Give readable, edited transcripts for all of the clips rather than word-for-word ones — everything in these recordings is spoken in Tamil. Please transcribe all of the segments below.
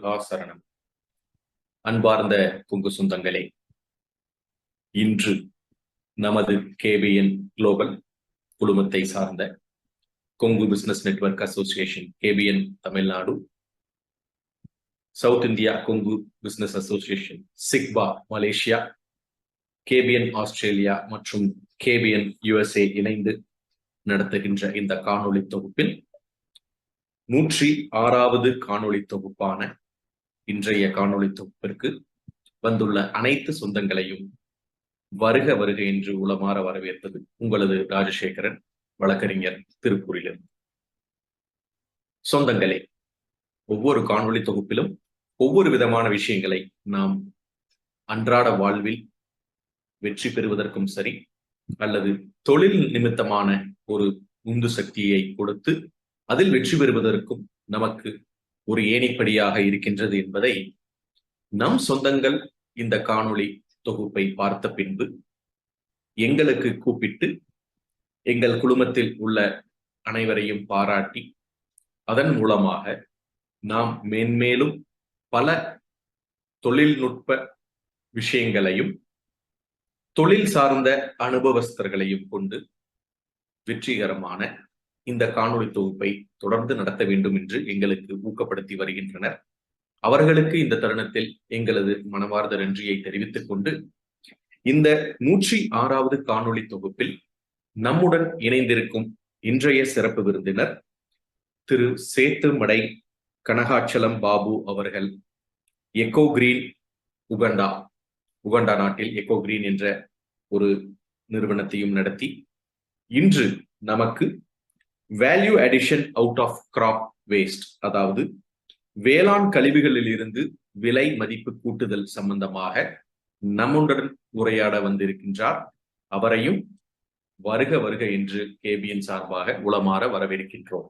முருகா சரணம். அன்பார்ந்த கொங்கு சொந்தங்களே, இன்று நமது கேபிஎன் குளோபல் குழுமத்தை சார்ந்த Kongu business network association KPN Tamil Nadu, south India Kongu business association சிக்பா மலேசியா, கேபிஎன் ஆஸ்திரேலியா மற்றும் கேபிஎன் USA இணைந்து நடத்துகின்ற இந்த காணொளி தொகுப்பில் 106வது காணொளி தொகுப்பான இன்றைய காணொளி தொகுப்பிற்கு வந்துள்ள அனைத்து சொந்தங்களையும் வருக வருக என்று உளமாற வரவேற்பது உங்களது ராஜசேகரன், வழக்கறிஞர், திருப்பூரிலிருந்து. சொந்தங்களே, ஒவ்வொரு காணொளி தொகுப்பிலும் ஒவ்வொரு விதமான விஷயங்களை நாம் அன்றாட வாழ்வில் வெற்றி பெறுவதற்கும் சரி, அல்லது தொழில் நிமித்தமான ஒரு உந்து சக்தியை கொடுத்து அதில் வெற்றி பெறுவதற்கும் நமக்கு ஒரு ஏணிப்படியாக இருக்கின்றது என்பதை நம் சொந்தங்கள் இந்த காணொளி தொகுப்பை பார்த்த பின்பு எங்களுக்கு கூப்பிட்டு எங்கள் குழுமத்தில் உள்ள அனைவரையும் பாராட்டி அதன் மூலமாக நாம் மேன்மேலும் பல தொழில்நுட்ப விஷயங்களையும் தொழில் சார்ந்த அனுபவஸ்தர்களையும் கொண்டு வெற்றிகரமான இந்த காணொளி தொகுப்பை தொடர்ந்து நடத்த வேண்டும் என்று எங்களுக்கு ஊக்கப்படுத்தி வருகின்றனர். அவர்களுக்கு இந்த தருணத்தில் எங்களது மனமார்ந்த நன்றியை தெரிவித்துக் கொண்டு, இந்த 106வது காணொளி தொகுப்பில் நம்முடன் இணைந்திருக்கும் இன்றைய சிறப்பு விருந்தினர் திரு சேத்துமடை கனகாச்சலம் பாபு அவர்கள். எக்கோ கிரீன் உகாண்டா நாட்டில் எக்கோ கிரீன் என்ற ஒரு நிறுவனத்தையும் நடத்தி இன்று நமக்கு value addition out of crop waste, அதாவது வேளாண் கழிவுகளில் இருந்து விலை மதிப்பு கூட்டுதல் சம்பந்தமாக நம்முடன் உரையாட வந்திருக்கின்றார். அவரையும் வருக வருக என்று கேபிஎன் சார்பாக உளமாற வரவேற்கின்றோம்.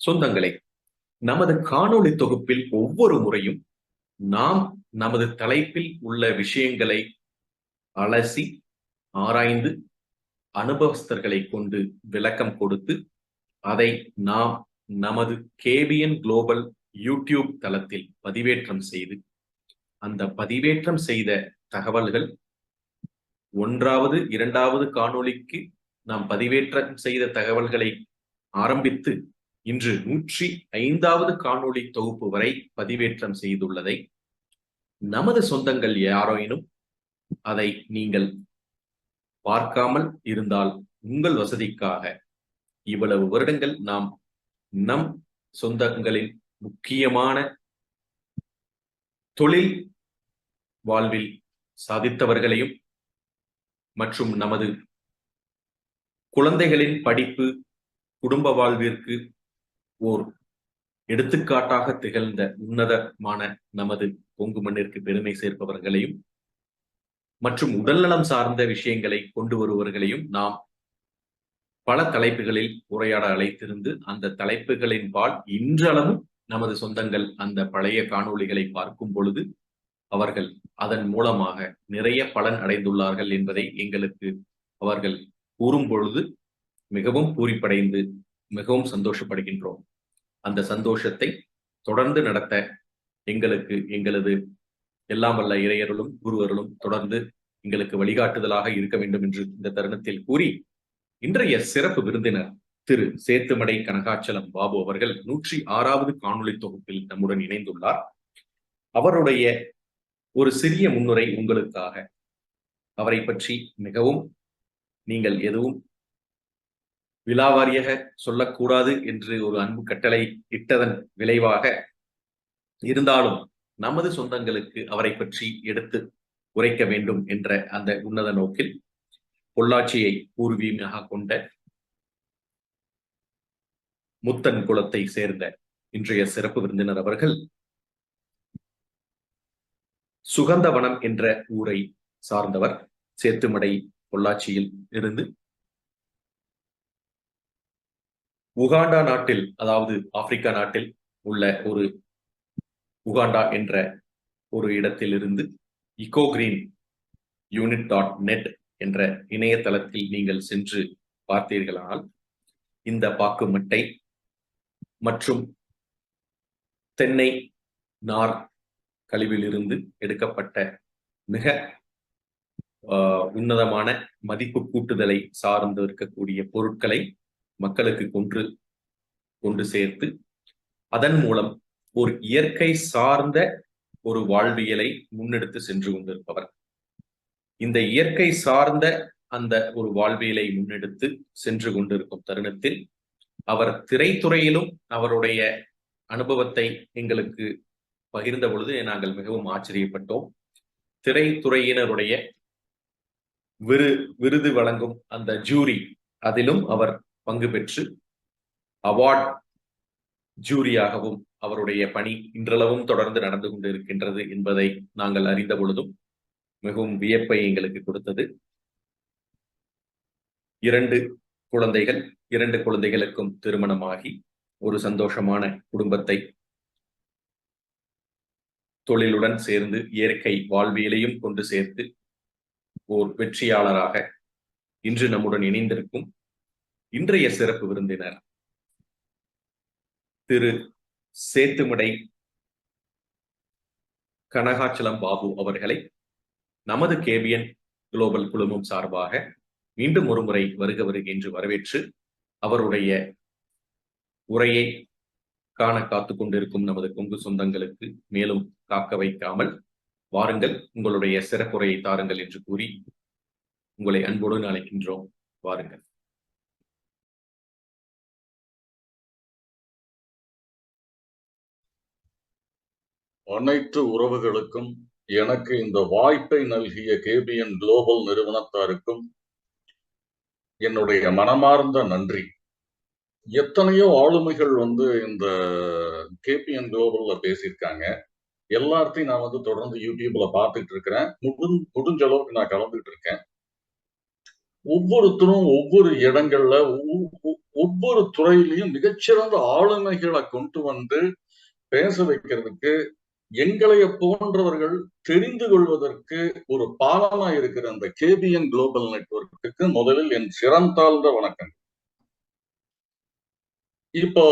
சொந்தங்களே, நமது காணொளி தொகுப்பில் ஒவ்வொரு முறையும் நாம் நமது தலைப்பில் உள்ள விஷயங்களை அலசி ஆராய்ந்து அனுபவஸ்தர்களை கொண்டு விளக்கம் கொடுத்து அதை நாம் நமது கேபிஎன் குளோபல் யூடியூப் தளத்தில் பதிவேற்றம் செய்து, அந்த பதிவேற்றம் செய்த தகவல்கள் 1வது 2வது காணொளிக்கு நாம் பதிவேற்றம் செய்த தகவல்களை ஆரம்பித்து இன்று 105வது காணொளி தொகுப்பு வரை பதிவேற்றம் செய்துள்ளதை நமது சொந்தங்கள் யாரேனும் அதை நீங்கள் பார்க்காமல் இருந்தால் உங்கள் வசதிக்காக இவ்வளவு வருடங்கள் நாம் நம் சொந்தங்களின் முக்கியமான தொழில் வாழ்வில் சாதித்தவர்களையும் மற்றும் நமது குழந்தைகளின் படிப்பு குடும்ப வாழ்விற்கு ஓர் எடுத்துக்காட்டாக திகழ்ந்த உன்னதமான நமது கொங்கு மண்ணிற்கு பெருமை சேர்ப்பவர்களையும் மற்றும் உடல்நலம் சார்ந்த விஷயங்களை கொண்டு வருவர்களையும் நாம் பல தலைப்புகளில் உரையாட அழைத்திருந்து, அந்த தலைப்புகளின் பால் இன்றளவும் நமது சொந்தங்கள் அந்த பழைய காணொளிகளை பார்க்கும் பொழுது அவர்கள் அதன் மூலமாக நிறைய பலன் அடைந்துள்ளார்கள் என்பதை எங்களுக்கு அவர்கள் கூறும் பொழுது மிகவும் பூரிப்படைந்து மிகவும் சந்தோஷப்படுகின்றோம். அந்த சந்தோஷத்தை தொடர்ந்து நடத்த எங்களுக்கு எங்களது எல்லாம் வல்ல இறையர்களும் குருவர்களும் தொடர்ந்து எங்களுக்கு வழிகாட்டுதலாக இருக்க வேண்டும் என்று இந்த தருணத்தில் கூறி, இன்றைய சிறப்பு விருந்தினர் திரு சேத்துமடை கனகாச்சலம் பாபு அவர்கள் 106வது காணொளி தொகுப்பில் நம்முடன் இணைந்துள்ளார். அவருடைய ஒரு சிறிய முன்னுரை உங்களுக்காக. அவரை பற்றி மிகவும் நீங்கள் எதுவும் விலாவாரியாக சொல்லக்கூடாது என்று ஒரு அன்பு கட்டளை இட்டதன் விளைவாக இருந்தாலும் நமது சொந்தங்களுக்கு அவரை பற்றி எடுத்து உரைக்க வேண்டும் என்ற அந்த உன்னத நோக்கில் பொள்ளாச்சியை பூர்வீகமாக கொண்ட முத்தன் குலத்தை சேர்ந்த இன்றைய சிறப்பு விருந்தினர் அவர்கள் சுகந்தவனம் என்ற ஊரை சார்ந்தவர். சேத்துமடை பொள்ளாச்சியில் இருந்து உகாண்டா நாட்டில், அதாவது ஆப்பிரிக்கா நாட்டில் உள்ள ஒரு உகாண்டா என்ற ஒரு இடத்திலிருந்து இக்கோகிரீன் யூனிட்.net என்ற இணையதளத்தில் நீங்கள் சென்று பார்த்தீர்களானால் இந்த பாக்கு மட்டை மற்றும் தென்னை நார் கழிவிலிருந்து எடுக்கப்பட்ட மிக உன்னதமான மதிப்பு கூட்டுதலை சார்ந்து இருக்கக்கூடிய பொருட்களை மக்களுக்கு கொண்டு சேர்த்து அதன் மூலம் ஒரு இயற்கை சார்ந்த ஒரு வாழ்வியலை முன்னெடுத்து சென்று கொண்டிருப்பவர். இந்த இயற்கை சார்ந்த அந்த ஒரு வாழ்வியலை முன்னெடுத்து சென்று கொண்டிருக்கும் தருணத்தில் அவர் திரைத்துறையிலும் அவருடைய அனுபவத்தை எங்களுக்கு பகிர்ந்த பொழுது நாங்கள் மிகவும் ஆச்சரியப்பட்டோம். திரைத்துறையினருடைய விருது வழங்கும் அந்த ஜூரி அதிலும் அவர் பங்கு பெற்று அவார்ட் ஜூரியாகவும் அவருடைய பணி இன்றளவும் தொடர்ந்து நடந்து கொண்டு இருக்கின்றது என்பதை நாங்கள் அறிந்த பொழுதும் மிகவும் வியப்பை எங்களுக்கு கொடுத்தது. 2 குழந்தைகள், 2 குழந்தைகளுக்கும் திருமணமாகி ஒரு சந்தோஷமான குடும்பத்தை தொழிலுடன் சேர்ந்து இயற்கை வாழ்வியலையும் கொண்டு சேர்த்து ஓர் வெற்றியாளராக இன்று நம்முடன் இணைந்திருக்கும் இன்றைய சிறப்பு விருந்தினர் திரு சேத்துமடை கனகாச்சலம் பாபு அவர்களை நமது கேபிஎன் குளோபல் குழுமம் சார்பாக மீண்டும் ஒரு முறை வருக என்று வரவேற்று அவருடைய உரையை காண காத்துக் கொண்டிருக்கும் நமது கொங்கு சொந்தங்களுக்கு மேலும் காக்க வைக்காமல் வாருங்கள், உங்களுடைய சிறப்புரையை தாருங்கள் என்று கூறி உங்களை அன்போடு அழைக்கின்றோம். வாருங்கள். அனைத்து உறவுகளுக்கும் எனக்கு இந்த வாய்ப்பை நல்கிய கேபிஎன் குளோபல் நிறுவனத்தாருக்கும் என்னுடைய மனமார்ந்த நன்றி. எத்தனையோ ஆளுமைகள் இந்த கேபிஎன் குளோபல்ல பேசியிருக்காங்க. எல்லாத்தையும் நான் தொடர்ந்து யூடியூப்ல பார்த்துட்டு இருக்கிறேன். முடிஞ்ச அளவுக்கு நான் கலந்துட்டு இருக்கேன். ஒவ்வொருத்தரும் ஒவ்வொரு இடங்கள்ல ஒவ்வொரு துறையிலையும் மிகச்சிறந்த ஆளுமைகளை கொண்டு பேச வைக்கிறதுக்கு எங்களைய போன்றவர்கள் தெரிந்து கொள்வதற்கு ஒரு பாலமா இருக்கிற அந்த கேபிஎன் குளோபல் நெட்வொர்க்குக்கு முதலில் என் சிறந்தாழ்ந்த வணக்கம். இப்போ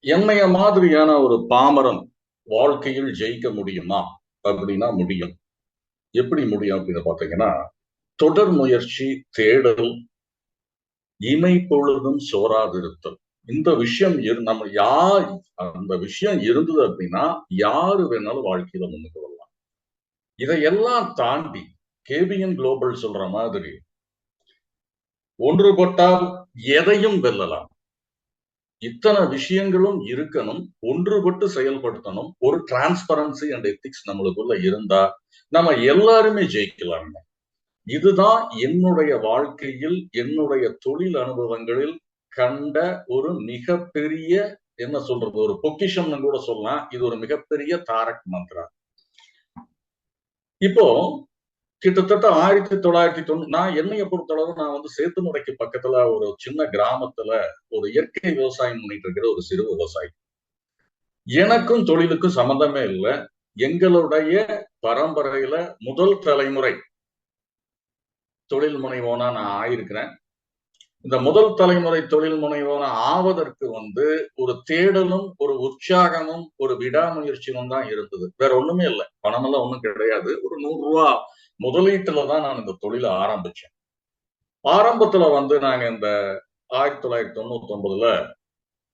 என்னைய மாதிரியான ஒரு பாமரன் வாழ்க்கையில் ஜெயிக்க முடியுமா அப்படின்னா முடியும். எப்படி முடியும் அப்படின்னு பாத்தீங்கன்னா, தொடர் முயற்சி, தேடல், இமை பொழுதும் சோராதிருத்தல். இந்த விஷயம் அந்த விஷயம் இருந்தது அப்படின்னா யாரு வேணாலும் வாழ்க்கையில முன்னுக்கு வரலாம். இதையெல்லாம் தாண்டி கேபிஎன் குளோபல் சொல்ற மாதிரி ஒன்றுபட்டால் எதையும் வெல்லலாம். இத்தனை விஷயங்களும் இருக்கணும், ஒன்றுபட்டு செயல்படுத்தணும். ஒரு டிரான்ஸ்பரன்சி அண்ட் எத்திக்ஸ் நம்மளுக்குள்ள இருந்தா நம்ம எல்லாருமே ஜெயிக்கலாம். இதுதான் என்னுடைய வாழ்க்கையில், என்னுடைய தொழில் அனுபவங்களில் கண்ட ஒரு மிகப்பெரிய, என்ன சொல்றது, ஒரு பொக்கிஷம்னு கூட சொல்லலாம். இது ஒரு மிகப்பெரிய தாரக் மந்திரா. இப்போ கிட்டத்தட்ட 1990 நான் என்னைய பொறுத்தளவு நான் சேத்துமடைக்கு பக்கத்துல ஒரு சின்ன கிராமத்துல ஒரு இயற்கை விவசாயம் பண்ணிட்டு இருக்கிற ஒரு சிறு விவசாயி. எனக்கும் தொழிலுக்கும் சம்பந்தமே இல்லை. எங்களுடைய பரம்பரையில முதல் தலைமுறை தொழில் முனைவோனா நான் ஆயிருக்கிறேன். இந்த முதல் தலைமுறை தொழில் முனைவோனா ஆவதற்கு ஒரு தேடலும், ஒரு உற்சாகமும், ஒரு விடாமுயற்சியும் தான் இருந்தது. வேற ஒண்ணுமே இல்லை. பணமெல்லாம் ஒண்ணும் கிடையாது. ஒரு 100 ரூபா முதலீட்டுலதான் நான் இந்த தொழிலை ஆரம்பிச்சேன். ஆரம்பத்துல நாங்க இந்த 1999ல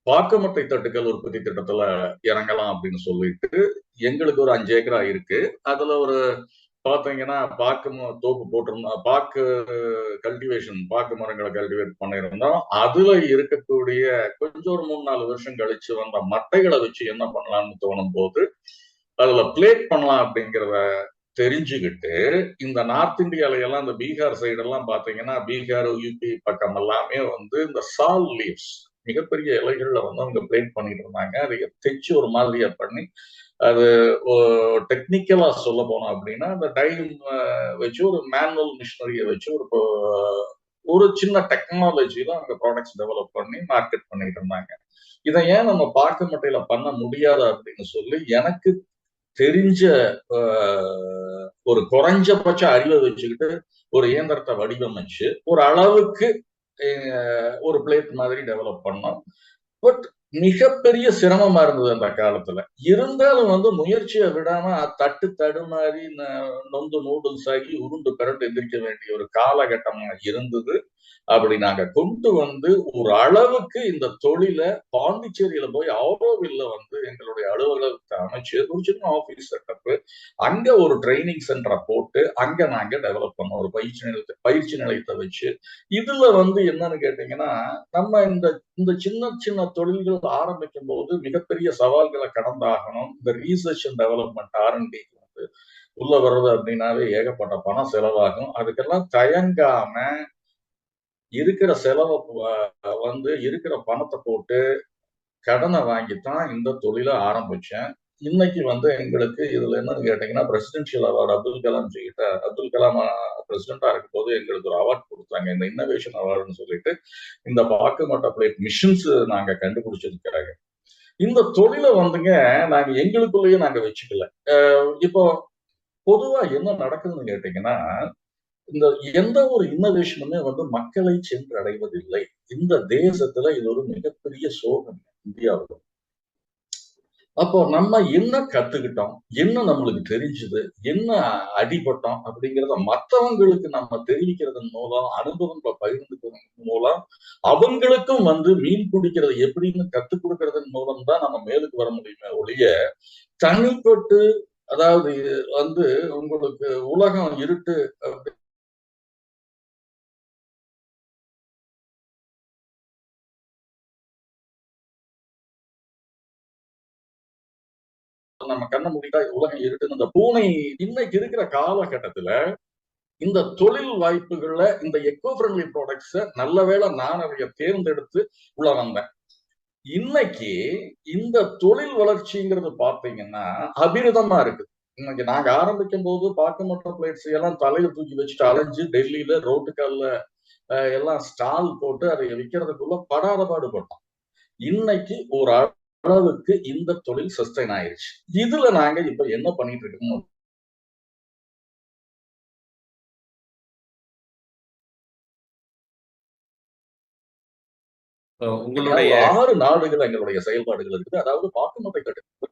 பாக்குமட்டை தட்டுக்கள் உற்பத்தி திட்டத்துல இறங்கலாம் அப்படின்னு சொல்லிட்டு, எங்களுக்கு ஒரு 5 ஏக்கரா இருக்கு. அதுல ஒரு பாத்தீங்கன்னா தோப்பு போட்டிருந்தோம். பாக்கு கல்டிவேஷன், பாக்கு மரங்களை கல்டிவேட் பண்ணியிருந்தோம். அதுல இருக்கக்கூடிய கொஞ்சம் ஒரு 3-4 வருஷம் கழிச்சு வந்த மட்டைகளை வச்சு என்ன பண்ணலாம்னு தோணும் போது அதுல பிளேட் பண்ணலாம் அப்படிங்கிறத தெரிஞ்சுக்கிட்டு, இந்த நார்த் இந்தியால எல்லாம் இந்த பீகார் சைடு எல்லாம் பாத்தீங்கன்னா, பீகார், யூபி பக்கம் எல்லாமே இந்த சால் லீவ்ஸ், மிகப்பெரிய இலைகள்ல அவங்க பிளேட் பண்ணிட்டு இருந்தாங்க. அதை தைச்சு ஒரு மாதிரியா பண்ணி, அது டெக்னிக்கலா சொல்ல போனோம் அப்படின்னா, அந்த டைம் வச்சு ஒரு மேனுவல் மிஷினரியை வச்சு ஒரு சின்ன டெக்னாலஜியில அந்த ப்ராடக்ட்ஸ் டெவலப் பண்ணி மார்க்கெட் பண்ணிட்டு இருந்தாங்க. இதை ஏன் நம்ம பாக்கு மட்டையில பண்ண முடியாது அப்படின்னு சொல்லி எனக்கு தெரிஞ்ச ஒரு குறைஞ்சபட்ச அறிவை வச்சுக்கிட்டு ஒரு இயந்திரத்தை வடிவமைச்சு ஒரு அளவுக்கு ஒரு பிளேட் மாதிரி டெவலப் பண்ணோம். பட் மிகப்பெரிய சிரமமா இருந்தது அந்த காலத்துல. இருந்தாலும் முயற்சியை விடாம தட்டு தடுமாறி நொந்து நூடுல்ஸ் ஆகி உருண்டு பிறண்டு எந்திரிக்க வேண்டிய ஒரு காலகட்டமா இருந்தது. அப்படி நாங்க கொண்டு ஒரு அளவுக்கு இந்த தொழிலை பாண்டிச்சேரியில போய் ஆரோவில்ல எங்களுடைய அலுவலகத்தை அமைச்சு ஒரு சின்ன ஆபீஸ் செட்டப், அங்க ஒரு ட்ரைனிங் சென்டரை போட்டு அங்க நாங்க டெவலப் பண்ணோம். ஒரு பயிற்சி நிலையத்தை வச்சு. இதுல என்னன்னு கேட்டீங்கன்னா, நம்ம இந்த இந்த சின்ன சின்ன தொழில்கள் ஆரம்பிக்கும் போது மிகப்பெரிய சவால்களை கடந்தாகணும். இந்த ரீசர்ச் அண்ட் டெவலப்மெண்ட் R&D உள்ள வர்றது அப்படின்னாவே ஏகப்பட்ட பணம் செலவாகும். அதுக்கெல்லாம் தயங்காம இருக்கிற செலவை இருக்கிற பணத்தை போட்டு கடனை வாங்கித்தான் இந்த தொழிலை ஆரம்பிச்சேன். இன்னைக்கு எங்களுக்கு இதுல என்னன்னு கேட்டீங்கன்னா, பிரசிடென்ஷியல் அவார்டு அப்துல் கலாம் பிரசிடென்டா இருக்கும் போது எங்களுக்கு ஒரு அவார்டு கொடுத்தாங்க. இந்த இன்னோவேஷன் அவார்டுன்னு சொல்லிட்டு, இந்த வாக்குமட்ட பிளேட் மிஷின்ஸ் நாங்க கண்டுபிடிச்சதுக்காக. இந்த தொழிலை நாங்க எங்களுக்குள்ளேயே நாங்க வச்சுக்கல. இப்போ பொதுவா என்ன நடக்குதுன்னு கேட்டீங்கன்னா, இந்த எந்த ஒரு இன்னோவேஷனுமே மக்களை சென்று அடைவதில்லை. இந்த தேசத்துல இது ஒரு மிகப்பெரிய சோகம் இந்தியாவுல. அப்போ நம்ம என்ன கத்துக்கிட்டோம், என்ன நம்மளுக்கு தெரிஞ்சது, என்ன அடிபட்டோம் அப்படிங்கிறத மற்றவங்களுக்கு நம்ம தெரிவிக்கிறதன் மூலம், அனுபவங்களை பகிர்ந்துக்கிறதன் மூலம், அவங்களுக்கும் மீன் பிடிக்கிறது எப்படின்னு கத்துக் கொடுக்கறதன் மூலம் தான் நம்ம மேலுக்கு வர முடியுமே ஒழிய, தனிப்பட்டு அதாவது உங்களுக்கு உலகம் இருட்டு நம்ம கண்ண மூடிட்டா உலகம் இருட்டுன்னு அந்த பூனை இன்னைக்கு இருக்கிற காலகட்டத்துல இந்த தொழில் வாய்ப்புகள்ல இந்த எக்கோ ஃப்ரெண்ட்லி ப்ராடக்ட்ஸ் நல்ல வேளை நான் அதைய தேர்ந்தெடுத்து உள்ள வந்தேன். இன்னைக்கு இந்த தொழில் வளர்ச்சிங்கிறது பாத்தீங்கன்னா அபிரிதமா இருக்கு. இன்னைக்கு நாங்க ஆரம்பிக்கும் போது பாக்குமட்ட பிளேட்ஸ் எல்லாம் தலையில தூக்கி வச்சுட்டு அலைஞ்சு டெல்லியில ரோட்டுக்கல்ல எல்லாம் ஸ்டால் போட்டு அதை விற்கிறதுக்குள்ள படாத பாடுபட்டோம். இன்னைக்கு ஒரு அளவுக்கு இந்த தொழில் சஸ்டைன் ஆயிருச்சு. இதுல நாங்க இப்ப என்ன பண்ணிட்டு இருக்கோம், உங்களுடைய 6 நாடுகள் எங்களுடைய செயல்பாடுகள் இருக்குது. அதாவது பாக்குமட்டை கட்டு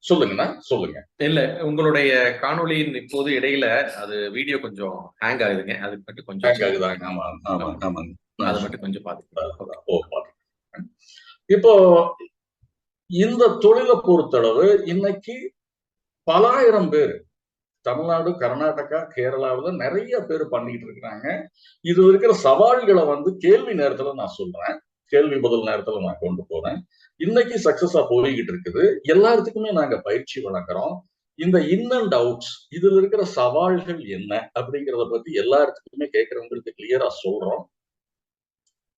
சொல்லுங்கண்ணா, சொல்லுங்க. இல்ல, உங்களுடைய காணொலியின் இப்போது இடையில அது வீடியோ கொஞ்சம் ஹேங் ஆகுதுங்க. அது மட்டும் கொஞ்சம் ஹேங் ஆகுதாங்க. ஆமா ஆமா ஆமாங்க. அதை மட்டும் கொஞ்சம் பாத்துக்கலாம். இப்போ இந்த தொழிலை பொறுத்தளவு இன்னைக்கு பலாயிரம் பேர் தமிழ்நாடு, கர்நாடகா, கேரளாவுல நிறைய பேர் பண்ணிட்டு இருக்கிறாங்க. இது இருக்கிற சவால்களை கேள்வி நேரத்துல நான் சொல்றேன். கேள்வி பதில் நேரத்துல நான் கொண்டு போறேன். இன்னைக்கு சக்சஸா போய்கிட்டு இருக்குது. எல்லாத்துக்குமே நாங்க பயிற்சி வழங்குறோம். இந்த இன் அண்ட் அவுட்ஸ் இதுல இருக்கிற சவால்கள் என்ன அப்படிங்கிறத பத்தி எல்லாத்துக்குமே கேட்கறவங்களுக்கு கிளியரா சொல்றோம்.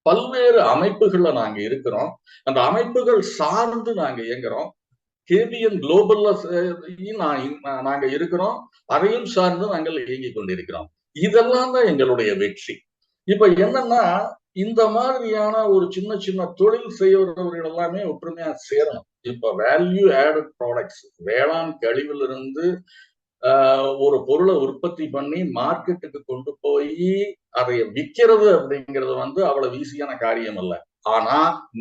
பல்வேறு அமைப்புகள்ல நாங்க இருக்கிறோம். அந்த அமைப்புகள் சார்ந்து நாங்க இயங்குறோம். KBN குளோபல்ல நாங்க இருக்கிறோம். அதையும் சார்ந்து நாங்கள் இயங்கிக் கொண்டிருக்கிறோம். இதெல்லாம் தான் எங்களுடைய வெற்றி. இப்ப என்னன்னா, இந்த மாதிரியான ஒரு சின்ன சின்ன தொழில் செய்யறவர்கள் எல்லாமே ஒற்றுமையா சேரணும். இப்ப வேல்யூ ஆடட் ப்ராடக்ட்ஸ், வேளாண் கழிவிலிருந்து ஒரு பொருளை உற்பத்தி பண்ணி மார்க்கெட்டுக்கு கொண்டு போய் அதை விற்கிறது அப்படிங்கிறது அவ்வளவு ஈஸியான காரியம் அல்ல. ஆனா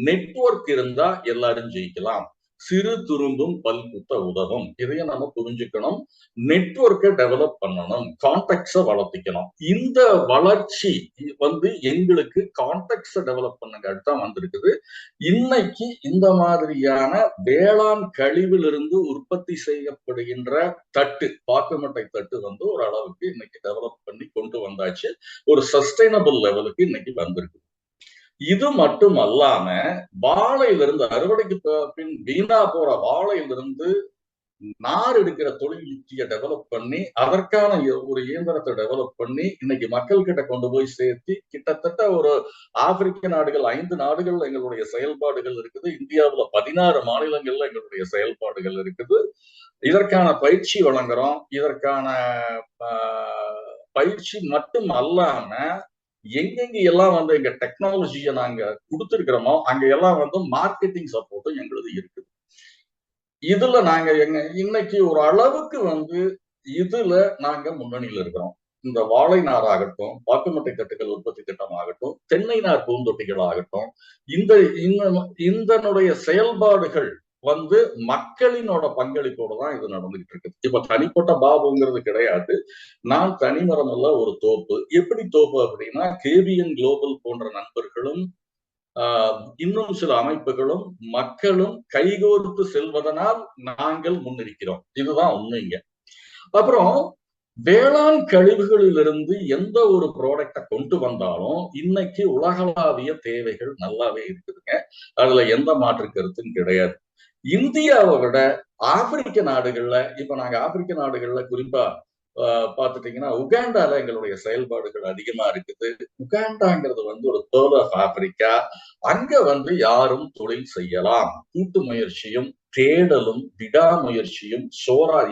நெட்வொர்க் இருந்தா எல்லாரும் ஜெயிக்கலாம். சிறு துரும்பும் பல் குத்த உதவும். இதையும் நம்ம புரிஞ்சுக்கணும். நெட்வொர்க்கை டெவலப் பண்ணணும், கான்டாக்ட்ஸை வளர்த்திக்கணும். இந்த வளர்ச்சி எங்களுக்கு கான்டாக்ட்ஸை டெவலப் பண்ணுங்க தான் வந்திருக்குது. இன்னைக்கு இந்த மாதிரியான வேளாண் கழிவிலிருந்து உற்பத்தி செய்யப்படுகின்ற தட்டு, பாக்குமட்டை தட்டு ஒரு அளவுக்கு இன்னைக்கு டெவலப் பண்ணி கொண்டு வந்தாச்சு. ஒரு சஸ்டைனபிள் லெவலுக்கு இன்னைக்கு வந்திருக்கு. இது மட்டும் அல்லாம வாழையிலிருந்து அறுவடைக்கு பின் வீணா போற வாழையிலிருந்து நார் எடுக்கிற தொழில் யுக்தியை டெவலப் பண்ணி அதற்கான ஒரு இயந்திரத்தை டெவலப் பண்ணி இன்னைக்கு மக்கள் கிட்ட கொண்டு போய் சேர்த்து கிட்டத்தட்ட ஒரு ஆப்பிரிக்க நாடுகள் 5 நாடுகள் எங்களுடைய செயல்பாடுகள் இருக்குது. இந்தியாவுல 16 மாநிலங்கள்ல எங்களுடைய செயல்பாடுகள் இருக்குது. இதற்கான பயிற்சி வழங்குறோம். இதற்கான பயிற்சி மட்டும் அல்லாம எங்கெங்க எல்லாம் எங்க டெக்னாலஜியை நாங்க கொடுத்திருக்கிறோமோ அங்க எல்லாம் மார்க்கெட்டிங் சப்போர்ட்டும் எங்களுக்கு இருக்குது. இதுல நாங்க இன்னைக்கு ஒரு அளவுக்கு இதுல நாங்க முன்னணியில இருக்கிறோம். இந்த வாழை நார் ஆகட்டும், பாக்குமட்டை தட்டுகள் உற்பத்தி திட்டம் ஆகட்டும், தென்னை நார் பூந்தொட்டிகள் ஆகட்டும், இந்த இதனுடைய செயல்பாடுகள் வந்து மக்களினோட பங்களிப்போட தான் இது நடந்துகிட்டு இருக்கு. இப்ப தனிப்பட்ட பாபுங்கிறது கிடையாது. நான் தனிமரம் அல்ல, ஒரு தோப்பு. எப்படி தோப்பு அப்படின்னா, கேபிஎன் குளோபல் போன்ற நண்பர்களும் இன்னும் சில அமைப்புகளும் மக்களும் கைகோர்த்து செல்வதனால் நாங்கள் முன்னிருக்கிறோம். இதுதான் உண்மைங்க. அப்புறம் வேளாண் கழிவுகளிலிருந்து எந்த ஒரு ப்ராடக்டை கொண்டு வந்தாலும் இன்னைக்கு உலகளாவிய தேவைகள் நல்லாவே இருக்குதுங்க. அதுல எந்த மாற்று கருத்தும் கிடையாது. இந்தியாவை விட ஆப்பிரிக்க நாடுகள்ல, இப்ப நாங்க ஆப்பிரிக்க நாடுகள்ல குறிப்பா பாத்துட்டீங்கன்னா உகாண்டால எங்களுடைய செயல்பாடுகள் அதிகமா இருக்குது. உகாண்டாங்கிறது வந்து ஒரு பேர்ல் ஆஃப் ஆப்பிரிக்கா. அங்க வந்து யாரும் தொழில் செய்யலாம். கூட்டு முயற்சியும் தேடலும் விடாமுயற்சியும்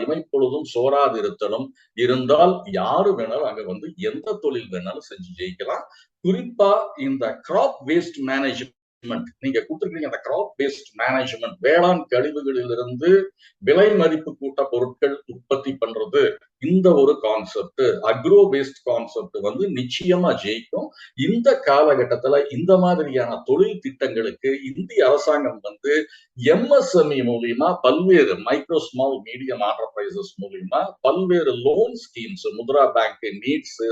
இமைப்பொழுதும் சோராதிருத்தலும் இருந்தால் யாரு வேணாலும் அங்க வந்து எந்த தொழில் வேணாலும் செஞ்சு ஜெயிக்கலாம். குறிப்பா இந்த கிராப் வேஸ்ட் மேனேஜ்மெண்ட் நீங்க கொடுத்துருக்கீங்க. அந்த கிராப் வேஸ்ட் மேனேஜ்மெண்ட், வேளாண் கழிவுகளிலிருந்து விலை மதிப்பு கூட்ட பொருட்கள் உற்பத்தி பண்றது, இந்த ஒரு கான்செப்ட், அக்ரோ பேஸ்ட் கான்செப்ட் வந்து நிச்சயமா ஜெயிக்கும். இந்த காலகட்டத்துல இந்த மாதிரியான தொழில் திட்டங்களுக்கு இந்திய அரசாங்கம் வந்து எம்எஸ்எம்இ மூலியமா பல்வேறு மைக்ரோ ஸ்மால் மீடியம் என்டர்பிரைசஸ் மூலியமா பல்வேறு loan schemes, Mudra bank, needs,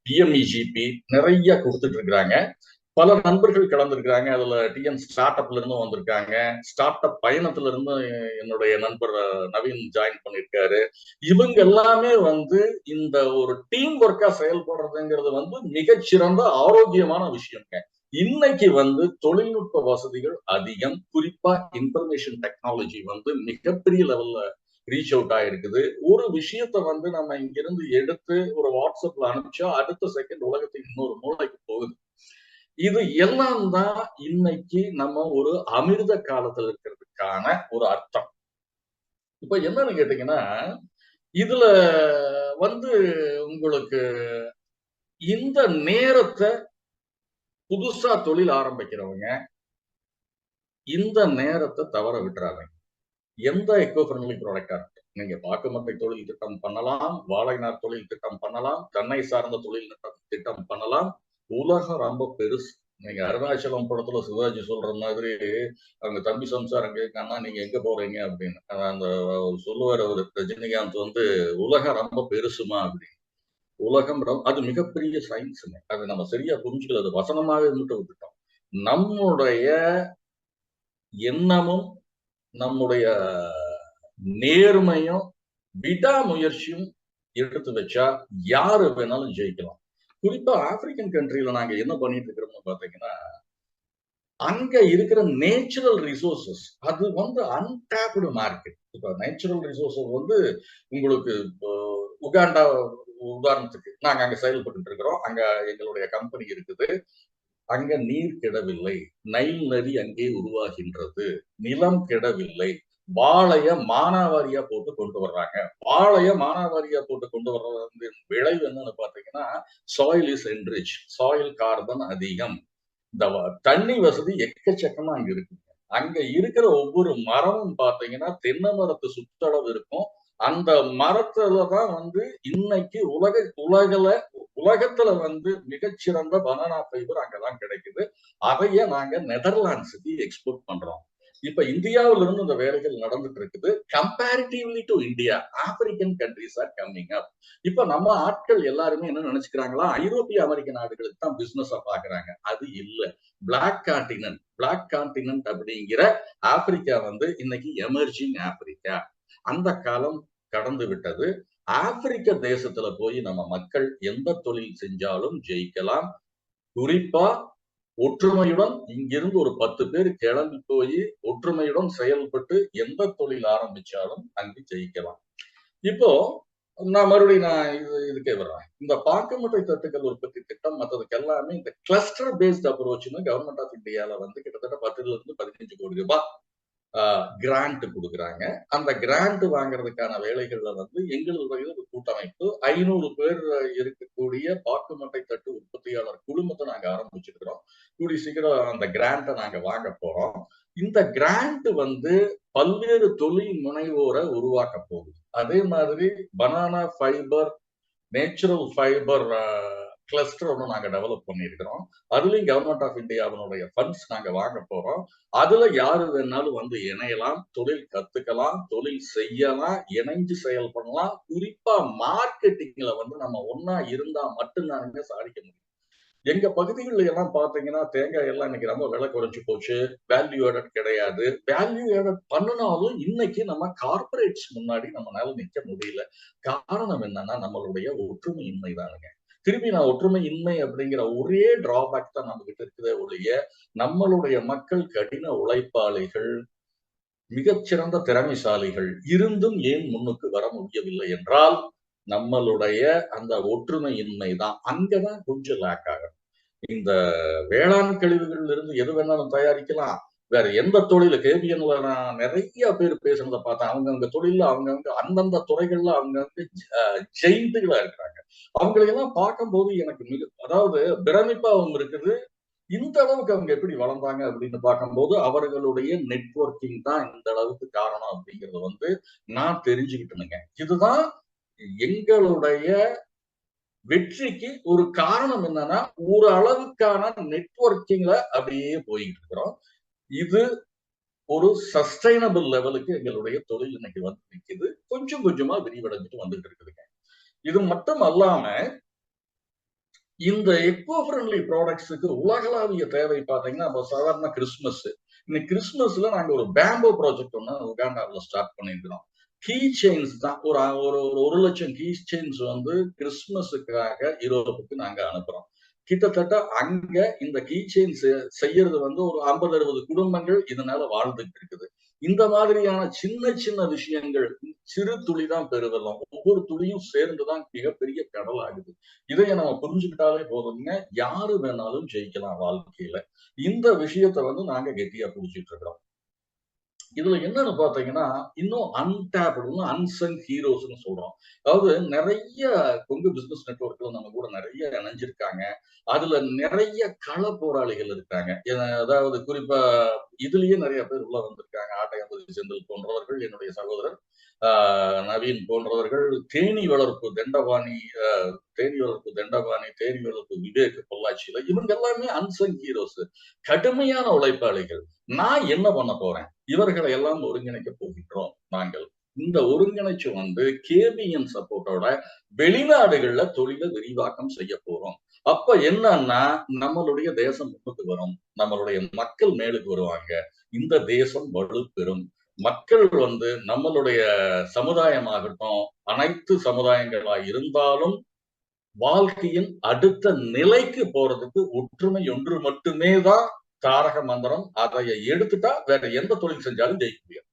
PMEGP நிறைய கொடுத்துட்டு இருக்கிறாங்க. பல நண்பர்கள் கலந்துருக்காங்க. அதுல டிஎன் ஸ்டார்ட் அப்ல இருந்து வந்திருக்காங்க. ஸ்டார்ட் அப் பயணத்துல இருந்து என்னுடைய நண்பர் நவீன் ஜாயின் பண்ணிருக்காரு. இவங்க எல்லாமே வந்து இந்த ஒரு டீம் ஒர்க்கா செயல்படுறதுங்கிறது வந்து மிகச்சிறந்த ஆரோக்கியமான விஷயங்க. இன்னைக்கு வந்து தொழில்நுட்ப வசதிகள் அதிகம். குறிப்பா இன்ஃபர்மேஷன் டெக்னாலஜி வந்து மிகப்பெரிய லெவல்ல ரீச் அவுட் ஆயிருக்குது. ஒரு விஷயத்த வந்து நம்ம இங்கிருந்து எடுத்து ஒரு வாட்ஸ்அப்ல அனுப்பிச்சா அடுத்த செகண்ட் உலகத்துக்கு இன்னொரு மூளைக்கு போகுது. இது எல்லாம் தான் இன்னைக்கு நம்ம ஒரு அமிர்த காலத்துல இருக்கிறதுக்கான ஒரு அர்த்தம். இப்ப என்னன்னு கேட்டீங்கன்னா, இதுல வந்து உங்களுக்கு இந்த நேரத்தை புதுசா தொழில் ஆரம்பிக்கிறவங்க இந்த நேரத்தை தவற விட்டுறாங்க. எந்த எக்கோ ஃப்ரெண்ட்லி ப்ராடக்டா இருக்கு, நீங்க பாக்குமட்டை தொழில் திட்டம் பண்ணலாம், வாழைநார் தொழில் திட்டம் பண்ணலாம், தென்னை சார்ந்த தொழில் திட்டம் பண்ணலாம். உலகம் ரொம்ப பெருசு. நீங்க அருணாச்சலம் படத்துல சிவாஜி சொல்ற மாதிரி அவங்க தம்பி சம்சாரம் கேட்கானா நீங்க எங்க போறீங்க அப்படின்னு அந்த சொல்லுவார் அவர் ரஜினிகாந்த் வந்து, உலகம் ரொம்ப பெருசுமா அப்படின்னு. உலகம் அது மிகப்பெரிய சயின்ஸுங்க. அதை நம்ம சரியா புரிஞ்சுக்கல, அது வசனமாவே மட்டும் விட்டுட்டோம். நம்முடைய எண்ணமும் நம்முடைய நேர்மையும் விடாமுயற்சியும் எடுத்து வச்சா யாரு வேணாலும் ஜெயிக்கலாம். குறிப்பா ஆப்பிரிக்கன் கண்ட்ரில நாங்க என்ன பண்ணிட்டு இருக்கிறோம்னு பாத்தீங்கன்னா, அங்க இருக்கிற நேச்சுரல் ரிசோர்சஸ் அது வந்து அன்டாப்டு மார்க்கெட். இப்ப நேச்சுரல் ரிசோர்சஸ் வந்து உங்களுக்கு உகாண்டா உதாரணத்துக்கு நாங்க அங்க செயல்பட்டு இருக்கிறோம். அங்க எங்களுடைய கம்பெனி இருக்குது. அங்க நீர் கெடவில்லை, நைல் நதி அங்கே உருவாகின்றது, நிலம் கெடவில்லை, வாழைய மானாவாரியா போட்டு கொண்டு வர்றாங்க. வாழைய மானாவாரியா போட்டு கொண்டு வர்றது விளைவு என்னன்னு பாத்தீங்கன்னா, soil is enrich, soil carbon அதிகம். இந்த தண்ணி வசதி எக்கச்சக்கமா அங்க இருக்கு. அங்க இருக்கிற ஒவ்வொரு மரமும் பாத்தீங்கன்னா தென்னை மரத்து சுற்றளவு இருக்கும். அந்த மரத்துலதான் வந்து இன்னைக்கு உலகத்துல வந்து மிகச்சிறந்த பனானா ஃபைபர் அங்கதான் கிடைக்குது. அதையே நாங்க நெதர்லாண்ட்ஸுக்கு எக்ஸ்போர்ட் பண்றோம். இப்ப இந்தியாவில இருந்து இந்த வேலைகள் நடந்துட்டு இருக்குது. Comparatively to India, African countries are coming up. இப்ப நம்ம ஆட்கள் எல்லாருமே என்ன நினைச்சுக்கிறாங்களா, ஐரோப்பிய அமெரிக்க நாடுகளுக்கு தான் பிசினஸ் பாக்குறாங்க. அது இல்ல. பிளாக் கான்டினென்ட் அப்படிங்கிற ஆப்பிரிக்கா வந்து இன்னைக்கு எமர்ஜிங் ஆப்பிரிக்கா. அந்த காலம் கடந்து விட்டது. ஆப்பிரிக்க தேசத்துல போய் நம்ம மக்கள் எந்த தொழில் செஞ்சாலும் ஜெயிக்கலாம். குறிப்பா ஒற்றுமையுடன் இங்கிருந்து ஒரு 10 பேர் கிளம்பி போய் ஒற்றுமையுடன் செயல்பட்டு எந்த தொழில் ஆரம்பிச்சாலும் அங்கு ஜெயிக்கலாம். இப்போ நான் மறுபடியும் இதுக்கே வர்றேன். இந்த பாக்குமட்டை தட்டுகள் உற்பத்தி திட்டம் மற்றதுக்கு எல்லாமே இந்த கிளஸ்டர் பேஸ்ட் அப்ரோச்னு கவர்மெண்ட் ஆஃப் இந்தியால வந்து கிட்டத்தட்ட 10 இருந்து 15 கோடி ரூபாய் கிராண்ட் கொடுக்குறாங்க. அந்த கிராண்ட் வாங்குறதுக்கான வேலைகள்ல வந்து எங்களுடைய ஒரு கூட்டமைப்பு 500 பேர் இருக்கக்கூடிய பாக்குமட்டை தட்டு உற்பத்தியாளர் குழுமத்தை நாங்க ஆரம்பிச்சிருக்கிறோம். கூடிய சீக்கிரம் அந்த கிராண்ட்டை நாங்க வாங்க போறோம். இந்த கிராண்ட் வந்து பல்வேறு தொழில் முனைவோரை உருவாக்க போகுது. அதே மாதிரி banana fibre natural fibre cluster ஒன்று நாங்க டெவலப் பண்ணியிருக்கிறோம். அதுலயும் கவர்மெண்ட் ஆஃப் இந்தியாவினுடைய ஃபண்ட்ஸ் நாங்க வாங்க போறோம். அதுல யாரு வேணாலும் வந்து இணையலாம், தொழில் கத்துக்கலாம், தொழில் செய்யலாம், இணைஞ்சு செயல்படலாம். குறிப்பா மார்க்கெட்டிங்ல வந்து நம்ம ஒன்னா இருந்தா மட்டும்தானுங்க சாதிக்க முடியும். எங்க பகுதிகளில் எல்லாம் பாத்தீங்கன்னா தேங்காய் எல்லாம் இன்னைக்கு ரொம்ப விலை குறைஞ்சு போச்சு. வேல்யூ ஆடட் கிடையாது. வேல்யூ ஆடட் பண்ணினாலும் இன்னைக்கு நம்ம கார்பரேட்ஸ் முன்னாடி நம்மளால நிக்க முடியல. காரணம் என்னன்னா நம்மளுடைய ஒற்றுமையின்மை தானுங்க. திரும்பி நான் ஒற்றுமையின்மை அப்படிங்கிற ஒரே டிராபேக் தான் நம்ம கிட்ட இருக்குதே ஒழிய, நம்மளுடைய மக்கள் கடின உழைப்பாளிகள், மிகச்சிறந்த திறமைசாலிகள் இருந்தும் ஏன் முன்னுக்கு வர முடியவில்லை என்றால் நம்மளுடைய அந்த ஒற்றுமையின்மை தான். அங்கதான் கொஞ்சம் லேக் ஆகும். இந்த வேளாண் கழிவுகள்ல இருந்து எது வேணாலும் தயாரிக்கலாம். வேற எந்த தொழில கேபிஎன்ல நான் நிறைய பேர் பேசுனதை பார்த்தேன். அவங்கவங்க தொழில்ல அவங்கவங்க அந்தந்த துறைகள்ல அவங்கவங்க ஜெயிண்டுகளா இருக்கிறாங்க. அவங்களையெல்லாம் பார்க்கும்போது எனக்கு அதாவது பிரமிப்பாவும் இருக்குது. இந்த அளவுக்கு அவங்க எப்படி வளர்ந்தாங்க அப்படின்னு பார்க்கும்போது அவர்களுடைய நெட்வொர்க்கிங் தான் இந்த அளவுக்கு காரணம் அப்படிங்கறது வந்து நான் தெரிஞ்சுக்கிட்டேனுங்க. இதுதான் எங்களுடைய வெற்றிக்கு ஒரு காரணம் என்னன்னா ஒரு அளவுக்கான நெட்வொர்க்கிங்ல அப்படியே போயிட்டு இருக்கிறோம். இது ஒரு சஸ்டைனபிள் லெவலுக்கு எங்களுடைய தொழில் இன்னைக்கு வந்து நிக்குது. கொஞ்சம் கொஞ்சமா விரிவடைஞ்சிட்டு வந்துட்டு இருக்குதுங்க. இது மட்டும் அல்லாம இந்த எக்கோ ஃப்ரெண்ட்லி ப்ராடக்ட்ஸுக்கு உலகளாவிய தேவை பார்த்தீங்கன்னா இப்போ சாதாரண கிறிஸ்துமஸ். இன்னைக்கு கிறிஸ்துமஸ்ல நாங்க ஒரு பேம்போ ப்ராஜெக்ட் ஒன்று உகாண்டாவில் ஸ்டார்ட் பண்ணியிருக்கிறோம். கீ செயின்ஸ் தான் ஒரு ஒரு 1,00,000 கீ செயின்ஸ் வந்து கிறிஸ்துமஸுக்காக யூரோப்புக்கு நாங்க அனுப்புறோம். கிட்டத்தட்ட அங்க இந்த கீ செயின்ஸ் செய்யறது வந்து ஒரு 50-60 குடும்பங்கள் இதனால வாழ்ந்துட்டு இருக்குது. இந்த மாதிரியான சின்ன சின்ன விஷயங்கள் சிறு துளி தான் பெருவெள்ளம். ஒவ்வொரு துளியும் சேர்ந்துதான் மிகப்பெரிய கடல் ஆகுது. இதைய நம்ம புரிஞ்சுக்கிட்டாலே போதுங்க, யாரு வேணாலும் ஜெயிக்கலாம் வாழ்க்கையில. இந்த விஷயத்த வந்து நாங்க கெட்டியா புடிச்சிட்டு இருக்கிறோம். இதுல என்னன்னு பாத்தீங்கன்னா இன்னும் அன்டாப்டு அன்சங் ஹீரோஸ்ன்னு சொல்றோம். அதாவது நிறைய கொங்கு பிசினஸ் நெட்வொர்க்ல நம்ம கூட நிறைய இணைஞ்சிருக்காங்க. அதுல நிறைய கள போராளிகள் இருக்காங்க. அதாவது குறிப்பா இதுலயே நிறைய பேர் உள்ள வந்திருக்காங்க. ஆட்டையம்பதி செந்தில் போன்றவர்கள், என்னுடைய சகோதரர் நவீன் போன்றவர்கள், தேனி வளர்ப்பு தண்டபாணி, தேனி வளர்ப்பு விவேக் பொள்ளாச்சியில, இவங்க எல்லாமே அன்சங் ஹீரோஸ், கடுமையான உழைப்பாளிகள். நான் என்ன பண்ண போறேன்? இவர்களை எல்லாம் ஒருங்கிணைக்க போகின்றோம் நாங்கள். இந்த ஒருங்கிணைச்சு வந்து கேபிஎன் சப்போர்ட்டோட வெளிநாடுகள்ல தொழிலை விரிவாக்கம் செய்ய போறோம். அப்ப என்னன்னா நம்மளுடைய தேசம் முன்னுக்கு வரும், நம்மளுடைய மக்கள் மேலுக்கு வருவாங்க, இந்த தேசம் வலுப்பெறும். மக்கள் வந்து நம்மளுடைய சமுதாயமாகட்டும், அனைத்து சமுதாயங்களா இருந்தாலும் வாழ்க்கையின் அடுத்த நிலைக்கு போறதுக்கு ஒற்றுமை ஒன்று மட்டுமே தான் தாரக மந்திரம். அதை எடுத்துட்டா வேற எந்த தொழில் செஞ்சாலும் ஜெயிக்க முடியும்.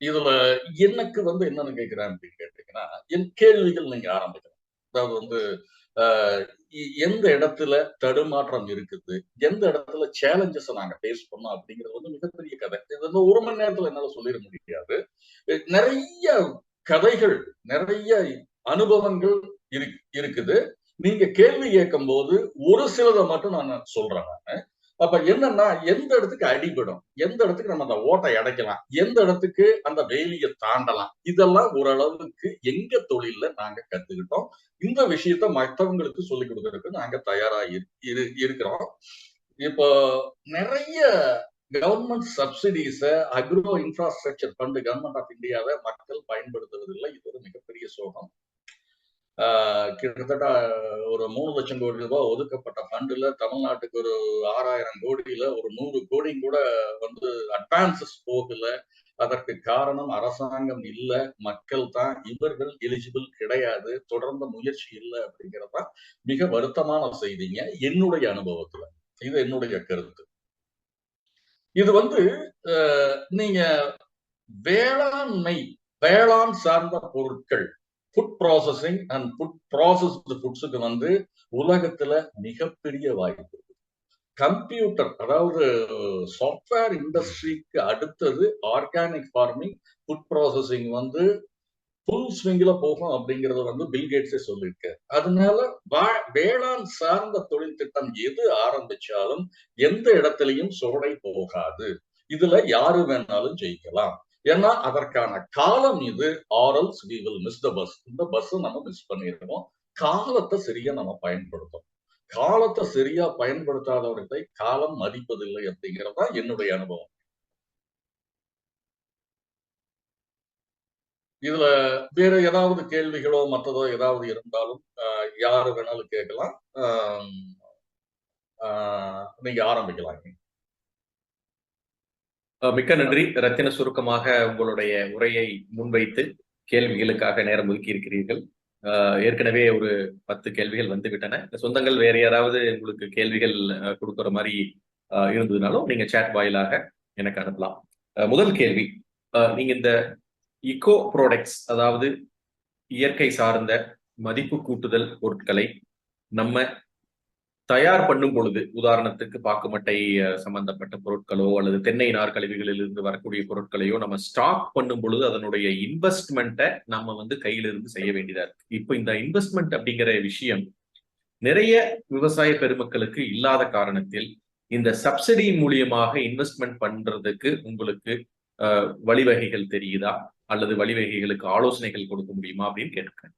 இதுல எனக்கு வந்து என்னன்னு கேட்கிறேன் அப்படின்னு கேட்டீங்கன்னா, என் கேள்விகள் நீங்க ஆரம்பிக்கலாம். அதாவது வந்து எந்த இடத்துல தடுமாற்றம் இருக்குது, எந்த இடத்துல சேலஞ்சஸ் நாங்க ஃபேஸ் பண்ணோம் அப்படிங்கிறது வந்து மிகப்பெரிய கதை. இது வந்து 1 மணி நேரத்துல என்னால சொல்லிட முடியாது. நிறைய கதைகள், நிறைய அனுபவங்கள் இருக்குது. நீங்க கேள்வி கேட்கும் போது ஒரு சிலதை மட்டும் நான் சொல்றேன் நானு. அப்ப என்னன்னா எந்த இடத்துக்கு அடிபடும், எந்த இடத்துக்கு நம்ம அந்த ஓட்டை அடைக்கலாம், எந்த இடத்துக்கு அந்த வேலியை தாண்டலாம், இதெல்லாம் ஓரளவுக்கு எங்க தொழில்ல நாங்க கத்துக்கிட்டோம். இந்த விஷயத்த மற்றவங்களுக்கு சொல்லிக் கொடுக்கறதுக்கு நாங்க தயாரா இருக்கிறோம். இப்போ நிறைய government subsidies agro infrastructure fund government of இந்தியாவை மக்கள் பயன்படுத்துவதில்லை. இது ஒரு மிகப்பெரிய சோகம். கிட்டத்தட்ட ஒரு 3 லட்சம் கோடி ரூபாய் ஒதுக்கப்பட்ட ஃபண்டுல தமிழ்நாட்டுக்கு ஒரு 6,000 கோடியில ஒரு 100 கோடி கூட வந்து அட்வான்சஸ் போகல. அதற்கு காரணம் அரசாங்கம் இல்ல, மக்கள் தான். இவர்கள் எலிஜிபிள் கிடையாது, தொடர்ந்த முயற்சி இல்லை அப்படிங்கிறதா மிக வருத்தமான செய்திங்க என்னுடைய அனுபவத்துல. இது என்னுடைய கருத்து. இது வந்து நீங்க வேளாண்மை, வேளாண் சார்ந்த பொருட்கள், food processing and food processed ஃபுட்ஸுக்கு வந்து உலகத்துல மிகப்பெரிய வாய்ப்பு. கம்ப்யூட்டர், அதாவது சாஃப்ட்வேர் இண்டஸ்ட்ரிக்கு அடுத்தது ஆர்கானிக் ஃபார்மிங், ஃபுட் ப்ராசஸிங் வந்து ஃபுல் ஸ்விங்ல போகும் அப்படிங்கறத வந்து பில்கேட்ஸே சொல்லியிருக்காரு. அதனால வேளாண் சார்ந்த தொழில் திட்டம் எது ஆரம்பிச்சாலும் எந்த இடத்துலயும் சோடை போகாது. இதுல யாரு வேணாலும் ஜெயிக்கலாம். ஏன்னா அதற்கான காலம் இது. Or else we will miss the bus. இந்த பஸ் நம்ம மிஸ் பண்ணிடுவோம். காலத்தை சரியா நம்ம பயன்படுத்தும். காலத்தை சரியா பயன்படுத்தாதவர்களை காலம் மதிப்பதில்லை அப்படிங்கிறது தான் என்னுடைய அனுபவம். இதுல வேற ஏதாவது கேள்விகளோ மற்றதோ ஏதாவது இருந்தாலும் யாரு வேணாலும் கேட்கலாம். நீங்க ஆரம்பிக்கலாம். மிக்க நன்றி. ரத்தின சுருக்கமாக உங்களுடைய உரையை முன்வைத்து கேள்விகளுக்காக நேரம் ஒதுக்கி இருக்கிறீர்கள். ஏற்கனவே ஒரு 10 கேள்விகள் வந்து விட்டன. சொந்தங்கள் வேற யாராவது உங்களுக்கு கேள்விகள் கொடுக்குற மாதிரி இருந்ததுனாலும் நீங்க சேட் வாயிலாக எனக்கு அனுப்பலாம். முதல் கேள்வி, நீங்க இந்த இக்கோ ப்ராடக்ட்ஸ், அதாவது இயற்கை சார்ந்த மதிப்பு கூட்டுதல் பொருட்களை நம்ம தயார் பண்ணும் பொழுது, உதாரணத்துக்கு பாக்குமட்டை சம்பந்தப்பட்ட பொருட்களோ அல்லது தென்னை நார்கழிவுகளில் இருந்து வரக்கூடிய பொருட்களையோ நம்ம ஸ்டாக் பண்ணும் பொழுது அதனுடைய இன்வெஸ்ட்மெண்ட்டை நம்ம வந்து கையில இருந்து செய்ய வேண்டியதா இருக்கு. இப்போ இந்த இன்வெஸ்ட்மெண்ட் அப்படிங்கிற விஷயம் நிறைய விவசாய பெருமக்களுக்கு இல்லாத காரணத்தில் இந்த சப்சிடி மூலியமாக இன்வெஸ்ட்மெண்ட் பண்றதுக்கு உங்களுக்கு வழிவகைகள் தெரியுதா, அல்லது வழிவகைகளுக்கு ஆலோசனைகள் கொடுக்க முடியுமா அப்படின்னு கேட்டிருக்கேன்.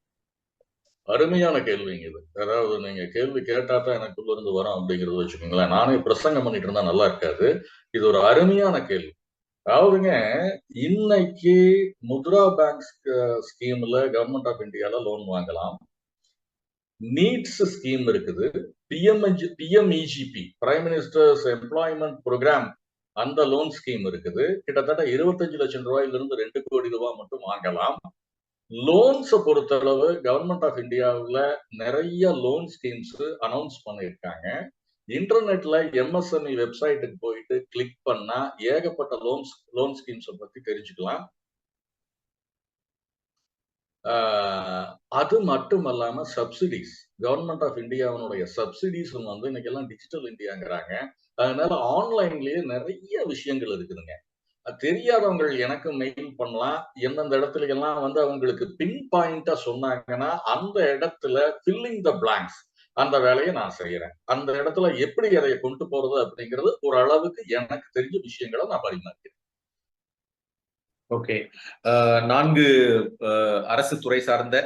அருமையான கேள்விங்க இது. அதாவது நீங்க கேள்வி கேட்டா தான் எனக்குள்ள இருந்து வரும் அப்படிங்கறத வச்சுக்கோங்களேன். நானே பிரசங்கம் பண்ணிட்டு இருந்தா நல்லா இருக்காது. இது ஒரு அருமையான கேள்வி. அதாவதுங்க, இன்னைக்கு முத்ரா பேங்க் ஸ்கீம்ல கவர்மெண்ட் ஆஃப் இந்தியால லோன் வாங்கலாம். நீட்ஸ் ஸ்கீம் இருக்குது. PMEGP, prime minister's employment programme, அந்த லோன் ஸ்கீம் இருக்குது. கிட்டத்தட்ட 25 லட்சம் ரூபாயிலிருந்து 2 கோடி ரூபாய் மட்டும் வாங்கலாம். லோன்ஸை பொறுத்தளவு கவர்மெண்ட் ஆஃப் இந்தியாவில் நிறைய லோன் ஸ்கீம்ஸ் அனௌன்ஸ் பண்ணியிருக்காங்க. இன்டர்நெட்ல எம்எஸ்எம்இ வெப்சைட்டுக்கு போயிட்டு கிளிக் பண்ணா ஏகப்பட்ட லோன் ஸ்கீம்ஸை பத்தி தெரிஞ்சுக்கலாம். அது மட்டும் இல்லாம சப்சிடிஸ், கவர்மெண்ட் ஆஃப் இந்தியாவினுடைய சப்சிடிஸ் வந்து இன்னைக்கு எல்லாம் டிஜிட்டல் இந்தியாங்கிறாங்க. அதனால ஆன்லைன்லயே நிறைய விஷயங்கள் இருக்குதுங்க. தெரியாதவங்க எனக்கு மெயில் பண்ணலாம். எந்தெந்த இடத்துல எல்லாம் வந்து அவங்களுக்கு பின் பாயிண்டா சொன்னாங்கன்னா அந்த இடத்துல ஃபில்லிங் த பிளாங்க்ஸ், அந்த வேலையை நான் செய்யறேன். அந்த இடத்துல எப்படி அதை கொண்டு போறது அப்படிங்கிறது ஒரு அளவுக்கு எனக்கு தெரிஞ்ச விஷயங்களை நான் பரிமாறிக்கிறேன். ஓகே. 4 அரசு துறை சார்ந்த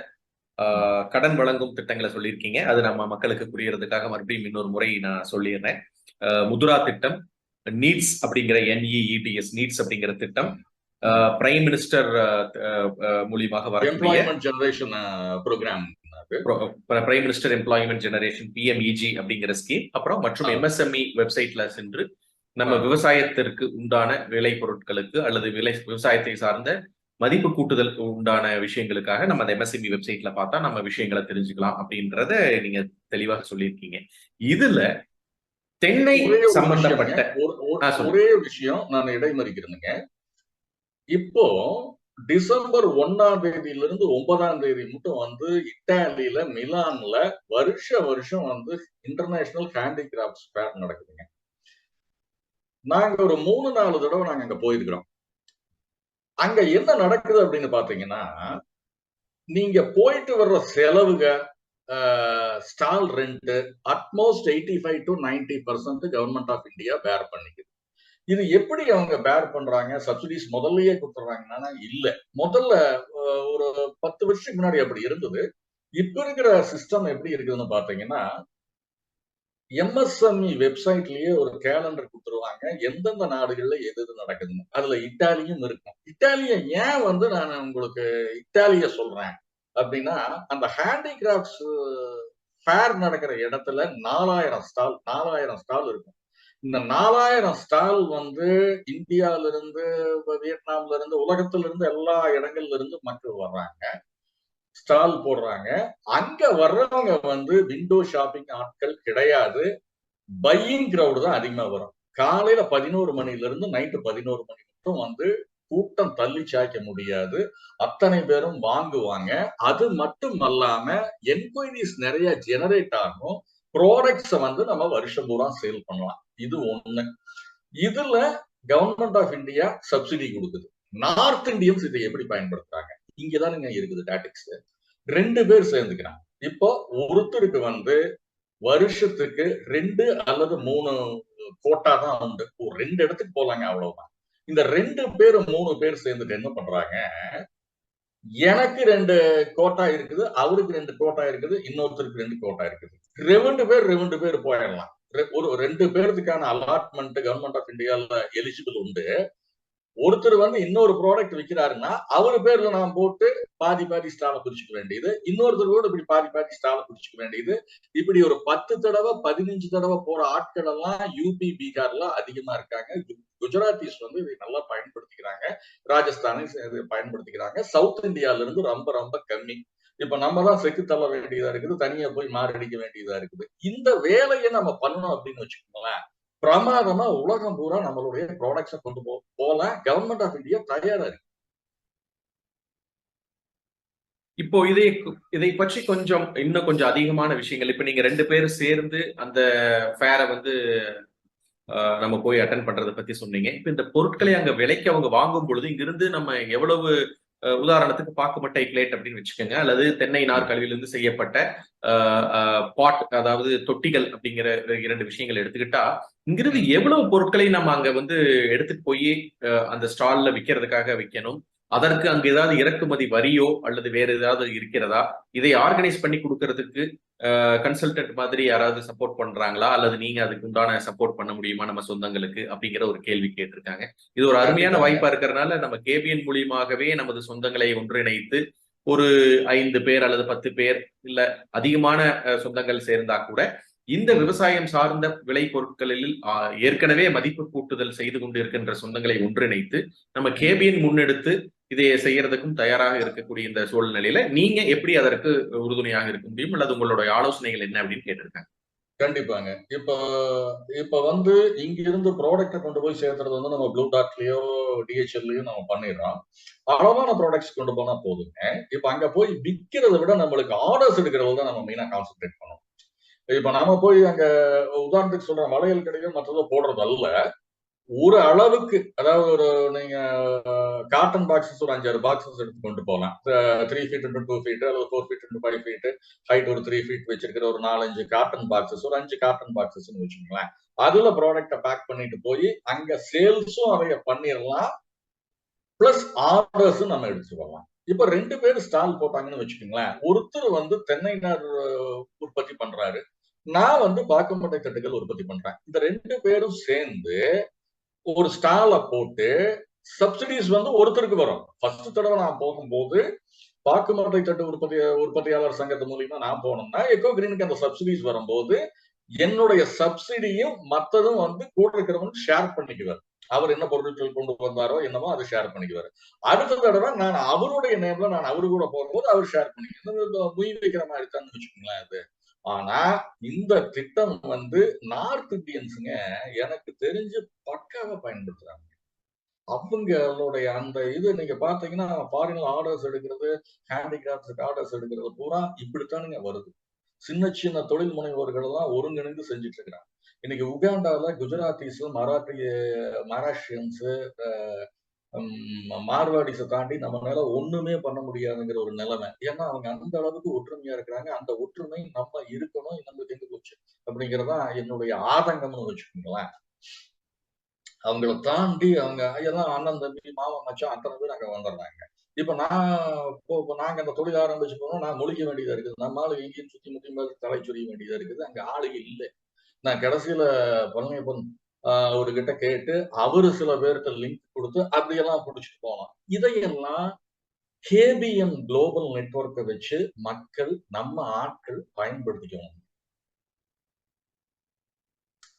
கடன் வழங்கும் திட்டங்களை சொல்லியிருக்கீங்க. அது நம்ம மக்களுக்கு புரியறதுக்காக மறுபடியும் இன்னொரு முறை நான் சொல்லிடுறேன். முத்ரா திட்டம், நீட்ஸ் அப்படிங்கிற NEETS நீட்ஸ் அப்படிங்கிற திட்டம், பிரைம் மினிஸ்டர் மூலியமாக வரக்கூடிய generation programme, prime minister employment generation PMEG அப்படிங்கிற ஸ்கீம், அப்புறம் மற்றும் MSME வெப்சைட்ல சென்று நம்ம விவசாயத்திற்கு உண்டான விளை பொருட்களுக்கு அல்லது விவசாயத்தை சார்ந்த மதிப்பு கூட்டுதல் உண்டான விஷயங்களுக்காக நம்ம அந்த MSME வெப்சைட்ல பார்த்தா நம்ம விஷயங்களை தெரிஞ்சுக்கலாம் அப்படின்றத நீங்க தெளிவாக சொல்லியிருக்கீங்க. இதுல தென்னை சம்பந்தப்பட்ட ஒரே விஷயம் நான் இடைமறிக்கிறேனுங்க. இப்போ டிசம்பர் 1ஆம் தேதியிலிருந்து 9ஆம் தேதி மட்டும் வந்து இத்தாலியில மிலான்ல வருஷம் வந்து இன்டர்நேஷனல் ஹேண்டிகிராஃப்ட்ஸ் ஃபேர் நடக்குதுங்க. நாங்க ஒரு 3-4 தடவை நாங்க அங்க போயிருக்கிறோம். அங்க என்ன நடக்குது அப்படின்னு பாத்தீங்கன்னா, நீங்க போயிட்டு வர்ற செலவுக, stall rent at most 85 to 90% government of India bear பண்ணிக்குது. இது எப்படி அவங்க பேர் பண்றாங்க? சப்சிடிஸ் முதல்லயே கொடுத்துறாங்கன்னா இல்ல. முதல்ல ஒரு 10 வருஷத்துக்கு முன்னாடி அப்படி இருந்தது. இப்ப இருக்கிற சிஸ்டம் எப்படி இருக்குதுன்னு பாத்தீங்கன்னா, MSME வெப்சைட்லயே ஒரு கேலண்டர் கொடுத்துருவாங்க. எந்தெந்த நாடுகள்ல எது நடக்குதுன்னு. அதுல இத்தாலியும் இருக்கும். இத்தாலிய ஏன் வந்து நான் உங்களுக்கு இத்தாலிய சொல்றேன் அப்படின்னா, அந்த ஹேண்டிகிராஃப்ட்ஸ் ஃபேர் நடக்கிற இடத்துல 4000 ஸ்டால் இருக்கும். இந்த 4000 ஸ்டால் வந்து இந்தியால இருந்து, வியட்நாம்ல இருந்து, உலகத்துல இருந்து எல்லா இடங்கள்ல இருந்து மக்கள் வர்றாங்க, ஸ்டால் போடுறாங்க. அங்க வர்றவங்க வந்து விண்டோ ஷாப்பிங் ஆட்கள் கிடையாது. பையிங் கிரவுட் தான் அதிகமா வரும். காலையில 11 மணில இருந்து நைட்டு 11 மணி மட்டும் வந்து கூட்டம் தள்ளி சாய்க்க முடியாது. அத்தனை பேரும் வாங்குவாங்க. அது மட்டும் அல்லாம என்கொயரிஸ் நிறைய ஜெனரேட் ஆகும். ப்ராடக்ட்ஸை வந்து நம்ம வருஷம் பூரா சேல் பண்ணலாம். இது ஒண்ணு. இதுல கவர்மெண்ட் ஆஃப் இந்தியா சப்சிடி கொடுக்குது. நார்த் இந்தியன்ஸ் இதை எப்படி பயன்படுத்துறாங்க? இங்கதானுங்க இருக்குது டாட்டிக்ஸ். 2 பேர் சேர்ந்துக்கிறாங்க. இப்போ ஒருத்தருக்கு வந்து வருஷத்துக்கு 2 அல்லது 3 கோட்டா தான் உண்டு. 2 இடத்துக்கு போலாங்க, அவ்வளவுதான். இந்த 2 பேர் 3 பேர் சேர்ந்துட்டு என்ன பண்றாங்க, எனக்கு 2 கோட்டா இருக்குது, அவருக்கு 2 கோட்டா இருக்குது, இன்னொருத்தருக்கு 2 கோட்டா இருக்குது. 2 பேர் போயிடலாம். ஒரு 2 பேருக்கான அலாட்மெண்ட் கவர்மெண்ட் ஆஃப் இந்தியால எலிஜிபிள் உண்டு. ஒருத்தர் இன்னொரு ப்ராடக்ட் விற்கிறாருன்னா அவரு பேர்ல நான் போட்டு பாதி ஸ்டால பிரிச்சுக்க வேண்டியது, இன்னொருத்தர் கூட இப்படி பாதி ஸ்டால பிரிச்சுக்க வேண்டியது. இப்படி ஒரு 10 தடவை 15 தடவை போற ஆட்கள் எல்லாம் யூபி பீகார்ல அதிகமா இருக்காங்க. குஜராத்திஸ் இதை நல்லா பயன்படுத்திக்கிறாங்க, ராஜஸ்தானிஸ் பயன்படுத்திக்கிறாங்க. சவுத் இந்தியால இருந்து ரொம்ப ரொம்ப கம்மி. இப்ப நம்ம தான் செக்கு தள்ள வேண்டியதா இருக்குது, தனியா போய் மாரடிக்க வேண்டியதா இருக்குது. இந்த வேலையை நம்ம பண்ணணும் அப்படின்னு வச்சுக்கோங்களேன், பிரமாதமா உலகம் பூரா நம்மளுடைய ப்ராடக்ட்ஸை கொண்டு போகலாம். கவர்மெண்ட் ஆஃப் இந்தியா தயாரா இருக்கு. இப்போ இதை பற்றி இன்னும் கொஞ்சம் அதிகமான விஷயங்கள், இப்ப நீங்க 2 பேரும் சேர்ந்து அந்த ஃபேரை நம்ம போய் அட்டன் பண்றதை பத்தி சொன்னீங்க. இப்ப இந்த பொருட்களை அங்க விலைக்கு அவங்க வாங்கும் பொழுது இங்கிருந்து நம்ம எவ்வளவு, உதாரணத்துக்கு பாக்குமட்டை பிளேட் அப்படின்னு வச்சுக்கோங்க, அல்லது தென்னை நார்கழிவிலிருந்து செய்யப்பட்ட பாட், அதாவது தொட்டிகள் அப்படிங்கிற 2 விஷயங்கள் எடுத்துக்கிட்டா இங்கிருந்து எவ்வளவு பொருட்களை நம்ம அங்க எடுத்துட்டு போய் அந்த ஸ்டால்ல விற்கிறதுக்காக வைக்கணும்? அதற்கு அங்க ஏதாவது இறக்குமதி வரியோ அல்லது வேற ஏதாவது இருக்கிறதா? இதை ஆர்கனைஸ் பண்ணி கொடுக்கறதுக்கு கன்சல்டன்ட் மாதிரி யாராவது சப்போர்ட் பண்றாங்களா, அல்லது நீங்க அதுக்கு உண்டான சப்போர்ட் பண்ண முடியுமா நம்ம சொந்தங்களுக்கு அப்படிங்கிற ஒரு கேள்வி கேட்டிருக்காங்க. இது ஒரு அருமையான வாய்ப்பா இருக்கிறதுனால நம்ம கேபிஎன் மூலியமாகவே நமது சொந்தங்களை ஒன்றிணைத்து ஒரு 5 பேர் அல்லது 10 பேர் இல்ல அதிகமான சொந்தங்கள் சேர்ந்தா கூட இந்த விவசாயம் சார்ந்த விளை பொருட்களில் ஏற்கனவே மதிப்பு கூட்டுதல் செய்து கொண்டு இருக்கின்ற சொந்தங்களை ஒன்றிணைத்து நம்ம கேபிஎன் முன்னெடுத்து இதை செய்யறதுக்கும் தயாராக இருக்கக்கூடிய இந்த சூழ்நிலையில நீங்க எப்படி அதற்கு உறுதுணையாக இருக்க முடியும், அல்லது உங்களுடைய ஆலோசனைகள் என்ன அப்படின்னு கேட்டிருக்காங்க. கண்டிப்பாங்க. இப்ப இங்க இருந்து ப்ராடக்ட கொண்டு போய் சேர்த்துறது நம்ம ப்ளூ டாட்லயோ டிஹெச்எல்லயோ நம்ம பண்ணிடுறோம். அளவான ப்ராடக்ட்ஸ் கொண்டு போனா போதுங்க. இப்ப அங்க போய் விற்கிறத விட நம்மளுக்கு ஆர்டர்ஸ் எடுக்கிறதுல தான் நம்ம மெயினா கான்சென்ட்ரேட் பண்ணணும். இப்ப நாம போய் அங்க உதாரணத்துக்கு சொல்ற வளையல் கடைகள் மற்றதோ போடுறது அல்ல, ஒரு அளவுக்கு, அதாவது நீங்க காட்டன் பாக்ஸஸ் ஒரு 5-6 பாக்ஸஸ் எடுத்து கொண்டு போகலாம். 3 feet into 2 feet அல்லது 4 feet into 5 feet ஹைட் ஒரு 3 feet வச்சிருக்கிற ஒரு 4-5 காட்டன் பாக்ஸஸ், ஒரு 5 காட்டன் பாக்ஸஸ் வச்சுக்கோங்களேன். அதுல ப்ராடக்ட பேக் பண்ணிட்டு போய் அங்க சேல்ஸும் அதைய பண்ணிடலாம், பிளஸ் ஆர்டர்ஸும் நம்ம எடுத்துட்டு வரலாம். இப்ப 2 பேர் ஸ்டால் போட்டாங்கன்னு வச்சுக்கோங்களேன். ஒருத்தர் தென்னை நார் உற்பத்தி பண்றாரு, நான் பாக்குமட்டை தட்டுகள் உற்பத்தி பண்றேன். இந்த 2 பேரும் சேர்ந்து ஒரு ஸ்டால போட்டு சப்சிடிஸ் ஒருத்தருக்கு வரும். ஃபர்ஸ்ட் தடவை நான் போகும்போது பாக்குமட்டை தட்டு உற்பத்தியாளர் சங்கத்து மூலியமா நான் போனோம்னா எக்கோ கிரீனுக்கு அந்த சப்சிடிஸ் வரும்போது என்னுடைய சப்சிடியும் மத்ததும் கூட இருக்கிறவங்க ஷேர் பண்ணிக்குவார். அவர் என்ன பொருட்கள் கொண்டு வந்தாரோ என்னமோ அதை ஷேர் பண்ணிக்குவாரு. அடுத்த தடவை நான் அவருடைய நேம்ல நான் அவரு கூட போகும்போது அவர் ஷேர் பண்ணிக்குவார். முய் வைக்கிற மாதிரி தான் வச்சுக்கோங்களேன் அது. ஆனா இந்த திட்டம் நார்த் இந்தியன்ஸுங்க எனக்கு தெரிஞ்சு பக்காவா பயன்படுத்துறாங்க. அவங்களுடைய அந்த நீங்க பாத்தீங்கன்னா ஃபாரின்ல ஆர்டர்ஸ் எடுக்கிறது, ஹேண்டிகிராஃப்ட்ஸுக்கு ஆர்டர்ஸ் எடுக்கிறது பூரா இப்படித்தானுங்க வருது. சின்ன சின்ன தொழில் முனைவோர்கள் எல்லாம் ஒருங்கிணைந்து செஞ்சுட்டு இருக்கிறாங்க. இன்னைக்கு உகாண்டால குஜராத்திஸ், மராஷ்டியன்ஸ், மார்வாடிஸை தாண்டி நம்மளால ஒண்ணுமே பண்ண முடியாதுங்கிற ஒரு நிலைமை. ஏன்னா அவங்க அந்த அளவுக்கு ஒற்றுமையா இருக்கிறாங்க. அந்த ஒற்றுமை நம்ம இருக்கணும், நம்மளுக்கு எங்க போச்சு அப்படிங்கறதா என்னுடைய ஆதங்கம்னு வச்சுக்கோங்களேன். அவங்கள தாண்டி அவங்க எல்லாம் அண்ணன் தம்பி மாமன் மச்சான் அத்தனை பேர் அங்க வந்துடுறாங்க. இப்ப நாங்க அந்த தொழில் ஆரம்பிச்சு போனோம், நான் முழிக்க வேண்டியதா இருக்குது. நம்மளால எங்கேயும் சுத்தி முத்தி தலை சொரிய வேண்டியதா இருக்குது. அங்க ஆளுக இல்லை. நான் கடைசியில பழனியப்பன் ஒரு கிட்ட கேட்டு அவரு சில பேருக்கு லிங்க் கொடுத்து அப்படியெல்லாம் பிடிச்சிட்டு போனோம். இதையெல்லாம் கேபிஎன் குளோபல் நெட்வொர்க்கை வச்சு மக்கள், நம்ம ஆட்கள் பயன்படுத்திக்கணும்.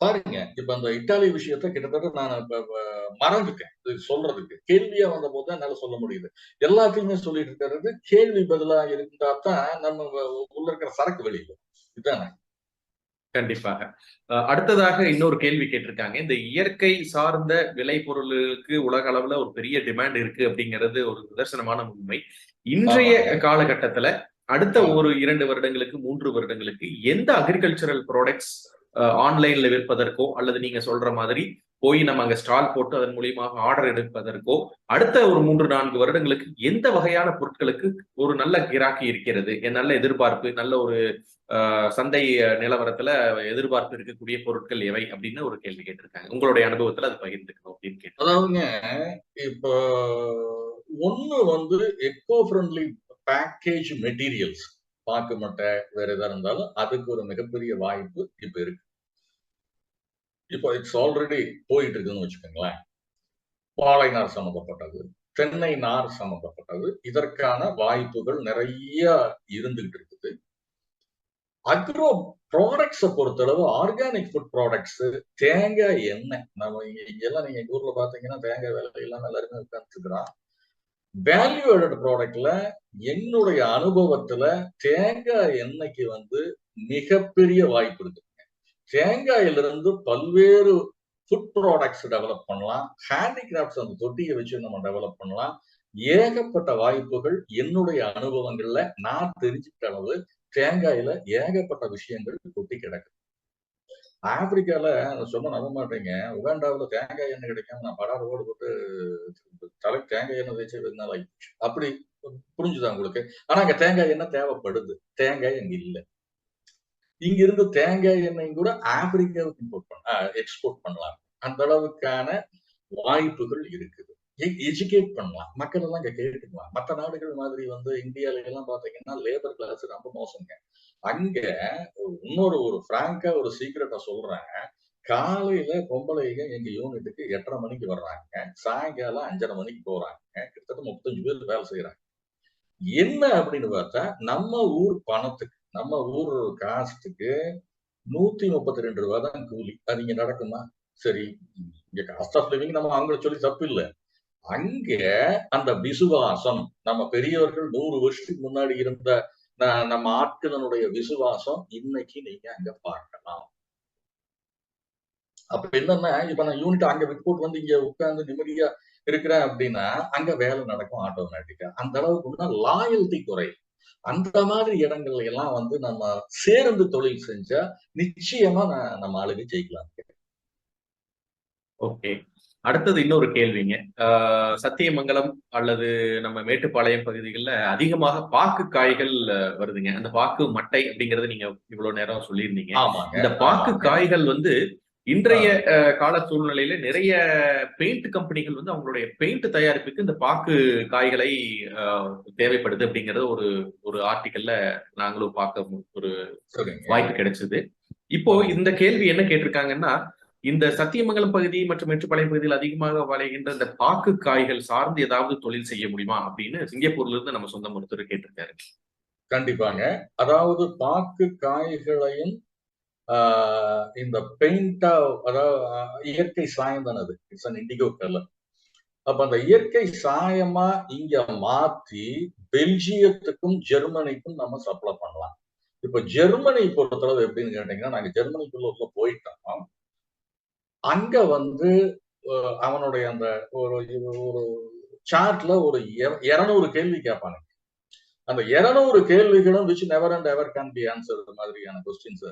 பாருங்க, இப்ப அந்த இத்தாலி விஷயத்த கிட்டத்தட்ட நான் மறந்துட்டேன் சொல்றதுக்கு. கேள்வியா வந்த போது தான் என்னால சொல்ல முடியுது. எல்லாத்தையுமே சொல்லிட்டு இருக்கிறது கேள்வி பதிலா இருந்தா தான் நம்ம உள்ள இருக்கிற சரக்கு வெளியிடும். இதுதானே. கண்டிப்பாக. அடுத்ததாக இன்னொரு கேள்வி கேட்டிருக்காங்க. இந்த இயற்கை சார்ந்த விளை பொருளுக்கு உலக அளவுல ஒரு பெரிய டிமாண்ட் இருக்கு அப்படிங்கிறது ஒரு நிதர்சனமான உண்மை. இன்றைய காலகட்டத்துல அடுத்த ஒரு 2 வருடங்களுக்கு 3 வருடங்களுக்கு எந்த அக்ரிகல்ச்சரல் ப்ராடக்ட்ஸ் ஆன்லைன்ல விற்பதற்கோ அல்லது நீங்க சொல்ற மாதிரி போய் நம்ம அங்க ஸ்டால் போட்டு அதன் மூலியமாக ஆர்டர் எடுப்பதற்கோ அடுத்த ஒரு 3-4 வருடங்களுக்கு எந்த வகையான பொருட்களுக்கு ஒரு நல்ல கிராக்கி இருக்கிறது, நல்ல எதிர்பார்ப்பு, நல்ல ஒரு சந்தை நிலவரத்துல எதிர்பார்ப்பு இருக்கக்கூடிய பொருட்கள் எவை அப்படின்னு ஒரு கேள்வி கேட்டிருக்காங்க. உங்களுடைய அனுபவத்துல அது பகிர்ந்துக்கணும் அப்படின்னு கேட்டு. அதாவதுங்க, இப்போ ஒண்ணு வந்து எக்கோ ஃப்ரெண்ட்லி பேக்கேஜ் மெட்டீரியல்ஸ், பாக்கு மட்டை வேற எதா இருந்தாலும் அதுக்கு ஒரு மிகப்பெரிய வாய்ப்பு இப்ப இருக்கு. இப்போ இட்ஸ் ஆல்ரெடி போயிட்டு இருக்குன்னு வச்சுக்கோங்களேன். பாலை நார் சம்பந்தப்பட்டது, தென்னை நார் சம்பந்தப்பட்டது, இதற்கான வாய்ப்புகள் நிறைய இருந்துகிட்டு இருக்குது. அக்ரோ ப்ராடக்ட்ஸை பொறுத்தளவு ஆர்கானிக் ஃபுட் ப்ராடக்ட்ஸ், தேங்காய் எண்ணெய், நம்ம இங்கெல்லாம் நீங்க எங்க ஊர்ல பாத்தீங்கன்னா தேங்காய் விலை எல்லாம் எல்லாருமே உட்காந்துருக்கிறான். வேல்யூ ஆடட் ப்ராடக்ட்ல என்னுடைய அனுபவத்துல தேங்காய் எண்ணெய்க்கு வந்து மிகப்பெரிய வாய்ப்பு இருக்கு. தேங்காயிலிருந்து பல்வேறு ஃபுட் ப்ராடக்ட்ஸ் டெவலப் பண்ணலாம். ஹேண்டிகிராஃப்ட்ஸ், அந்த தொட்டியை வச்சு நம்ம டெவலப் பண்ணலாம். ஏகப்பட்ட வாய்ப்புகள் என்னுடைய அனுபவங்கள்ல நான் தெரிஞ்சுக்கிட்ட அளவு தேங்காயில ஏகப்பட்ட விஷயங்கள் கொட்டி கிடக்கு. ஆப்பிரிக்கால சொன்ன நம்ப மாட்டீங்க, உகாண்டாவில் தேங்காய் எண்ணெய் கிடைக்காம நான் படாத ஓடு போட்டு தலை தேங்காய் எண்ணெய் தேய்ச்சி வெறும் ஆகிப்போச்சு. அப்படி புரிஞ்சுதா உங்களுக்கு? ஆனா அங்க தேங்காய் எண்ணெய் தேவைப்படுது, தேங்காய் அங்க இல்லை. இங்க இருந்து தேங்காய் எண்ணெயும் கூட ஆப்பிரிக்காவுக்கு எக்ஸ்போர்ட் பண்ணலாம். அந்த அளவுக்கான வாய்ப்புகள் இருக்குது. எஜுகேட் பண்ணலாம், மக்கள் எல்லாம் இங்க கேட்டுக்கலாம். மற்ற நாடுகள் மாதிரி வந்து இந்தியால எல்லாம் பாத்தீங்கன்னா லேபர் கிளாஸ் ரொம்ப மோசங்க. அங்க ஒரு பிராங்கா ஒரு சீக்கிரட்டா சொல்றேன். காலையில பொம்பளைங்க எங்க யூனிட்டுக்கு 8:30 மணிக்கு வர்றாங்க, சாயங்காலம் 5:30 மணிக்கு போறாங்க. கிட்டத்தட்ட 35 பேர் வேலை செய்யறாங்க. என்ன அப்படின்னு பார்த்தா, நம்ம ஊர் பணத்துக்கு, நம்ம ஊர் காஸ்டுக்கு 132 ரூபாய் தான் கூலி. அது இங்க நடக்குமா? சரி, இங்க காஸ்ட் ஆஃப் லிவிங் நம்ம அவங்கள சொல்லி தப்பு இல்லை. அங்க அந்த விசுவாசம், நம்ம பெரியவர்கள் 100 வருஷத்துக்கு முன்னாடி இருந்த நம்ம ஆட்களினுடைய விசுவாசம் இன்னைக்கு நீங்க அங்க பார்க்கலாம். அப்ப என்னன்னா, இப்ப நான் யூனிட் அங்க ரிப்போர்ட் வந்து இங்க உட்கார்ந்து நிம்மதியா இருக்கிறேன் அப்படின்னா அங்க வேலை நடக்கும் ஆட்டோமேட்டிக்கா. அந்த அளவுக்கு லாயல்டி குறை. அந்த மாதிரி இடங்கள்ல எல்லாம் வந்து நம்ம சேர்ந்து தொழில் செஞ்சா நிச்சயமா நம்ம ஆளுங்க ஜெயிக்கலாம். ஓகே, அடுத்தது இன்னொரு கேள்விங்க. சத்தியமங்கலம் அல்லது நம்ம மேட்டுப்பாளையம் பகுதிகளில் அதிகமாக பாக்கு காய்கள் வருதுங்க. அந்த பாக்கு மட்டை அப்படிங்கறது நீங்க இவ்வளவு நேரம் சொல்லியிருந்தீங்க. இந்த பாக்கு காய்கள் வந்து இன்றைய கால சூழ்நிலையில நிறைய பெயிண்ட் கம்பெனிகள் வந்து அவங்களுடைய பெயிண்ட் தயாரிப்புக்கு இந்த பாக்கு காய்களை தேவைப்படுது அப்படிங்கறது ஒரு ஆர்டிக்கல்ல நாங்களும் பார்க்க ஒரு வாய்ப்பு கிடைச்சது. இப்போ இந்த கேள்வி என்ன கேட்டிருக்காங்கன்னா, இந்த சத்தியமங்கலம் பகுதி மற்றும் மேட்டுப்பாளையம் பகுதியில் அதிகமாக விளைகின்ற இந்த பாக்கு காய்கள் சார்ந்து ஏதாவது தொழில் செய்ய முடியுமா அப்படின்னு சிங்கப்பூர்ல இருந்து நம்ம சொந்த மருத்துவர் கேட்டிருக்காரு. கண்டிப்பாங்க. அதாவது பாக்கு காய்களையும் இந்த பெயிண்டா, அதாவது இயற்கை சாயம் தானே அது. It's an indigo colour. அப்ப அந்த இயற்கை சாயமா இங்க மாத்தி பெல்ஜியத்துக்கும் ஜெர்மனிக்கும் நம்ம சப்ளை பண்ணலாம். இப்ப ஜெர்மனி பொறுத்தளவு எப்படின்னு கேட்டீங்கன்னா, நாங்க ஜெர்மனிக்குள்ள போயிட்டோம். அங்க வந்து அவனுடைய அந்த ஒரு சார்ட்ல ஒரு 200 கேள்வி கேட்பாங்க. அந்த 200 கேள்விகளும் which never and ever can be answered மாதிரியான கொஸ்டின்ஸ்.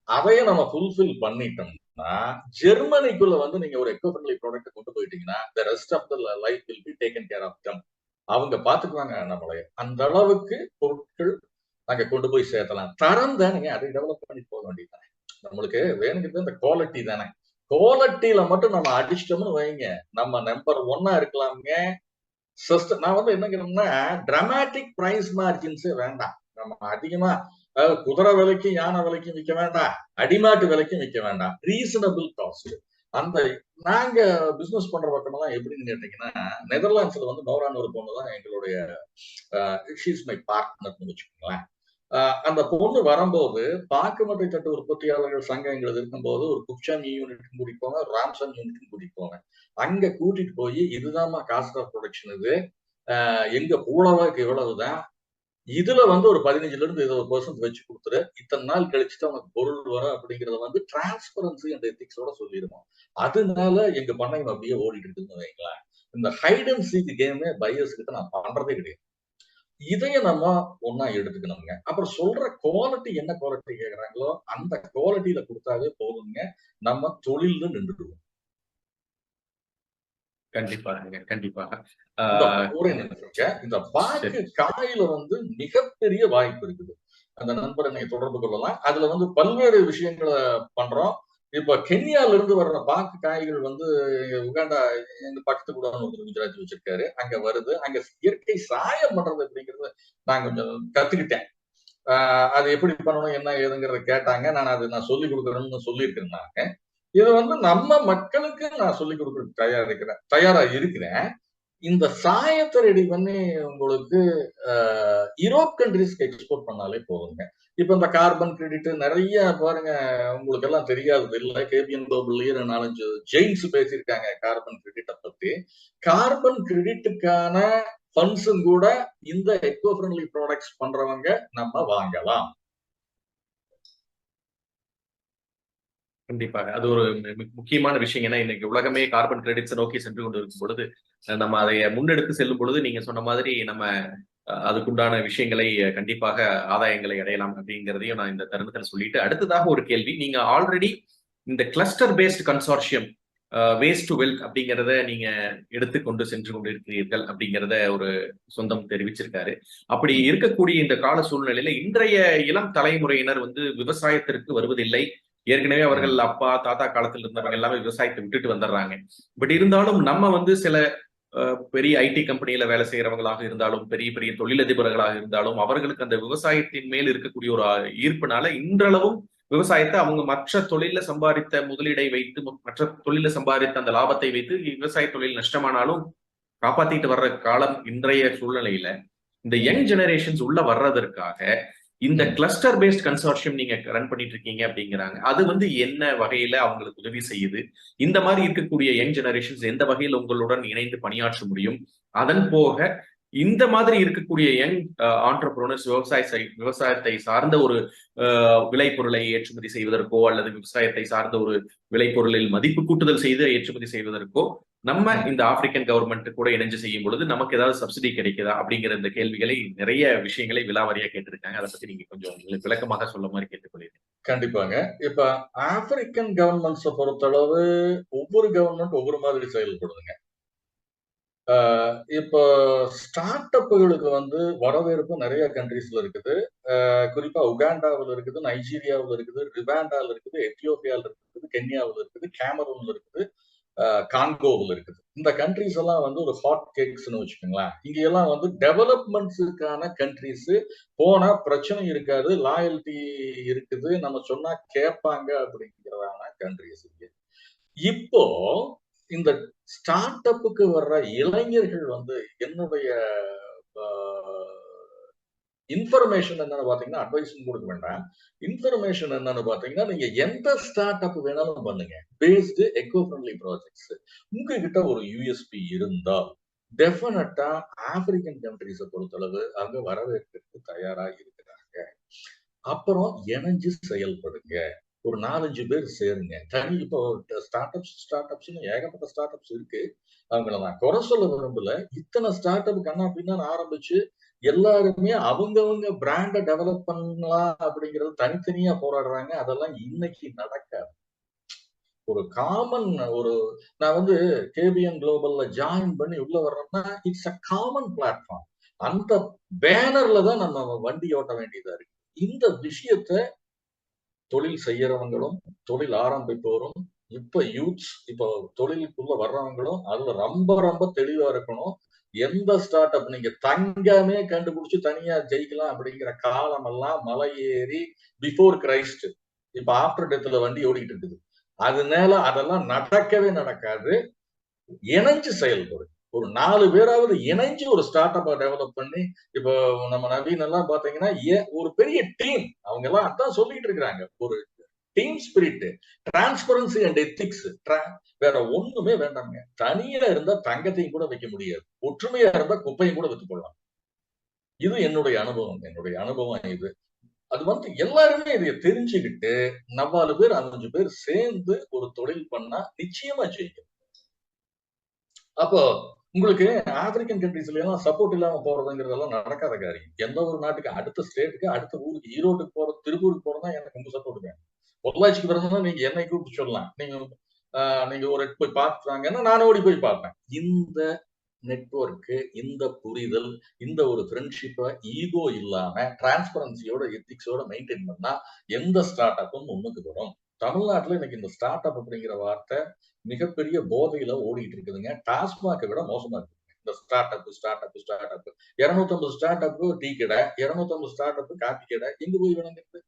அதையே நம்ம ஃபுல்ஃபில் பண்ணிட்டோம்னா ஜெர்மனிக்குள்ள வந்து நீங்க ஒரு எக்கோ ஃப்ரெண்ட்லி ப்ராடக்ட் கொண்டு போயிட்டீங்கன்னா the rest of the life will be taken care of them. அவங்க பாத்துக்குவாங்க நம்மளை. அந்த அளவுக்கு பொருட்கள் நாங்க கொண்டு போய் சேர்த்தலாம். தரம் தானே, அதை டெவலப் பண்ணி போக வேண்டியதுதானே. நம்மளுக்கு வேணுங்கிறது அந்த குவாலிட்டி தானே. குவாலிட்டியில மட்டும் நம்ம அடிச்சிட்டோம்னு வைங்க, நம்ம நம்பர் 1 இருக்கலாம்ங்க. நான் வந்து என்னங்கிறேன்னா, டிராமாட்டிக் பிரைஸ் மார்ஜின்ஸே வேண்டாம். நம்ம அதிகமா குதிரை விலைக்கும் யானை விலைக்கும் விற்க வேண்டாம், அடிமாட்டு விலைக்கும் விற்க வேண்டாம். Reasonable cost. அந்த நாங்க பிசினஸ் பண்ற பக்கமெல்லாம் எப்படின்னு கேட்டீங்கன்னா, நெதர்லாண்ட்ஸ்ல வந்து நோரான்னு ஒரு பொண்ணு தான் எங்களுடைய ஷீஸ் மை பார்ட்னர்னு வச்சுக்கோங்களேன். அந்த பொண்ணு வரும்போது பாக்குமட்டை தட்டு உற்பத்தியாளர்கள் சங்கம் எங்களுக்கு இருக்கும்போது ஒரு குப்சாமி யூனிட் கூட்டிட்டு போவேன், ராம்சன் யூனிட் கூட்டிட்டு போவேன். அங்க கூட்டிட்டு போய் இதுதான் காஸ்ட் ஆஃப் ப்ரொடக்ஷன், இது எங்க பூளவாக்கு இவ்வளவுதான், இதுல வந்து ஒரு 15% இருந்து 20% வச்சு கொடுத்துரு, இத்தனை நாள் கழிச்சுட்டு அவனுக்கு பொருள் வரும் அப்படிங்கறத வந்து டிரான்ஸ்பரன்சி அண்ட் எத்திக்ஸோட சொல்லிடுவோம். அதனால எங்க பண்ணையம் அப்படியே ஓடிட்டு இருக்குன்னு வைங்களேன். இந்த ஹைட் அண்ட் சீக் கேமே பையர்ஸ் கிட்ட நான் பண்றதே கிடையாது. இதைய நம்ம ஒன்னா எடுத்துக்கணுங்க. அப்புறம் சொல்ற குவாலிட்டி என்ன குவாலிட்டி கேக்குறாங்களோ அந்த குவாலிட்டியில கொடுத்தாவே போதுங்க, நம்ம தொழில்ல நின்றுடுவோம். கண்டிப்பாக கண்டிப்பாக. இந்த ஆஹ் ஒரே நிமிஷம்ங்க. இந்த பாக்கு சரி. காயில வந்து மிகப்பெரிய வாய்ப்பு இருக்குது. அந்த நண்பரை நீங்க தொடர்பு கொள்ளலாம். அதுல வந்து பல்வேறு விஷயங்கள பண்றோம். இப்ப கென்யால இருந்து வர்ற பாக்கு காய்கள் வந்து உகாண்டா எங்க பக்கத்து கூட ஒருத்தர் குஜராத்தி வச்சிருக்காரு. அங்க வருது. அங்க இயற்கை சாயம் பண்றது எப்படிங்கிறது நான் கொஞ்சம் கத்துக்கிட்டேன். அது எப்படி பண்ணணும், என்ன ஏதுங்கிறத கேட்டாங்க. நான் சொல்லிக் குடுக்குறேன்னு சொல்லியிருக்கிறேன் நானு. இது வந்து நம்ம மக்களுக்கு நான் சொல்லிக் குடுக்குறதுக்கு தயாரா இருக்கிறேன். இந்த சாயத்த ரெடி பண்ணி உங்களுக்கு யூரோப் கண்ட்ரீஸ்க்கு எக்ஸ்போர்ட் பண்ணாலே போதுங்க. இப்ப இந்த கார்பன் கிரெடிட் நெறைய பாருங்க, உங்களுக்கு எல்லாம் தெரியாதது இல்ல. கேபிஎன் குளோபல்லயே 4, 5 ஜெயின்ஸ் பேசியிருக்காங்க கார்பன் கிரெடிட்ட பத்தி. கார்பன் கிரெடிட்டுக்கான ஃபண்ட்ஸும் கூட இந்த எக்கோ ஃப்ரெண்ட்லி ப்ராடக்ட்ஸ் பண்றவங்க நம்ம வாங்கலாம். கண்டிப்பாக. அது ஒரு முக்கியமான விஷயம். ஏன்னா, இன்னைக்கு உலகமே கார்பன் கிரெடிட்ஸ நோக்கி சென்று கொண்டிருக்கும் பொழுது, நம்ம அதைய முன்னெடுத்து செல்லும் பொழுது, நீங்க சொன்ன மாதிரி நம்ம அதுக்குண்டான விஷயங்களை கண்டிப்பாக ஆதாயங்களை அடையலாம் அப்படிங்கிறதையும் நான் இந்த தருணத்துல சொல்லிட்டு, அடுத்ததாக ஒரு கேள்வி. நீங்க ஆல்ரெடி இந்த cluster based consortium waste to wealth அப்படிங்கிறத நீங்க எடுத்துக்கொண்டு சென்று கொண்டிருக்கிறீர்கள் அப்படிங்கிறத ஒரு சொந்தம் தெரிவிச்சிருக்காரு. அப்படி ம். இருக்கக்கூடிய இந்த கால சூழ்நிலையில இன்றைய இளம் தலைமுறையினர் வந்து விவசாயத்திற்கு வருவதில்லை. ஏற்கனவே அவர்கள் ம். அப்பா தாத்தா காலத்தில் இருந்தவங்க எல்லாமே விவசாயத்தை விட்டுட்டு வந்துடுறாங்க. பட் இருந்தாலும் நம்ம வந்து சில பெரிய ஐடி கம்பெனியில வேலை செய்யறவங்களாக இருந்தாலும், பெரிய பெரிய தொழிலதிபர்களாக இருந்தாலும், அவர்களுக்கு அந்த விவசாயத்தின் மேல் இருக்கக்கூடிய ஒரு ஈர்ப்புனால இன்றளவும் விவசாயத்தை அவங்க மற்ற தொழில சம்பாதித்த முதலீடை வைத்து, மற்ற தொழில சம்பாதித்த அந்த லாபத்தை வைத்து விவசாய தொழில் நஷ்டமானாலும் காப்பாத்திட்டு வர்ற காலம் இன்றைய சூழ்நிலையில, இந்த யங் ம். ஜெனரேஷன்ஸ் உள்ள வர்றதற்காக இந்த ம். கிளஸ்டர் பேஸ்ட் கன்சார்ஷியம் நீங்க ரன் பண்ணிட்டு இருக்கீங்க அப்படிங்கிறாங்க. அது வந்து என்ன வகையில அவங்களுக்கு உதவி செய்யுது? இந்த மாதிரி இருக்கக்கூடிய யங் ஜெனரேஷன்ஸ் எந்த வகையில் உங்களுடன் இணைந்து பணியாற்ற முடியும்? அதன் போக இந்த மாதிரி இருக்கக்கூடிய யங் ஆண்டர்பிரினர்ஸ் விவசாயத்தை சார்ந்த ஒரு விளைபொருளை ஏற்றுமதி செய்வதற்கோ அல்லது விவசாயத்தை சார்ந்த ஒரு விளைபொருளில் மதிப்பு கூட்டுதல் செய்து ஏற்றுமதி செய்வதற்கோ நம்ம ம். இந்த ஆப்பிரிக்கன் கவர்மெண்ட் கூட இணைஞ்சு செய்யும் பொழுது நமக்கு ஏதாவது சப்சிடி கிடைக்குதா அப்படிங்கிற இந்த கேள்விகளை நிறைய விஷயங்களை விலாவரியா கேட்டிருக்காங்க. அதை பத்தி நீங்க கொஞ்சம் உங்களுக்கு விளக்கமாக சொல்ல மாதிரி கேட்டுக்கொள்கிறேன். கண்டிப்பாங்க. இப்ப ஆப்பிரிக்கன் கவர்மெண்ட்ஸ பொறுத்தளவு ஒவ்வொரு கவர்மெண்ட் ஒவ்வொரு மாதிரி செயல்படுதுங்க. ஆ இப்போ ஸ்டார்ட் அப்புகளுக்கு வந்து வரவேற்பு நெறைய கண்ட்ரீஸ்ல இருக்குது. குறிப்பா உகாண்டாவுல இருக்குது, நைஜீரியாவுல இருக்குது, ரிவாண்டால இருக்குது, எத்தியோப்பியால இருக்குது, கென்யாவுல இருக்குது, கேமரூன்ல இருக்குது, காங்கோவுல இருக்குது. இந்த கண்ட்ரீஸ் எல்லாம் வந்து ஒரு ஹாட் கேக்ஸ்ன்னு வச்சுக்கோங்களேன். இங்க எல்லாம் வந்து டெவலப்மெண்ட்ஸுக்கான கண்ட்ரீஸ். போனா பிரச்சனை இருக்காது, லாயல்டி இருக்குது, நம்ம சொன்னா கேட்பாங்க அப்படிங்கிறதான கண்ட்ரீஸ் இங்க. இப்போ இந்த ஸ்டார்ட் அப்புக்கு வர்ற இளைஞர்கள் வந்து என்னுடைய ஆ இன்ஃபர்மேஷன் என்னன்னு பார்த்தீங்கன்னா, அட்வைஸும் குடுக்க வேண்டாம். இன்ஃபர்மேஷன் என்னன்னு பார்த்தீங்கன்னா, நீங்க எந்த ஸ்டார்ட் அப் வேணாலும் பண்ணுங்க. Based echo friendly projects. உங்ககிட்ட ஒரு யுஎஸ்பி இருந்தால், டெஃபினட்டா ஆப்பிரிக்கன் கண்ட்ரீஸ பொறுத்தளவு அங்க வரவேற்கிறதுக்கு தயாரா இருக்கிறாங்க. அப்புறம் இணைஞ்சு செயல்படுங்க. ஒரு 4, 5 பேர் சேருங்க. இப்போ ஸ்டார்ட் அப்ஸ்ன்னு ஏகப்பட்ட ஸ்டார்ட் அப்ஸ் இருக்கு. அவங்கள நான் குறை சொல்ல விரும்பல. இத்தன ஸ்டார்ட் அப் கன்னா பின்னான்னு ஆரம்பிச்சு, எல்லாருமே அவங்கவங்க பிராண்ட டெவலப் பண்ணலாம் அப்படிங்கிறது தனித்தனியா போராடுறாங்க. அதெல்லாம் இன்னைக்கு நடக்காது. ஒரு காமன் ஒரு நான் வந்து கேபிஎன் குளோபல்ல ஜாயின் பண்ணி உள்ள வர்றேன்னா, இட்ஸ் அ காமன் பிளாட்ஃபார்ம். அந்த பேனர்ல தான் நம்ம வண்டி ஓட்ட வேண்டியதா இருக்கு. இந்த விஷயத்த தொழில் செய்யறவங்களும், தொழில் ஆரம்பிப்போரும், இப்ப யூத்ஸ் இப்போ தொழிலுக்குள்ள வர்றவங்களும் அதுல ரொம்ப ரொம்ப தெளிவா இருக்கணும். எந்த ஸ்டார்ட் அப் நீங்க தங்கமே கண்டுபிடிச்சு தனியா ஜெயிக்கலாம் அப்படிங்கிற காலம் எல்லாம் மலை ஏறி பிஃபோர் கிரைஸ்ட். இப்ப ஆஃப்டர் டெத்ல வண்டி ஓடிட்டு இருக்குது. அதனால அதெல்லாம் நடக்கவே நடக்காது. இணைஞ்சு செயல்படும். ஒரு 4 பேராவது இணைஞ்சு ஒரு ஸ்டார்ட் அப்ப டெவலப் பண்ணி, இப்போ நம்ம நவீன் எல்லாம் பாத்தீங்கன்னா, ஒரு பெரிய டீம். அவங்க எல்லாம் அதான் சொல்லிட்டு இருக்கிறாங்க. ஒரு team spirit, transparency and ethics. வேற ஒண்ணுமே வேண்டாங்க. தனியா இருந்தா தங்கத்தையும் கூட வைக்க முடியாது. ஒற்றுமையா இருந்தா குப்பையும் கூட வித்து போடலாம். இது என்னுடைய அனுபவம். என்னுடைய அனுபவம் இது. அது வந்து எல்லாருமே இதைய தெரிஞ்சுக்கிட்டு 4 பேர் 5 பேர் சேர்ந்து ஒரு தொழில் பண்ணா நிச்சயமா ஜெயிக்கும். அப்போ உங்களுக்கு ஆப்பிரிக்கன் கண்ட்ரீஸ்ல எல்லாம் சப்போர்ட் இல்லாம போறதுங்கிறதெல்லாம் நடக்காத காரியம். எந்த ஒரு நாட்டுக்கு அடுத்த ஸ்டேட்டுக்கு, அடுத்த ஊருக்கு ஈரோட்டுக்கு போறது, திருப்பூருக்கு போறதுனா எனக்கு உங்க சப்போர்ட் வேணும். பொள்ளாச்சிக்கு வரணும்னா நீங்க என்னை கூப்பிட்டு சொல்லலாம். நீங்க நீங்க ஒரு போய் பார்த்துறாங்கன்னா நானும் ஓடி போய் பார்ப்பேன். இந்த நெட்வொர்க்கு, இந்த புரிதல், இந்த ஒரு ஃப்ரெண்ட்ஷிப்ப ஈகோ இல்லாம டிரான்ஸ்பரன்சியோட, எத்திக்ஸோட மெயின்டெயின் பண்ணா எந்த ஸ்டார்ட் அப்பும் முன்னுக்கு வரும். தமிழ்நாட்டுல இன்னைக்கு இந்த ஸ்டார்ட் அப் அப்படிங்கிற வார்த்தை மிகப்பெரிய போதையில ஓடிட்டு இருக்குதுங்க. டாஸ்மாகை விட மோசமா இருக்கு. இந்த start up, start up, start up. 250 start up tea கடை, 250 ஸ்டார்ட் அப் காபி கடை. எங்க போய் விளங்குது?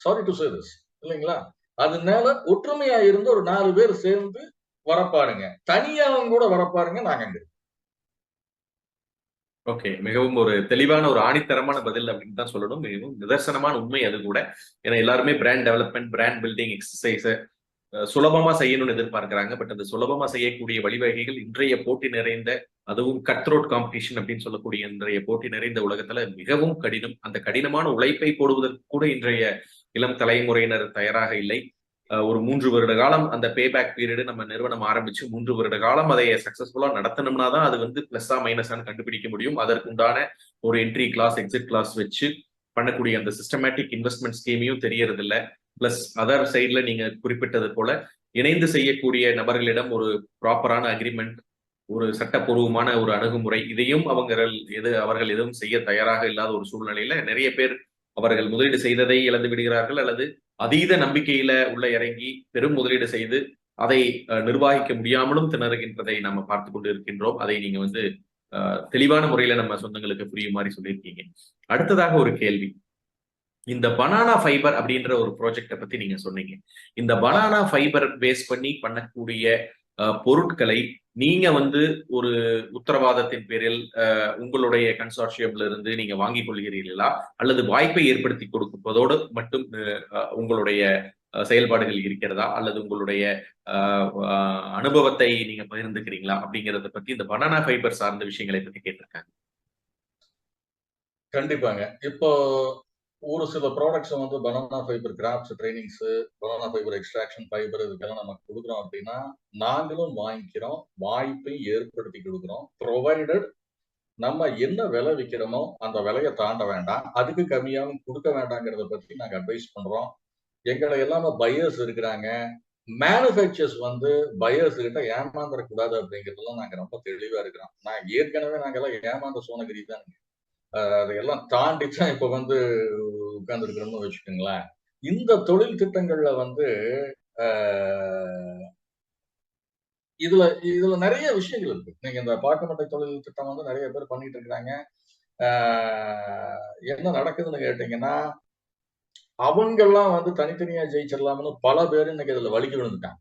Sorry to say this. இல்லைங்களா? அதனால ஒற்றுமையா இருந்து ஒரு 4 பேர் சேர்ந்து வரப்பாருங்க. தனியாவும் கூட வரப்பாருங்க. நாங்க அங்க. ஓகே. மிகவும் ஒரு தெளிவான ஒரு ஆணித்தரமான பதில் அப்படின்னு தான் சொல்லணும். மிகவும் நிதர்சனமான உண்மை அது கூட. ஏன்னா எல்லாருமே பிராண்ட் டெவலப்மெண்ட், பிராண்ட் பில்டிங் எக்ஸசைஸ சுலபமா செய்யணும்னு எதிர்பார்க்கிறாங்க. பட் அந்த சுலபமா செய்யக்கூடிய வழிவகைகள் இன்றைய போட்டி நிறைந்த, அதுவும் கட் த்ரோட் காம்படிஷன் அப்படின்னு சொல்லக்கூடிய இன்றைய போட்டி நிறைந்த உலகத்துல மிகவும் கடினம். அந்த கடினமான உழைப்பை போடுவதற்கு கூட இன்றைய இளம் தலைமுறையினர் தயாராக இல்லை. ஒரு 3 வருட காலம் அந்த பே பேக் பீரியடு நம்ம நிறுவனம் ஆரம்பிச்சு 3 வருட காலம் அதை சக்சஸ்ஃபுல்லா நடத்தணும்னா தான் அது வந்து பிளஸ்ஸா மைனஸான்னு கண்டுபிடிக்க முடியும். அதற்குண்டான ஒரு என்ட்ரி கிளாஸ், எக்ஸிட் கிளாஸ் வச்சு பண்ணக்கூடிய அந்த சிஸ்டமேட்டிக் இன்வெஸ்ட்மெண்ட் ஸ்கீமையும் தெரியறது இல்லை. பிளஸ் அதர் சைட்ல நீங்க குறிப்பிட்டது போல இணைந்து செய்யக்கூடிய நபர்களிடம் ஒரு ப்ராப்பரான அக்ரிமெண்ட், ஒரு சட்டப்பூர்வமான ஒரு அணுகுமுறை, இதையும் அவர்கள் எதுவும் செய்ய தயாராக இல்லாத ஒரு சூழ்நிலையில நிறைய பேர் அவர்கள் முதலீடு செய்ததை இழந்து விடுகிறார்கள், அல்லது அதீத நம்பிக்கையில உள்ள இறங்கி பெரும் முதலீடு செய்து அதை நிர்வாகிக்க முடியாமலும் திணறுகின்றதை நம்ம பார்த்து கொண்டு இருக்கின்றோம். அதை நீங்க வந்து தெளிவான முறையில நம்ம சொந்தங்களுக்கு புரியும் மாதிரி சொல்லியிருக்கீங்க. அடுத்ததாக ஒரு கேள்வி. இந்த பனானா ஃபைபர் அப்படின்ற ஒரு ப்ராஜெக்டை பத்தி நீங்க சொன்னீங்க. இந்த பனானா ஃபைபர் பேஸ் பண்ணி பண்ணக்கூடிய பொருட்களை நீங்க வந்து ஒரு உத்தரவாதத்தின் பேரில் உங்களுடைய கன்சார்ஷியம்ல இருந்து நீங்க வாங்கிக் கொள்கிறீர்களா, அல்லது வாய்ப்பை ஏற்படுத்தி கொடுப்பதோடு மட்டும் உங்களுடைய செயல்பாடுகள் இருக்கிறதா, அல்லது உங்களுடைய அனுபவத்தை நீங்க பகிர்ந்துக்கிறீங்களா அப்படிங்கறத பத்தி இந்த பனானா ஃபைபர் சார்ந்த விஷயங்களை பத்தி கேட்டிருக்காங்க. கண்டிப்பாங்க. இப்போ ஒரு சில ப்ராடக்ட்ஸ் வந்து banana fibre crafts trainings, banana fibre extraction fibre இதுக்கெல்லாம் நம்ம கொடுக்குறோம் அப்படின்னா நாங்களும் வாங்கிக்கிறோம், வாய்ப்பை ஏற்படுத்தி கொடுக்குறோம். ப்ரொவைடட் நம்ம என்ன விலை விற்கிறோமோ அந்த விலையை தாண்ட வேண்டாம், அதுக்கு கம்மியாகவும் கொடுக்க வேண்டாங்கிறத பற்றி நாங்கள் அட்வைஸ் பண்றோம். எங்களை எல்லாமே பையர்ஸ் இருக்கிறாங்க. மேனுஃபேக்சர்ஸ் வந்து பையர்ஸ் கிட்ட ஏமாந்துடக்கூடாது அப்படிங்கிறதுலாம் நாங்க ரொம்ப தெளிவா இருக்கிறோம். ஏற்கனவே நாங்கெல்லாம் ஏமாந்த சோனகிரி தான். அதையெல்லாம் தாண்டித்தான் இப்ப வந்து உட்கார்ந்து இருக்கிறோம்னு வச்சுக்கோங்களேன். இந்த தொழில் திட்டங்கள்ல வந்து இதுல இதுல நிறைய விஷயங்கள் இருக்கு. நீங்க இந்த பாக்குமட்டை தொழில் திட்டம் வந்து நிறைய பேர் பண்ணிட்டு இருக்கிறாங்க. என்ன நடக்குதுன்னு கேட்டீங்கன்னா, அவங்கெல்லாம் வந்து தனித்தனியா ஜெயிச்சிடலாம்னு பல பேர் இன்னைக்கு இதுல வலிக்கு விழுந்துட்டாங்க.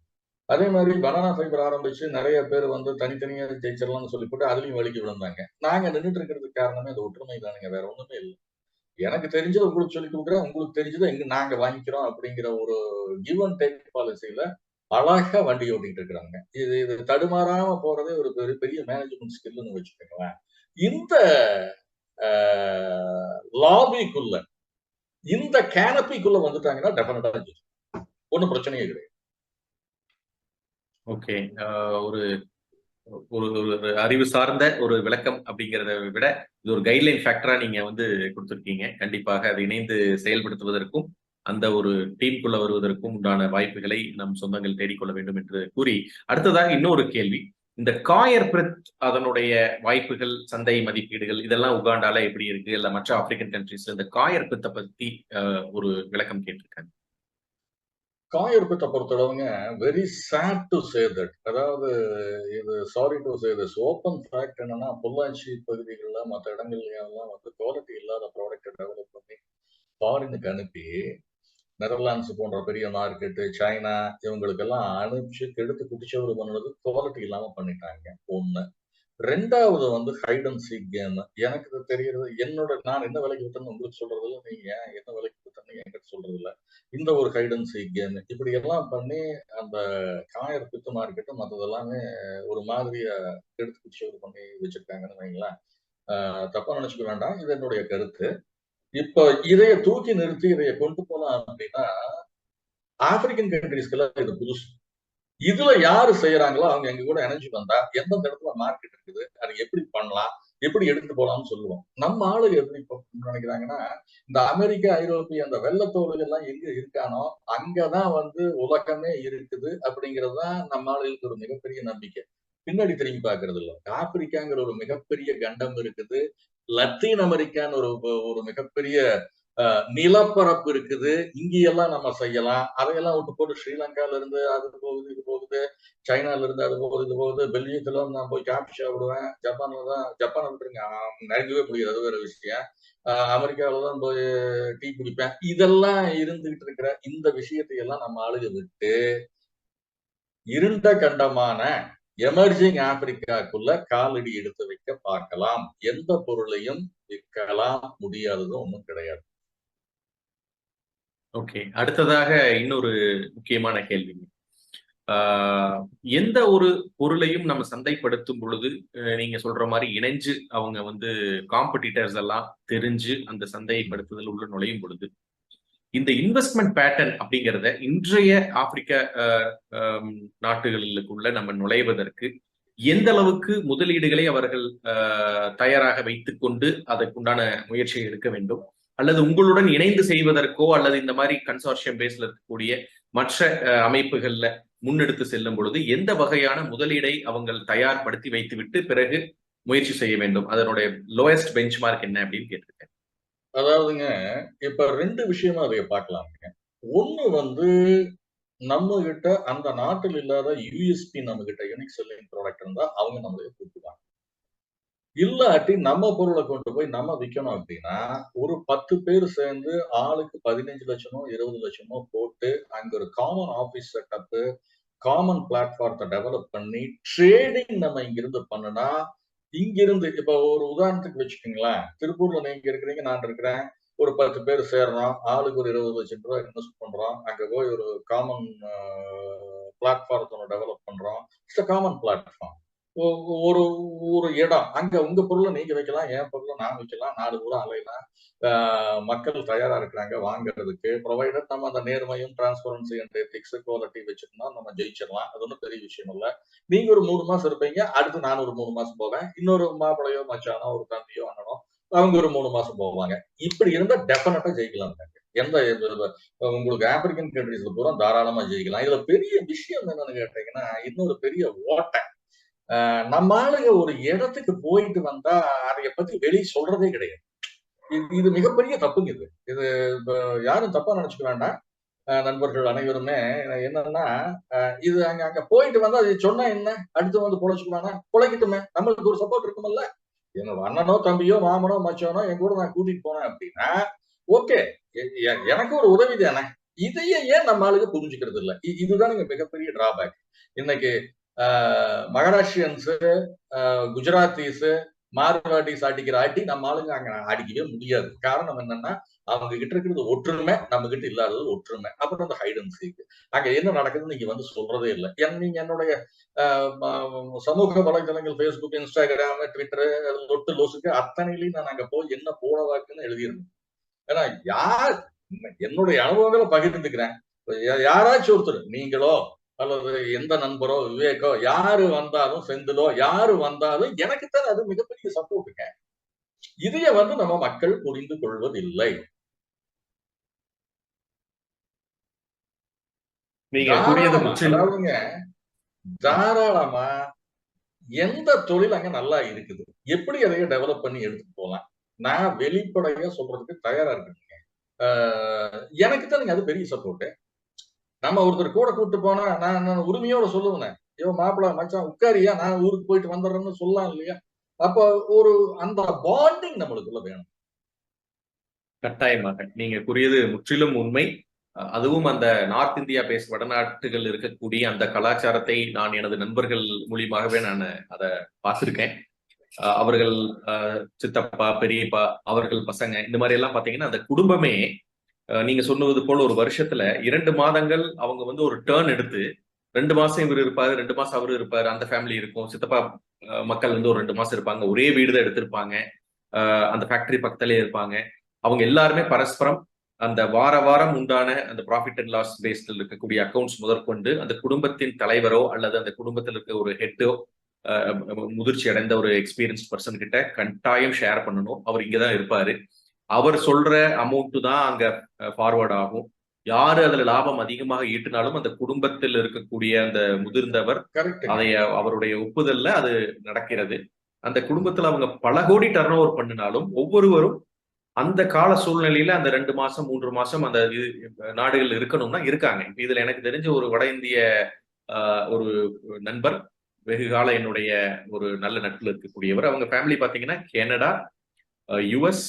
அதே மாதிரி பனானா ஃபைபர் ஆரம்பிச்சு நிறைய பேர் வந்து தனித்தனியா ஜெயிச்சிடலாம்னு சொல்லி போட்டு அதுலயும் வலிக்கு விழுந்தாங்க. நாங்க நின்றுட்டு இருக்கிறதுக்கு காரணமே அந்த ஒற்றுமை தானுங்க, வேற ஒண்ணுமே இல்லை. எனக்கு தெரிஞ்சதை உங்களுக்கு சொல்லி கொடுக்குறேன், உங்களுக்கு தெரிஞ்சதை எங்க நாங்க வாங்கிக்கிறோம் அப்படிங்கிற ஒரு கிவ் அண்ட் டேக் பாலிசியில அழகா வண்டி ஓட்டிட்டு இருக்கிறாங்க. இது இது தடுமாறாம போறதே ஒரு பெரிய மேனேஜ்மெண்ட் ஸ்கில்னு வச்சுக்கோங்களேன். இந்த லாபிக்குள்ள, இந்த கேனப்பிக்குள்ள வந்துட்டாங்கன்னா டெஃபினட்டா ஒன்னும் பிரச்சனையே கிடையாது. ஓகே. ஒரு ஒரு அறிவு சார்ந்த ஒரு விளக்கம் அப்படிங்கிறத விட இது ஒரு கைட்லைன் ஃபேக்டரா நீங்க வந்து கொடுத்துருக்கீங்க. கண்டிப்பாக அதை இணைந்து செயல்படுத்துவதற்கும் அந்த ஒரு டீமுக்குள்ள வருவதற்கும் உண்டான வாய்ப்புகளை நம் சொந்தங்கள் தேடிக்கொள்ள வேண்டும் என்று கூறி, அடுத்ததாக இன்னொரு கேள்வி. இந்த காயர் பிரித் அதனுடைய வாய்ப்புகள், சந்தை மதிப்பீடுகள் இதெல்லாம் உகாண்டால எப்படி இருக்கு, இல்ல மற்ற ஆப்பிரிக்கன் கண்ட்ரீஸ்ல இந்த காயர் பிரித்தை பத்தி ஒரு விளக்கம் கேட்டிருக்காங்க. காயர் பித்தை பொறுத்தளவுங்க very sad to say that. அதாவது இது sorry to say this open fact என்னன்னா, பொள்ளாச்சி பகுதிகளில் மற்ற இடங்கள்லாம் வந்து குவாலிட்டி இல்லாத ப்ராடக்டை டெவலப் பண்ணி ஃபாரினுக்கு அனுப்பி நெதர்லாண்ட்ஸ் போன்ற பெரிய மார்க்கெட்டு, சைனா இவங்களுக்கெல்லாம் அனுப்பிச்சு கெடுத்து குடிச்சவரு பண்ணது குவாலிட்டி இல்லாம பண்ணிட்டாங்க. ஒண்ணு. 2வது வந்து ஹைட் அண்ட் சீக் கேம். எனக்கு இது தெரியறது நான் என்ன விலைக்கு வித்தேன்னு உங்களுக்கு சொல்றது இல்ல, நீங்க என்ன விலைக்கு வித்தேன்னு என்கிட்ட சொல்றது இல்ல. இந்த ஒரு ஹைட் அண்ட் சீக் கேம் இப்படி எல்லாம் பண்ணி அந்த காயர் பித்து மார்க்கெட்டு மற்றது எல்லாமே ஒரு மாதிரியா கெடுத்து குடிச்சவரு பண்ணி வச்சிருக்காங்கன்னு வைங்களேன். தப்பா நினைச்சுக்க வேண்டாம், இது என்னுடைய கருத்து. இப்ப இதைய தூக்கி நிறுத்தி இதைய கொண்டு போலாம் அப்படின்னா ஆப்பிரிக்கன் கண்ட்ரீஸ்க்கெல்லாம் இது புதுசு. இதுல யாரு செய்யறாங்களோ அவங்க எங்க கூட இணைஞ்சு வந்தா எந்தெந்த இடத்துல மார்க்கெட் இருக்குது, அதை எப்படி பண்ணலாம், எப்படி எடுத்துட்டு போலாம்னு சொல்லுவோம். நம்ம ஆளுங்க எப்படி நினைக்கிறாங்கன்னா, இந்த அமெரிக்கா, ஐரோப்பிய அந்த வெள்ளத்தோடு எல்லாம் எங்க இருக்கானோ அங்கதான் வந்து உலகமே இருக்குது அப்படிங்கிறது தான் நம்ம ஆளுகளுக்கு ஒரு மிகப்பெரிய நம்பிக்கை. பின்னாடி திரும்பி பார்க்கறது இல்ல. ஆப்பிரிக்காங்கிற ஒரு மிகப்பெரிய கண்டம் இருக்குது. லத்தீன் அமெரிக்கான்னு ஒரு மிகப்பெரிய நிலப்பரப்பு இருக்குது. இங்கேயெல்லாம் நம்ம செய்யலாம். அதையெல்லாம் விட்டு போட்டு ஸ்ரீலங்கால இருந்து அது போகுது, இது போகுது. சைனால இருந்து அது போகுது, இது போகுது. பெல்ஜியத்துல நான் போய் காபி சாப்பிடுவேன். ஜப்பானை விட்டுருங்க. நெருங்கவே முடியாது. அது வேற விஷயம். அமெரிக்காவில தான் போய் டீ குடிப்பேன். இதெல்லாம் இருந்துகிட்டு இருக்கிற இந்த விஷயத்தை எல்லாம் நம்ம ஆளுக விட்டு இருண்ட கண்டமான எமர்ஜிங் ஆப்பிரிக்காக்குள்ள காலடி எடுத்து வைக்க பார்க்கலாம். எந்த பொருளையும் விற்கலாம், முடியாதது ஒண்ணும் கிடையாது. ஓகே, அடுத்ததாக இன்னொரு முக்கியமான கேள்வி. எந்த ஒரு பொருளையும் நம்ம சந்தைப்படுத்தும் பொழுது நீங்க சொல்ற மாதிரி இணைஞ்சு அவங்க வந்து காம்படிட்டர்ஸ் எல்லாம் தெரிஞ்சு அந்த சந்தைப்படுத்துதல் உள்ள நுழையும் பொழுது இந்த இன்வெஸ்ட்மெண்ட் பேட்டர்ன் அப்படிங்கிறத இன்றைய ஆப்பிரிக்க நாட்டுகளுக்குள்ள நம்ம நுழைவதற்கு எந்த அளவுக்கு முதலீடுகளை அவர்கள் தயாராக வைத்துக் கொண்டு அதற்குண்டான முயற்சியை எடுக்க வேண்டும், அல்லது உங்களுடன் இணைந்து செய்வதற்கோ அல்லது இந்த மாதிரி கன்சார்ஷியம் பேஸ்ல இருக்கக்கூடிய மற்ற அமைப்புகள்ல முன்னெடுத்து செல்லும் பொழுது எந்த வகையான முதலீடை அவங்க தயார்படுத்தி வைத்துவிட்டு பிறகு முயற்சி செய்ய வேண்டும், அதனுடைய லோயஸ்ட் பெஞ்ச் மார்க் என்ன அப்படின்னு கேட்டிருக்கேன். அதாவதுங்க, இப்ப 2 விஷயமா அதை பார்க்கலாமுங்க. ஒண்ணு வந்து நம்ம கிட்ட அந்த நாட்டில் இல்லாத யூஎஸ்பி நம்ம கிட்ட யூனிக் செல்லிங் ப்ராடக்ட் இருந்தா அவங்க நம்மளே கூப்பிடுவாங்க. இல்லாட்டி நம்ம பொருளை கொண்டு போய் நம்ம விற்கணும் அப்படின்னா ஒரு 10 பேர் சேர்ந்து ஆளுக்கு 15 லட்சமோ 20 லட்சமோ போட்டு அங்க ஒரு காமன் ஆபீஸ் செட்டப், காமன் பிளாட்ஃபார்த்தை டெவலப் பண்ணி ட்ரேடிங் நம்ம இங்கிருந்து பண்ணுனா, இங்கிருந்து இப்ப ஒரு உதாரணத்துக்கு வச்சுக்கோங்களேன், திருப்பூர்ல நீங்க இருக்கிறீங்க, நான் இருக்கிறேன். ஒரு 10 பேர் சேர்றோம், ஆளுக்கு ஒரு 20 லட்சம் ரூபாய் இன்வெஸ்ட் பண்றோம். அங்க போய் ஒரு காமன் பிளாட்ஃபார்த்தை டெவலப் பண்றோம். It's common platform. ஒரு ஒரு இடம் அங்க உங்க பொருளை நீங்க வைக்கலாம், என் பொருளை நான் வைக்கலாம், நாடு கூட அலையலாம். மக்கள் தயாரா இருக்கிறாங்க வாங்குறதுக்கு. ப்ரொவைடட் நம்ம அந்த நேர்மையும் டிரான்ஸ்பரன்சி அண்ட் எத்திக்ஸ் குவாலிட்டி வச்சிருந்தா நம்ம ஜெயிச்சிடலாம். அது ஒன்றும் பெரிய விஷயம் இல்ல. நீங்க ஒரு 3 மாசம் இருப்பீங்க, அடுத்து நான் ஒரு 3 மாசம் போவேன், இன்னொரு மாப்பிளையோ மச்சானோ ஒரு தம்பியோ அண்ணனோ அவங்க ஒரு 3 மாசம் போவாங்க. இப்படி இருந்தா டெஃபினட்டா ஜெயிக்கலாம். எந்த உங்களுக்கு ஆப்பிரிக்கன் கண்ட்ரீஸ்ல பூரா தாராளமா ஜெயிக்கலாம். இதுல பெரிய விஷயம் என்னன்னு கேட்டீங்கன்னா, இன்னொரு பெரிய ஓட்டை. நம்ம ஆளுங்க ஒரு இடத்துக்கு போயிட்டு வந்தா அதைய பத்தி வெளியே சொல்றதே கிடையாது. இது மிகப்பெரிய தப்புங்க. இது யாரும் தப்பா நினைச்சுக்க வேண்டாம். நண்பர்கள் அனைவருமே என்னன்னா, இது அங்க அங்க போயிட்டு வந்தா அது சொன்னா என்ன, அடுத்து வந்து பொழைச்சுக்கலாம்னா பொழைக்கட்டுமே, நம்மளுக்கு ஒரு சப்போர்ட் இருக்குமல்ல. என்னோட அண்ணனோ தம்பியோ மாமனோ மச்சானோ என் கூட நான் கூட்டிட்டு போனேன் அப்படின்னா ஓகே, எனக்கு ஒரு உதவி தானே. இதையே ஏன் நம்ம ஆளுங்க புரிஞ்சுக்கிறது இல்லை? இதுதான் மிகப்பெரிய டிராபேக். இன்னைக்கு மகாராஷ்டிரியன்ஸ், குஜராத்திஸ், மார்வாடிஸ் அடிக்கிற அடி நம்ம ஆளுங்க அங்க அடிக்கவே முடியாது. காரணம் என்னன்னா, அவங்க கிட்ட இருக்கிறது ஒற்றுமை, நம்ம கிட்ட இல்லாதது ஒற்றுமை. அப்புறம் அந்த ஹைட் அண்ட் சீக். அங்க என்ன நடக்குதுன்னு நீங்க வந்து சொல்றதே இல்லை. நீங்க என்னுடைய சமூக வலைதளங்கள் Facebook, Instagram, Twitter லொட்டு லோசுக்கு அத்தனையிலையும் நான் அங்க போய் என்ன போன வாக்குன்னு எழுதியிருந்தேன். ஏன்னா என்னுடைய அனுபவங்களை பகிர்ந்துக்கிறேன். யாராச்சும் ஒருத்தர், நீங்களோ அல்லது எந்த நண்பரோ விவேக்கோ யாரு வந்தாலும், செந்திலோ யாரு வந்தாலும் எனக்குத்தான் அது மிகப்பெரிய சப்போர்ட்டுங்க. இதைய வந்து நம்ம மக்கள் புரிந்து கொள்வதில்லை. தாராளமா எந்த தொழில் அங்க நல்லா இருக்குது, எப்படி அதைய டெவலப் பண்ணி எடுத்துட்டு போலாம், நான் வெளிப்படையா சொல்றதுக்கு தயாரா இருக்கேன். எனக்கு தான் அது பெரிய சப்போர்ட். நம்ம ஒருத்தர் கூட கூப்பிட்டு போனா நான் உரிமையோட சொல்லுவேன், ஐயோ மாப்பிள்ள மச்சான் உட்காரியா, நான் ஊருக்கு போயிட்டு வந்துடுறேன்னு சொல்லலாம் இல்லையா? அப்ப ஒரு அந்த பாண்டிங் நம்மளுக்குள்ள வேணும். கட்டாயமாக நீங்க கூறியது முற்றிலும் உண்மை. அதுவும் அந்த நார்த் இந்தியா பேஸ் வடநாட்டுகள் இருக்கக்கூடிய அந்த கலாச்சாரத்தை நான் எனது நண்பர்கள் மூலியமாகவே நான் அதை பார்த்திருக்கேன். அவர்கள் சித்தப்பா, பெரியப்பா, அவர்கள் பசங்க, இந்த மாதிரி எல்லாம் பாத்தீங்கன்னா அந்த குடும்பமே நீங்க சொன்னது போல ஒரு வருஷத்துல 2 மாதங்கள் அவங்க வந்து ஒரு டேர்ன் எடுத்து 2 மாசம் இவர் இருப்பாரு, 2 மாசம் அவரு இருப்பாரு, அந்த ஃபேமிலி இருக்கும். சித்தப்பா மக்கள் வந்து ஒரு 2 மாசம் இருப்பாங்க. ஒரே வீடு தான் எடுத்திருப்பாங்க. அந்த ஃபேக்டரி பக்கத்திலே இருப்பாங்க. அவங்க எல்லாருமே பரஸ்பரம் அந்த வாரம் உண்டான அந்த ப்ராஃபிட் அண்ட் லாஸ் பேஸ்டில் இருக்கக்கூடிய அக்கௌண்ட்ஸ் முதற்கொண்டு அந்த குடும்பத்தின் தலைவரோ அல்லது அந்த குடும்பத்தில் இருக்க ஒரு ஹெட்டோ முதிர்ச்சி அடைந்த ஒரு எக்ஸ்பீரியன்ஸ் பர்சன் கிட்ட கட்டாயம் ஷேர் பண்ணணும். அவர் இங்கதான் இருப்பாரு. அவர் சொல்ற அமௌண்ட் தான் அங்க ஃபார்வர்ட் ஆகும். யாரு அதுல லாபம் அதிகமாக ஈட்டினாலும் அந்த குடும்பத்தில் இருக்கக்கூடிய அந்த முதிர்ந்தவர் அதை அவருடைய ஒப்புதல்ல அது நடக்கிறது. அந்த குடும்பத்துல அவங்க பல கோடி டர்ன் ஓவர் பண்ணினாலும் ஒவ்வொருவரும் அந்த கால சூழ்நிலையில அந்த 2 மாசம் 3 மாசம் அந்த நாடுகள் இருக்கணும்னா இருக்காங்க. இப்ப இதுல எனக்கு தெரிஞ்ச ஒரு வட இந்திய ஒரு நண்பர், வெகு கால என்னுடைய ஒரு நல்ல நட்புல இருக்கக்கூடியவர். அவங்க ஃபேமிலி பாத்தீங்கன்னா கனடா, யுஎஸ்,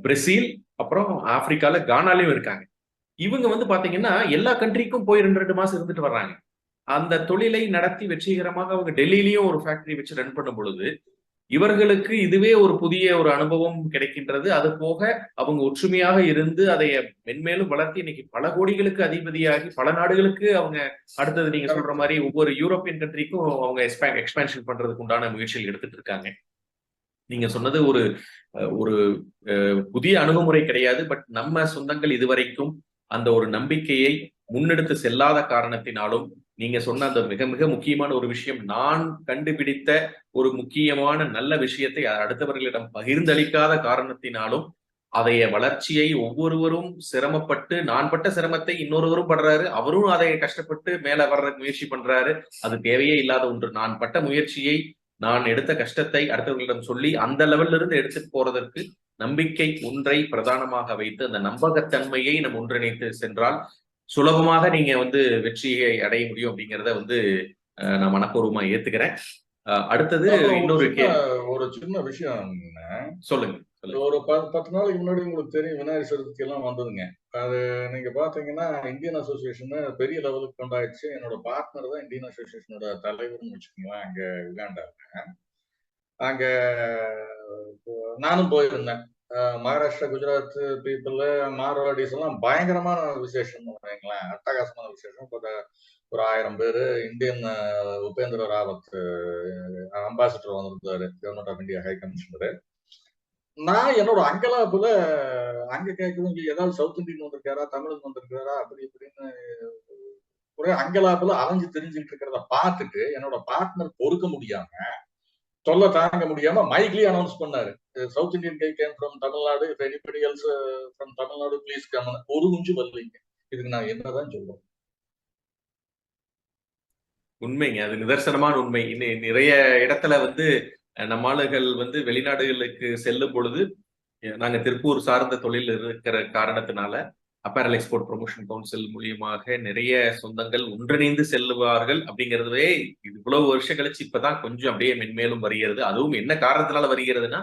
பிரேசில், அப்புறம் ஆப்பிரிக்கால கானாலையும் இருக்காங்க. இவங்க பாத்தீங்கன்னா எல்லா கண்ட்ரிக்கும் போய் 2 மாசம் இருந்துட்டு வர்றாங்க. அந்த தொழிலை நடத்தி வெற்றிகரமாக அவங்க டெல்லியிலயும் ஒரு ஃபேக்டரி வச்சு ரன் பண்ணும் பொழுது இவர்களுக்கு இதுவே ஒரு புதிய ஒரு அனுபவம் கிடைக்கின்றது. அது போக அவங்க ஒற்றுமையாக இருந்து அதை மென்மேலும் வளர்த்தி இன்னைக்கு பல கோடிகளுக்கு அதிபதியாகி பல நாடுகளுக்கு அவங்க அடுத்தது நீங்க சொல்ற மாதிரி ஒவ்வொரு யூரோப்பியன் கண்ட்ரிக்கும் அவங்க எக்ஸ்பேன்ஷன் பண்றதுக்கு உண்டான முயற்சிகள் எடுத்துட்டு இருக்காங்க. நீங்க சொன்னது ஒரு ஒரு புதிய அணுகுமுறை கிடையாது. பட் நம்ம சொந்தங்கள் இதுவரைக்கும் அந்த ஒரு நம்பிக்கையை முன்னெடுத்து செல்லாத காரணத்தினாலும் நீங்க சொன்ன அந்த மிக மிக முக்கியமான ஒரு விஷயம், நான் கண்டுபிடித்த ஒரு முக்கியமான நல்ல விஷயத்தை அடுத்தவர்களிடம் பகிர்ந்தளிக்காத காரணத்தினாலும் அதைய வளர்ச்சியை ஒவ்வொருவரும் சிரமப்பட்டு, நான் பட்ட சிரமத்தை இன்னொருவரும் படுறாரு, அவரும் அதை கஷ்டப்பட்டு மேல வர்ற முயற்சி பண்றாரு. அது தேவையே இல்லாத ஒன்று. நான் பட்ட முயற்சியை, நான் எடுத்த கஷ்டத்தை அடுத்தவர்களிடம் சொல்லி அந்த லெவல்ல இருந்து எடுத்துட்டு போறதற்கு நம்பிக்கை ஒன்றை பிரதானமாக வைத்து அந்த நம்பகத்தன்மையை நம்ம ஒன்றிணைத்து சென்றால் சுலபமாக நீங்க வெற்றியை அடைய முடியும் அப்படிங்கிறத நான் மனப்பூர்வமா ஏத்துக்கிறேன். அடுத்தது இன்னொரு ஒரு சின்ன விஷயம் சொல்லுங்க. ஒரு 10 நாளைக்கு முன்னாடி உங்களுக்கு தெரியும் விநாயகர் சதுர்த்தி எல்லாம் வந்ததுங்க. அது நீங்க பாத்தீங்கன்னா இந்தியன் அசோசியேஷன் பெரிய லெவலுக்கு கொண்டாயிடுச்சு. என்னோட பார்ட்னர் தான் இந்தியன் அசோசியேஷனோட தலைவர்னு வச்சுக்கோங்களேன். அங்க உகாண்டால அங்க நானும் போயிருந்தேன். மகாராஷ்டிரா, குஜராத் பீப்புள், மார்வாடிஸ் எல்லாம் பயங்கரமான விசேஷம் வைங்களேன், அட்டகாசமான விசேஷம். ஒரு 1000 பேரு. இந்தியன் உபேந்திர ராவத் அம்பாசிடர் வந்திருந்தாரு, government of India high commissioner. நான் என்னோட அங்கலாப்புல அங்க கேட்கவும் ஏதாவது சவுத் இந்தியன் வந்திருக்காரா, தமிழன் வந்திருக்காரா, அப்படி இப்படின்னு ஒரே அங்கலாப்புல அலைஞ்சு தெரிஞ்சுட்டு இருக்கிறத பார்த்துட்டு என்னோட பார்ட்னர் பொறுக்க முடியாம, சொல்ல தாங்க முடியாம மைக்லயே அனௌன்ஸ் பண்ணாரு, south Indian guy came from Tamil Nadu, if anybody else from Tamil Nadu please come. ஒரு குஞ்சு வரலைங்க. இதுக்கு நான் என்னதான் சொல்றோம்? உண்மைங்க, அது நிதர்சனமான உண்மை. நிறைய இடத்துல நம்ம ஆளுகள் வெளிநாடுகளுக்கு செல்லும் பொழுது, நாங்க திருப்பூர் சார்ந்த தொழில் இருக்கிற காரணத்தினால அப்பேரல் எக்ஸ்போர்ட் ப்ரொமோஷன் கவுன்சில் மூலியமாக நிறைய சொந்தங்கள் ஒன்றிணைந்து செல்லுவார்கள். அப்படிங்கிறதுவே இவ்வளவு வருஷம் கழிச்சு இப்பதான் கொஞ்சம் அப்படியே மென்மேலும் வருகிறது. அதுவும் என்ன காரணத்தினால வருகிறதுனா,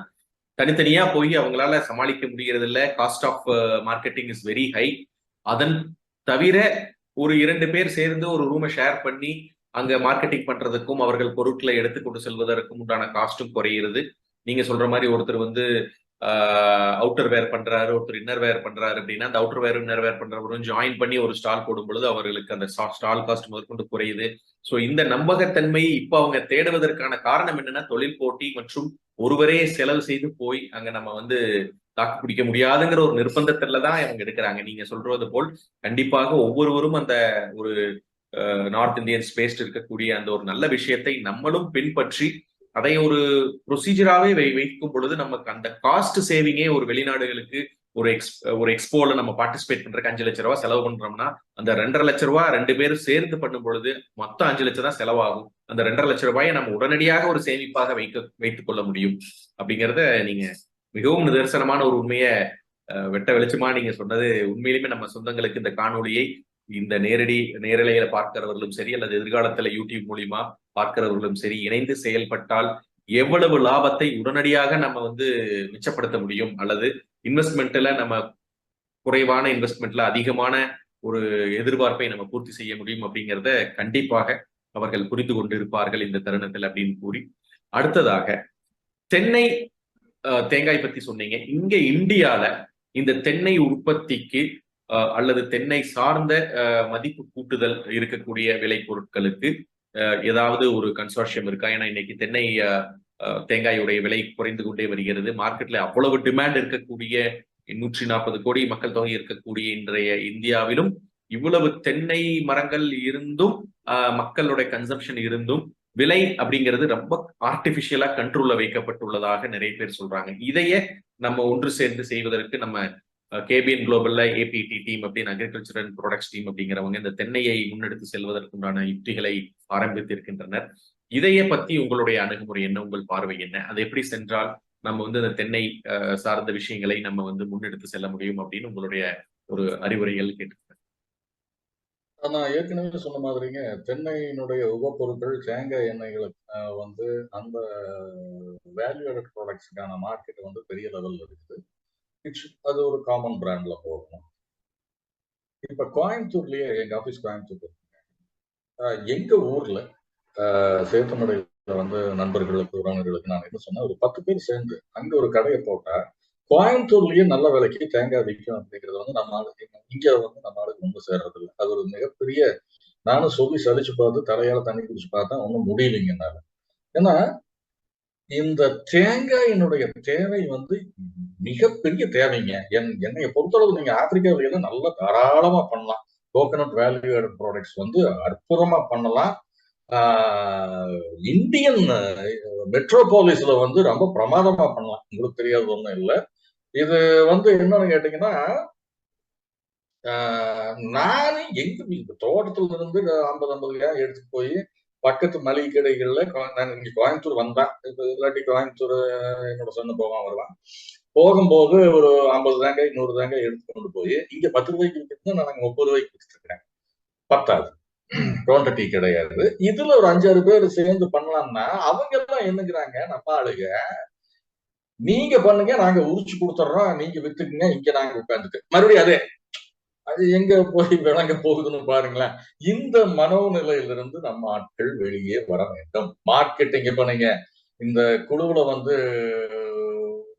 தனித்தனியா போய் அவங்களால சமாளிக்க முடிகிறது இல்ல. Cost of marketing is very high. அதன் தவிர ஒரு 2 பேர் சேர்ந்து ஒரு ரூமை ஷேர் பண்ணி அங்க மார்க்கெட்டிங் பண்றதுக்கும் அவர்கள் பொருட்களை எடுத்துக்கொண்டு செல்வதற்கும் உண்டான காஸ்டும் குறைகிறது. நீங்க சொல்ற மாதிரி ஒருத்தர் அவுட்டர் வேர் பண்றாரு, ஒருத்தர் இன்னர் வேர் பண்றாரு அப்படின்னா அந்த அவுட்டர் வேரும் இன்னர் வேர் பண்றவரும் ஜாயின் பண்ணி ஒரு ஸ்டால் போடும் பொழுது அவர்களுக்கு அந்த ஸ்டால் காஸ்ட் முதற்கொண்டு குறையுது. ஸோ இந்த நம்பகத்தன்மையை இப்போ அவங்க தேடுவதற்கான காரணம் என்னன்னா, தொழில் போட்டி மற்றும் ஒருவரே செலவு செய்து போய் அங்க நம்ம தாக்கு பிடிக்க முடியாதுங்கிற ஒரு நிர்பந்தத்துல தான் அவங்க எடுக்கிறாங்க. நீங்க சொல்றது போல் கண்டிப்பாக ஒவ்வொருவரும் அந்த ஒரு நார்த் இந்தியன் ஸ்பேஸ் இருக்கக்கூடிய அந்த ஒரு நல்ல விஷயத்தை நம்மளும் பின்பற்றி அதை ஒரு ப்ரொசீஜராகவே வைக்கும் பொழுது நமக்கு அந்த காஸ்ட் சேவிங்கே ஒரு வெளிநாடுகளுக்கு ஒரு எக்ஸ்போல நம்ம பார்ட்டிசிபேட் பண்றதுக்கு 5 லட்சம் ரூபாய் செலவு பண்றோம்னா அந்த 2.5 லட்சம் ரூபாய் 2 பேரும் சேர்ந்து பண்ணும் பொழுது மொத்தம் 5 லட்சம் தான் செலவாகும். அந்த 2.5 லட்சம் ரூபாயை நம்ம உடனடியாக ஒரு சேமிப்பாக வைத்துக் கொள்ள முடியும். அப்படிங்கிறத நீங்க மிகவும் நிதர்சனமான ஒரு உண்மையை வெட்ட வெளிச்சமா நீங்க சொன்னது. உண்மையிலுமே நம்ம சொந்தங்களுக்கு இந்த காணொலியை இந்த நேரலையில பார்க்கிறவர்களும் சரி, அல்லது எதிர்காலத்துல யூடியூப் மூலியமா பார்க்கிறவர்களும் சரி, இணைந்து செயல்பட்டால் எவ்வளவு லாபத்தை உடனடியாக நம்ம மிச்சப்படுத்த முடியும், அல்லது இன்வெஸ்ட்மெண்ட்ல நம்ம குறைவான இன்வெஸ்ட்மெண்ட்ல அதிகமான ஒரு எதிர்பார்ப்பை நம்ம பூர்த்தி செய்ய முடியும் அப்படிங்கிறத கண்டிப்பாக அவர்கள் புரிந்து கொண்டு இருப்பார்கள் இந்த தருணத்தில் அப்படின்னு கூறி, அடுத்ததாக தென்னை தேங்காய் பத்தி சொன்னீங்க. இங்க இந்தியால இந்த தென்னை உற்பத்திக்கு அல்லது தென்னை சார்ந்த மதிப்பு கூட்டுதல் இருக்கக்கூடிய விலை பொருட்களுக்கு ஏதாவது ஒரு கன்சார்ஷியம் இருக்கா? ஏன்னா இன்னைக்கு தென்னை தேங்காயுடைய விலை குறைந்து கொண்டே வருகிறது. மார்க்கெட்ல அவ்வளவு டிமாண்ட் இருக்கக்கூடிய 140 கோடி மக்கள் தொகை இருக்கக்கூடிய இன்றைய இந்தியாவிலும் இவ்வளவு தென்னை மரங்கள் இருந்தும் மக்களுடைய கன்சம்ஷன் இருந்தும் விலை அப்படிங்கிறது ரொம்ப ஆர்டிபிஷியலா கண்ட்ரோல்ல வைக்கப்பட்டுள்ளதாக நிறைய பேர் சொல்றாங்க. இதையே நம்ம ஒன்று சேர்ந்து செய்வதற்கு நம்ம கேபிஎன் குளோபல்ல ஏபிடி டீம் அப்படின்னு அக்ரிகல்ச்சர் அண்ட் ப்ராடக்ட்ஸ் டீம் அப்படிங்கிறவங்க இந்த தென்னையை முன்னெடுத்து செல்வதற்குண்டான யுக்திகளை ஆரம்பித்திருக்கின்றனர். இதையே பத்தி உங்களுடைய அணுகுமுறை என்ன, உங்கள் பார்வை என்ன, அது எப்படி சென்றால் நம்ம வந்து அந்த தென்னை சார்ந்த விஷயங்களை நம்ம வந்து முன்னெடுத்து செல்ல முடியும் அப்படின்னு உங்களுடைய ஒரு அறிவுரைகள் கேட்டு. நான் ஏற்கனவே சொன்ன மாதிரிங்க, தென்னையினுடைய உபப்பொருட்கள் தேங்காய் எண்ணெய்களுக்கு வந்து அந்த வேல்யூ ஆடட் ப்ராடக்ட்ஸுக்கான மார்க்கெட் வந்து பெரிய லெவல்ல இருக்குது. அது ஒரு காமன் பிராண்ட்ல போகணும். இப்ப கோயம்புத்தூர்லயே எங்க ஆபீஸ் கோயம்புத்தூர். எங்க ஊர்ல சேத்தமடையில வந்து நண்பர்களுக்கு உறவினர்களுக்கு நான் என்ன சொன்னேன், ஒரு 10 பேர் சேர்ந்து அங்க ஒரு கடையை போட்டா கோயம்புத்தூர்லயே நல்ல விலைக்கு தேங்காய் விற்கும் அப்படிங்கிறது வந்து நம்ம ஆளுக்கு இங்க வந்து நம்ம ஆளுக்கு ரொம்ப சேர்றது இல்லை. அது ஒரு மிகப்பெரிய, நானும் சொல்லி சலிச்சு பார்த்து தலையால தண்ணி குடிச்சு பார்த்தா ஒன்றும் முடியலைங்க என்னால. ஏன்னா இந்த தேங்காயினுடைய தேவை வந்து மிகப்பெரிய தேவைங்க. என்னைய பொறுத்தளவு நீங்க ஆப்பிரிக்காவில எல்லாம் நல்லா தாராளமா பண்ணலாம். கோகனட் வேல்யூ ஆடட் ப்ராடக்ட்ஸ் வந்து அற்புதமா பண்ணலாம். இந்தியன் மெட்ரோபாலிஸ்ல வந்து ரொம்ப பிரமாதமா பண்ணலாம். உங்களுக்கு தெரியாது ஒண்ணும் இல்லை. இது வந்து என்னன்னு கேட்டீங்கன்னா, நானு எங்க தோட்டத்துல இருந்து 50 எடுத்துட்டு போய் பக்கத்து மளிகை கடைகள்ல நான் இங்க கோயம்புத்தூர் வந்தேன். இப்ப இல்லாட்டி கோயம்புத்தூர் என்னோட சொன்ன போவான் வருவான். போகும்போது ஒரு 50 தேங்காய் 100 தேங்காய் எடுத்து கொண்டு போய் இங்க 10 ரூபாய்க்கு விற்கிறது நாங்க 30 ரூபாய்க்கு வித்துட்டு இருக்கிறேன். பத்தாது, குவான்டிட்டி கிடையாது. இதுல ஒரு 5-6 பேர் சேர்ந்து பண்ணலாம்னா அவங்க எல்லாம் என்னங்கிறாங்க, நம்ம ஆளுங்க நீங்க பண்ணுங்க, நாங்க உரிச்சு கொடுத்துறோம், நீங்க வித்துக்குங்க, இங்க நாங்க உட்காந்துட்டு மறுபடியும் அதே. அது எங்க போய் விளங்க போகுதுன்னு பாருங்களேன். இந்த மனோநிலையிலிருந்து நம்ம ஆட்கள் வெளியே வர வேண்டும். மார்க்கெட்டிங் இப்ப நீங்க இந்த குழுவுல வந்து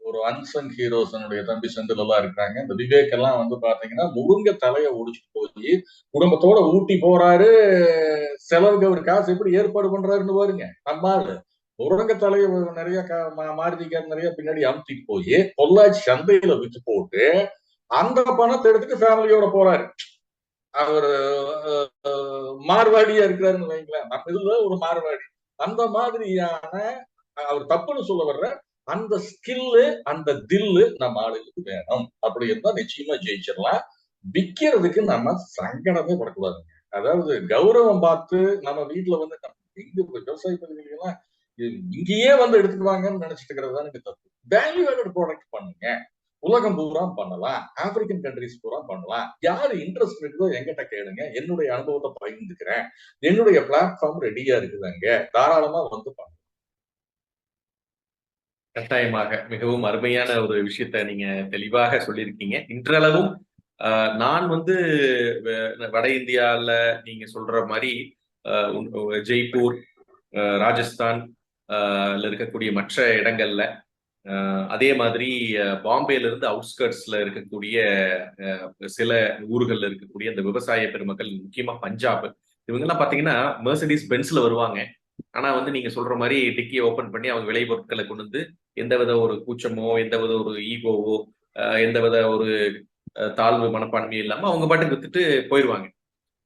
ஒரு அன்சங் ஹீரோஸ் தம்பி செந்தில் எல்லாம் இருக்கிறாங்க. இந்த விவேக் எல்லாம் வந்து பாத்தீங்கன்னா முருங்க தலையை ஒடிச்சுட்டு போய் குடும்பத்தோட ஊட்டி போறாரு. செலவுக்கு அவர் காசு எப்படி ஏற்பாடு பண்றாருன்னு பாருங்க. நம்ம ஆளு முருங்க தலையை நிறைய மாருதிக்கார் நிறைய பின்னாடி அமுத்திட்டு போய் பொள்ளாச்சி சந்தையில வித்து போட்டு அந்த பணத்தை எடுத்துட்டு ஃபேமிலியோட போறாரு. அவர் மார்வாடியா இருக்கிறாருன்னு வைங்களேன். நம்ம இதுல ஒரு மார்வாடி. அந்த மாதிரியான அவர் தப்புன்னு சொல்ல வர்ற அந்த ஸ்கில்லு அந்த தில்லு நம்ம ஆளுகளுக்கு வேணும். அப்படி இருந்தா நிச்சயமா ஜெயிச்சிடலாம். விக்கிறதுக்கு நம்ம சங்கடமே படக்கூடாதுங்க. அதாவது கௌரவம் பார்த்து நம்ம வீட்டுல வந்து எங்க விவசாய பகுதிகளெல்லாம் இங்கேயே வந்து எடுத்துட்டு வாங்கன்னு நினைச்சிட்டு இருக்கிறது தான் தப்பு. வேல்யூ ஆடட் ப்ராடக்ட் பண்ணுங்க. உலகம் பூரா பண்ணலாம். ஆப்பிரிக்கன் கண்ட்ரிஸ் பூரா பண்ணலாம். யாரு இன்ட்ரெஸ்ட் இருக்குதோ எங்கிட்ட கேளுங்க. என்னுடைய அனுபவத்தை பகிர்ந்துக்கிறேன். என்னுடைய பிளாட்ஃபார்ம் ரெடியா இருக்குதாங்க. தாராளமா வந்து பண்ணலாம். கட்டாயமாக மிகவும் அருமையான ஒரு விஷயத்த நீங்க தெளிவாக சொல்லியிருக்கீங்க. இன்றளவும் நான் வந்து வட இந்தியால நீங்க சொல்ற மாதிரி ஜெய்ப்பூர், ராஜஸ்தான் இருக்கக்கூடிய மற்ற இடங்கள்ல, அதே மாதிரி பாம்பேல இருந்து அவுட்ஸ்கர்ட்ஸ்ல இருக்கக்கூடிய சில ஊர்கள்ல இருக்கக்கூடிய அந்த விவசாய பெருமக்கள், முக்கியமா பஞ்சாப், இவங்கெல்லாம் பாத்தீங்கன்னா மெர்சடிஸ் பென்ஸ்ல வருவாங்க. ஆனா வந்து நீங்க சொல்ற மாதிரி டிக்கியை ஓபன் பண்ணி அவங்க விளை பொருட்களை கொண்டு வந்து எந்தவித ஒரு கூச்சமோ, எந்தவித ஒரு ஈகோவோ, எந்தவித ஒரு தாழ்வு மனப்பான்மையும் இல்லாம அவங்க பாட்டுக்கு வித்துட்டு போயிடுவாங்க.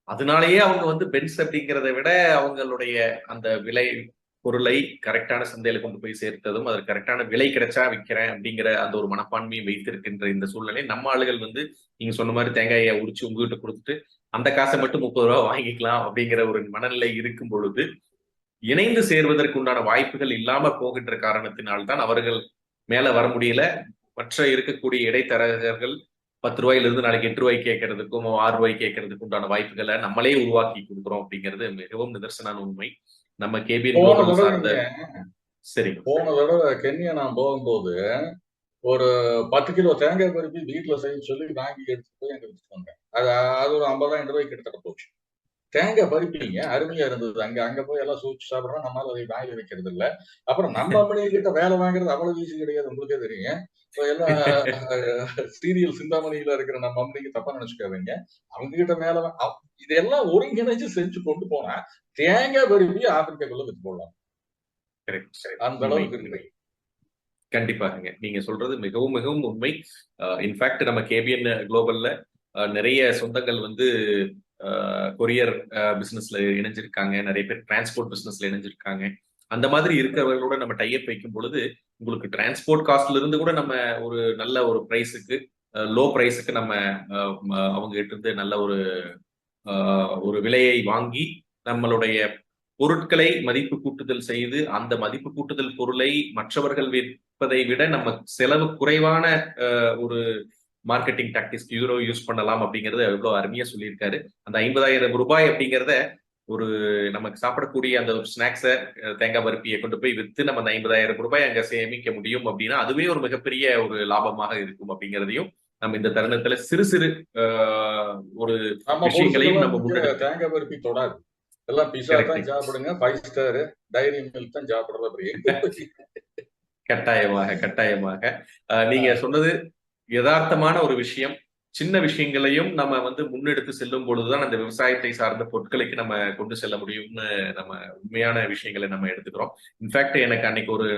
அதனாலேயே அவங்க வந்து பென்ஸ் அப்படிங்கிறத விட அவங்களுடைய அந்த விலை பொருளை கரெக்டான சந்தையில கொண்டு போய் சேர்த்ததும், அது கரெக்டான விலை கிடைச்சா விற்கிறேன் அப்படிங்கிற அந்த ஒரு மனப்பான்மையை வைத்திருக்கின்ற இந்த சூழ்நிலை நம்ம ஆளுகள் வந்து நீங்க சொன்ன மாதிரி தேங்காயை உரிச்சு உங்ககிட்ட கொடுத்துட்டு அந்த காசை மட்டும் 30 ரூபா வாங்கிக்கலாம் அப்படிங்கிற ஒரு மனநிலை இருக்கும் பொழுது இணைந்து சேர்வதற்கு உண்டான வாய்ப்புகள் இல்லாம போகின்ற காரணத்தினால்தான் அவர்கள் மேல வர முடியல. மற்ற இருக்கக்கூடிய இடைத்தரகர்கள் 10 ரூபாயிலிருந்து நாளைக்கு 8 ரூபாய்க்கு கேட்கறதுக்கும் 6 ரூபாய்க்கு கேட்கறதுக்கு உண்டான வாய்ப்புகளை நம்மளே உருவாக்கி கொடுக்குறோம் அப்படிங்கிறது மிகவும் நிதர்சனான உண்மை. நம்ம கேபிஎன் குளோபல் சார்ந்த போன தடவை கென்யா நான் போகும்போது ஒரு 10 கிலோ தேங்காய் பருப்பி வீட்டுல செய்ய சொல்லி வாங்கி எடுத்துட்டு போய் அங்க வச்சுட்டு வந்தேன். அது ஒரு 50,000 ரூபாய்க்கு கிட்டத்தட்ட போச்சு. தேங்காய் பருப்பிங்க அருமையா இருந்தது. அங்க போய் எல்லாம் சூழ்ச்சி சாப்பிடறோம். நம்மளால அதை வாங்கி வைக்கிறது இல்ல. அப்புறம் நம்ம அம்மனி கிட்ட வேலை வாங்குறது அவ்வளவு ஈஸி கிடையாது. உங்களுக்கே தெரியும். எல்லாம் சீரியல் சிந்தாமணியில இருக்கிற நம்ம அம்மனிக்கு தப்பா நினைச்சுக்காதீங்க. அவங்க கிட்ட மேல இதெல்லாம் ஒருங்கிணைச்சு செஞ்சு கொண்டு போனா தேங்காய் பருப்பி ஆப்பிரிக்காக்குள்ள வித்து போடலாம். அந்த அளவுக்கு இருக்கு. கண்டிப்பாங்க. நீங்க சொல்றது மிகவும் மிகவும் உண்மை. இன்ஃபேக்ட் நம்ம கேபிஎன் குளோபல்ல நிறைய சொந்தங்கள் வந்து கொரியர் பிசினஸ்ல இணைஞ்சிருக்காங்க, நிறைய பேர் டிரான்ஸ்போர்ட் பிசினஸ்ல இணைஞ்சிருக்காங்க. அந்த மாதிரி இருக்கிறவர்களோட நம்ம டைப் வைக்கும் பொழுது உங்களுக்கு டிரான்ஸ்போர்ட் காஸ்ட்ல இருந்து கூட நம்ம ஒரு நல்ல ஒரு பிரைஸுக்கு, லோ பிரைஸுக்கு நம்ம அவங்க கிட்ட இருந்து நல்ல ஒரு விலையை வாங்கி நம்மளுடைய பொருட்களை மதிப்பு கூட்டுதல் செய்து அந்த மதிப்பு கூட்டுதல் பொருளை மற்றவர்கள் விற்பதை விட நம்ம செலவு குறைவான ஒரு மார்க்கெட்டிங் டாக்டிக்ஸ் யூஸ் பண்ணலாம் அப்படிங்கறது எவ்வளவு அருமையா சொல்லியிருக்காரு. அந்த 50,000 ரூபாய் அப்படிங்கிறத ஒரு நமக்கு சாப்பிடக்கூடிய அந்த ஒரு ஸ்நாக்ஸை, தேங்காய் பருப்பியை கொண்டு போய் வித்து நம்ம அந்த 50,000 ரூபாய் அங்க சேமிக்க முடியும் அப்படின்னா அதுவே ஒரு மிகப்பெரிய ஒரு லாபமாக இருக்கும் அப்படிங்கிறதையும் நம்ம இந்த தருணத்துல சிறு சிறு ஒரு விஷயங்களையும் நம்ம முன்னெடுத்து தேங்காய் பருப்பி தொடாது, எல்லாம் பிஸா தான் சாப்பிடுங்க, 5 ஸ்டார் டைரி மில்க் தான் சாப்பிடுறது. கட்டாயமாக நீங்க சொன்னது யதார்த்தமான ஒரு விஷயம். சின்ன விஷயங்களையும் நம்ம முன்னெடுத்து செல்லும் பொழுதுதான் அந்த விவசாயத்தை சார்ந்த பொருட்களுக்கு நம்ம கொண்டு செல்ல முடியும்னு நம்ம உண்மையான விஷயங்களை நம்ம எடுத்துக்கிறோம். இன்ஃபேக்ட் எனக்கு அன்னைக்கு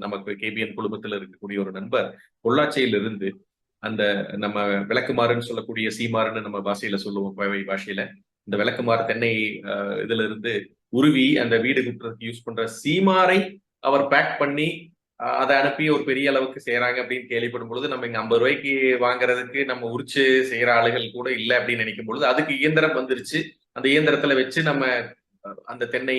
நமக்கு கேபிஎன் குழுமத்தில் இருக்கக்கூடிய ஒரு நண்பர் பொள்ளாச்சியில இருந்து அந்த நம்ம விளக்குமாறுன்னு சொல்லக்கூடிய சீமாறுன்னு நம்ம பாஷையில சொல்லுவோம், கோவை பாஷையில, இந்த விளக்குமாறு தென்னை இதுல இருந்து உருவி அந்த வீடு குட்டுறதுக்கு யூஸ் பண்ற சீமாரை அவர் பேக் பண்ணி அதை அனுப்பி ஒரு பெரிய அளவுக்கு செய்யறாங்க அப்படின்னு கேள்விப்படும் பொழுது நம்ம இங்க 50 ரூபாய்க்கு வாங்குறதுக்கு நம்ம உரிச்சு செய்யற ஆளுகள் கூட இல்லை அப்படின்னு நினைக்கும் பொழுது அதுக்கு இயந்திரம் வந்துருச்சு. அந்த இயந்திரத்துல வச்சு நம்ம அந்த தென்னை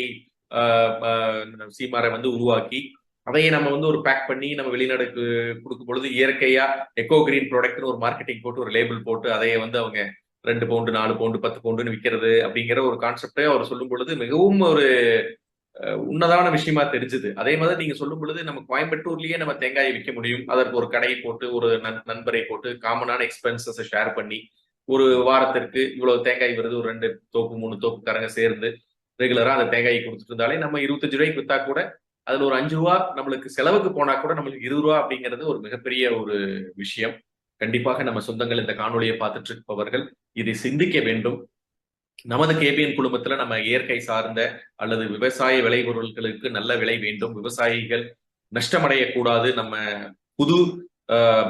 சீமாரை உருவாக்கி அதையே நம்ம ஒரு பேக் பண்ணி நம்ம வெளிநாடுக்கு கொடுக்கும் பொழுது இயற்கையா எக்கோ கிரீன் ப்ராடக்ட்னு ஒரு மார்க்கெட்டிங் போட்டு ஒரு லேபிள் போட்டு அதையே அவங்க 2 பவுண்டு 4 பவுண்டு 10 பவுண்டுன்னு விற்கிறது அப்படிங்கிற ஒரு கான்செப்டை அவர் சொல்லும் பொழுது மிகவும் ஒரு உன்னதான விஷயமா தெரிஞ்சது. அதே மாதிரி நீங்க சொல்லும் பொழுது நம்ம கோயம்புத்தூர்லயே நம்ம தேங்காயை விற்க முடியும். அதற்கு ஒரு கடையை போட்டு ஒரு நண்பரை போட்டு காமனான எக்ஸ்பென்சஸ் ஷேர் பண்ணி ஒரு வாரத்திற்கு இவ்வளவு தேங்காய் வருது, ஒரு 2 தோப்பு 3 தோப்புக்காரங்க சேர்ந்து ரெகுலரா அந்த தேங்காயை கொடுத்துட்டு இருந்தாலே நம்ம 25 ரூபாய்க்கு வித்தா கூட அதுல ஒரு 5 ரூபா நம்மளுக்கு செலவுக்கு போனா கூட நம்மளுக்கு 20 ரூபா அப்படிங்கிறது ஒரு மிகப்பெரிய ஒரு விஷயம். கண்டிப்பாக நம்ம சொந்தங்கள் இந்த காணொலியை பார்த்துட்டு இருப்பவர்கள் இதை சிந்திக்க வேண்டும். நமது கேபிஎன் குழுமத்துல நம்ம இயற்கை சார்ந்த அல்லது விவசாய விளைபொருட்களுக்கு நல்ல விலை வேண்டும், விவசாயிகள் நஷ்டமடையக்கூடாது, நம்ம புது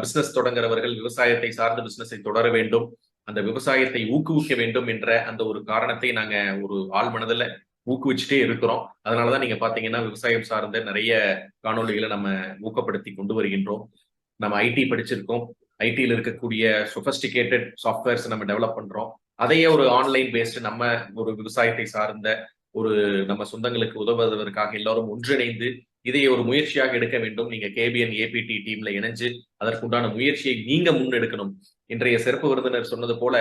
பிசினஸ் தொடங்குறவர்கள் விவசாயத்தை சார்ந்த பிசினஸை தொடர வேண்டும், அந்த விவசாயத்தை ஊக்குவிக்க வேண்டும் என்ற அந்த ஒரு காரணத்தை நாங்க ஒரு ஆள் மனதில் ஊக்குவிச்சுட்டே இருக்கிறோம். அதனாலதான் நீங்க பாத்தீங்கன்னா விவசாயம் சார்ந்த நிறைய காணொலிகளை நம்ம ஊக்கப்படுத்தி கொண்டு வருகின்றோம். நம்ம ஐடி படிச்சிருக்கோம், ஐடியில் இருக்கக்கூடிய சொபஸ்டிகேட்டட் சாஃப்ட்வேர்ஸ் நம்ம டெவலப் பண்றோம். அதையே ஒரு ஆன்லைன் பேஸ்டு நம்ம ஒரு விவசாயத்தை சார்ந்த ஒரு நம்ம சொந்தங்களுக்கு உதவுவதற்காக எல்லாரும் ஒன்றிணைந்து இதை ஒரு முயற்சியாக எடுக்க வேண்டும். நீங்க கேபிஎன் ஏபிடி டீம்ல இணைஞ்சு அதற்குண்டான முயற்சியை நீங்க முன்னெடுக்கணும். இன்றைய சிறப்பு விருந்தினர் சொன்னது போல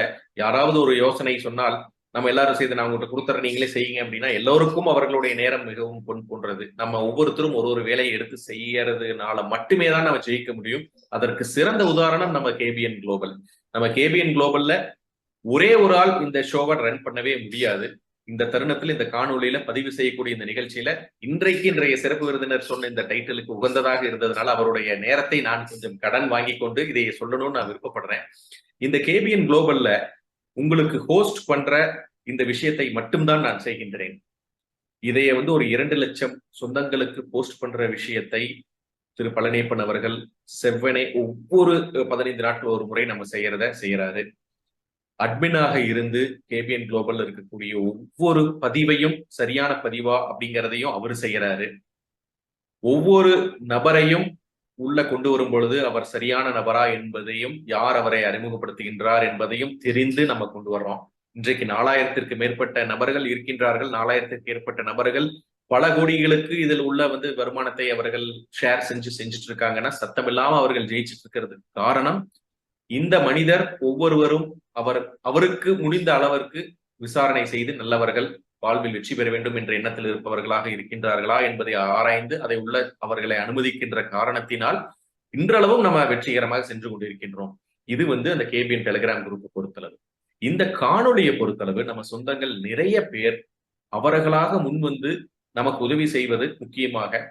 யாராவது ஒரு யோசனை சொன்னால் நம்ம எல்லாரும் செய்து நான் உங்கள்கிட்ட கொடுத்துறேன் நீங்களே செய்யுங்க அப்படின்னா எல்லோருக்கும் அவர்களுடைய நேரம் மிகவும் பொன் போன்றது. நம்ம ஒவ்வொருத்தரும் ஒரு வேலையை எடுத்து செய்யறதுனால மட்டுமே தான் நம்ம ஜெயிக்க முடியும். அதற்கு சிறந்த உதாரணம் நம்ம கேபிஎன் குளோபல். நம்ம கேபிஎன் குளோபல்ல ஒரே ஒரு ஆள் இந்த ஷோவை ரன் பண்ணவே முடியாது. இந்த தருணத்தில் இந்த காணொலியில பதிவு செய்யக்கூடிய இந்த நிகழ்ச்சியில இன்றைய சிறப்பு விருந்தினர் சொன்ன இந்த டைட்டிலுக்கு உகந்ததாக இருந்ததுனால அவருடைய நேரத்தை நான் கொஞ்சம் கடன் வாங்கி கொண்டு இதை சொல்லணும்னு நான் விருப்பப்படுறேன். இந்த கேபிஎன் குளோபல்ல உங்களுக்கு ஹோஸ்ட் பண்ற இந்த விஷயத்தை மட்டும்தான் நான் செய்கின்றேன். இதைய ஒரு 2 லட்சம் சொந்தங்களுக்கு போஸ்ட் பண்ற விஷயத்தை திரு பழனியப்பன் அவர்கள் செவ்வனே ஒவ்வொரு 15 நாட்கள் ஒரு முறை நம்ம செய்யறாரு. அட்மினாக இருந்து கேபிஎன் குளோபல் இருக்கக்கூடிய ஒவ்வொரு பதிவையும் சரியான பதிவா அப்படிங்கிறதையும் அவர் செய்யறாரு. ஒவ்வொரு நபரையும் உள்ள கொண்டு வரும் பொழுது அவர் சரியான நபரா என்பதையும் யார் அவரை அறிமுகப்படுத்துகின்றார் என்பதையும் தெரிந்து நம்ம கொண்டு வர்றோம். இன்றைக்கு 4000த்திற்கு மேற்பட்ட நபர்கள் இருக்கின்றார்கள். 4000த்திற்கு மேற்பட்ட நபர்கள் பல கோடிகளுக்கு இதில் உள்ள வருமானத்தை அவர்கள் ஷேர் செஞ்சுட்டு இருக்காங்கன்னா சத்தம் இல்லாம அவர்கள் ஜெயிச்சுட்டு இருக்கிறது காரணம் இந்த மனிதர் ஒவ்வொருவரும் அவருக்கு முடிந்த அளவிற்கு விசாரணை செய்து நல்லவர்கள் வாழ்வில் வெற்றி பெற வேண்டும் என்ற எண்ணத்தில் இருப்பவர்களாக இருக்கின்றார்களா என்பதை ஆராய்ந்து அதை உள்ள அவர்களை அனுமதிக்கின்ற காரணத்தினால் இன்றளவும் நம்ம வெற்றிகரமாக சென்று கொண்டிருக்கின்றோம். இது அந்த கேபிஎன் டெலிகிராம் குரூப்பை பொறுத்தளவு. இந்த காணொலியை பொறுத்தளவு நம்ம சொந்தங்கள் நிறைய பேர் அவர்களாக முன்வந்து நமக்கு உதவி செய்வது முக்கியமாக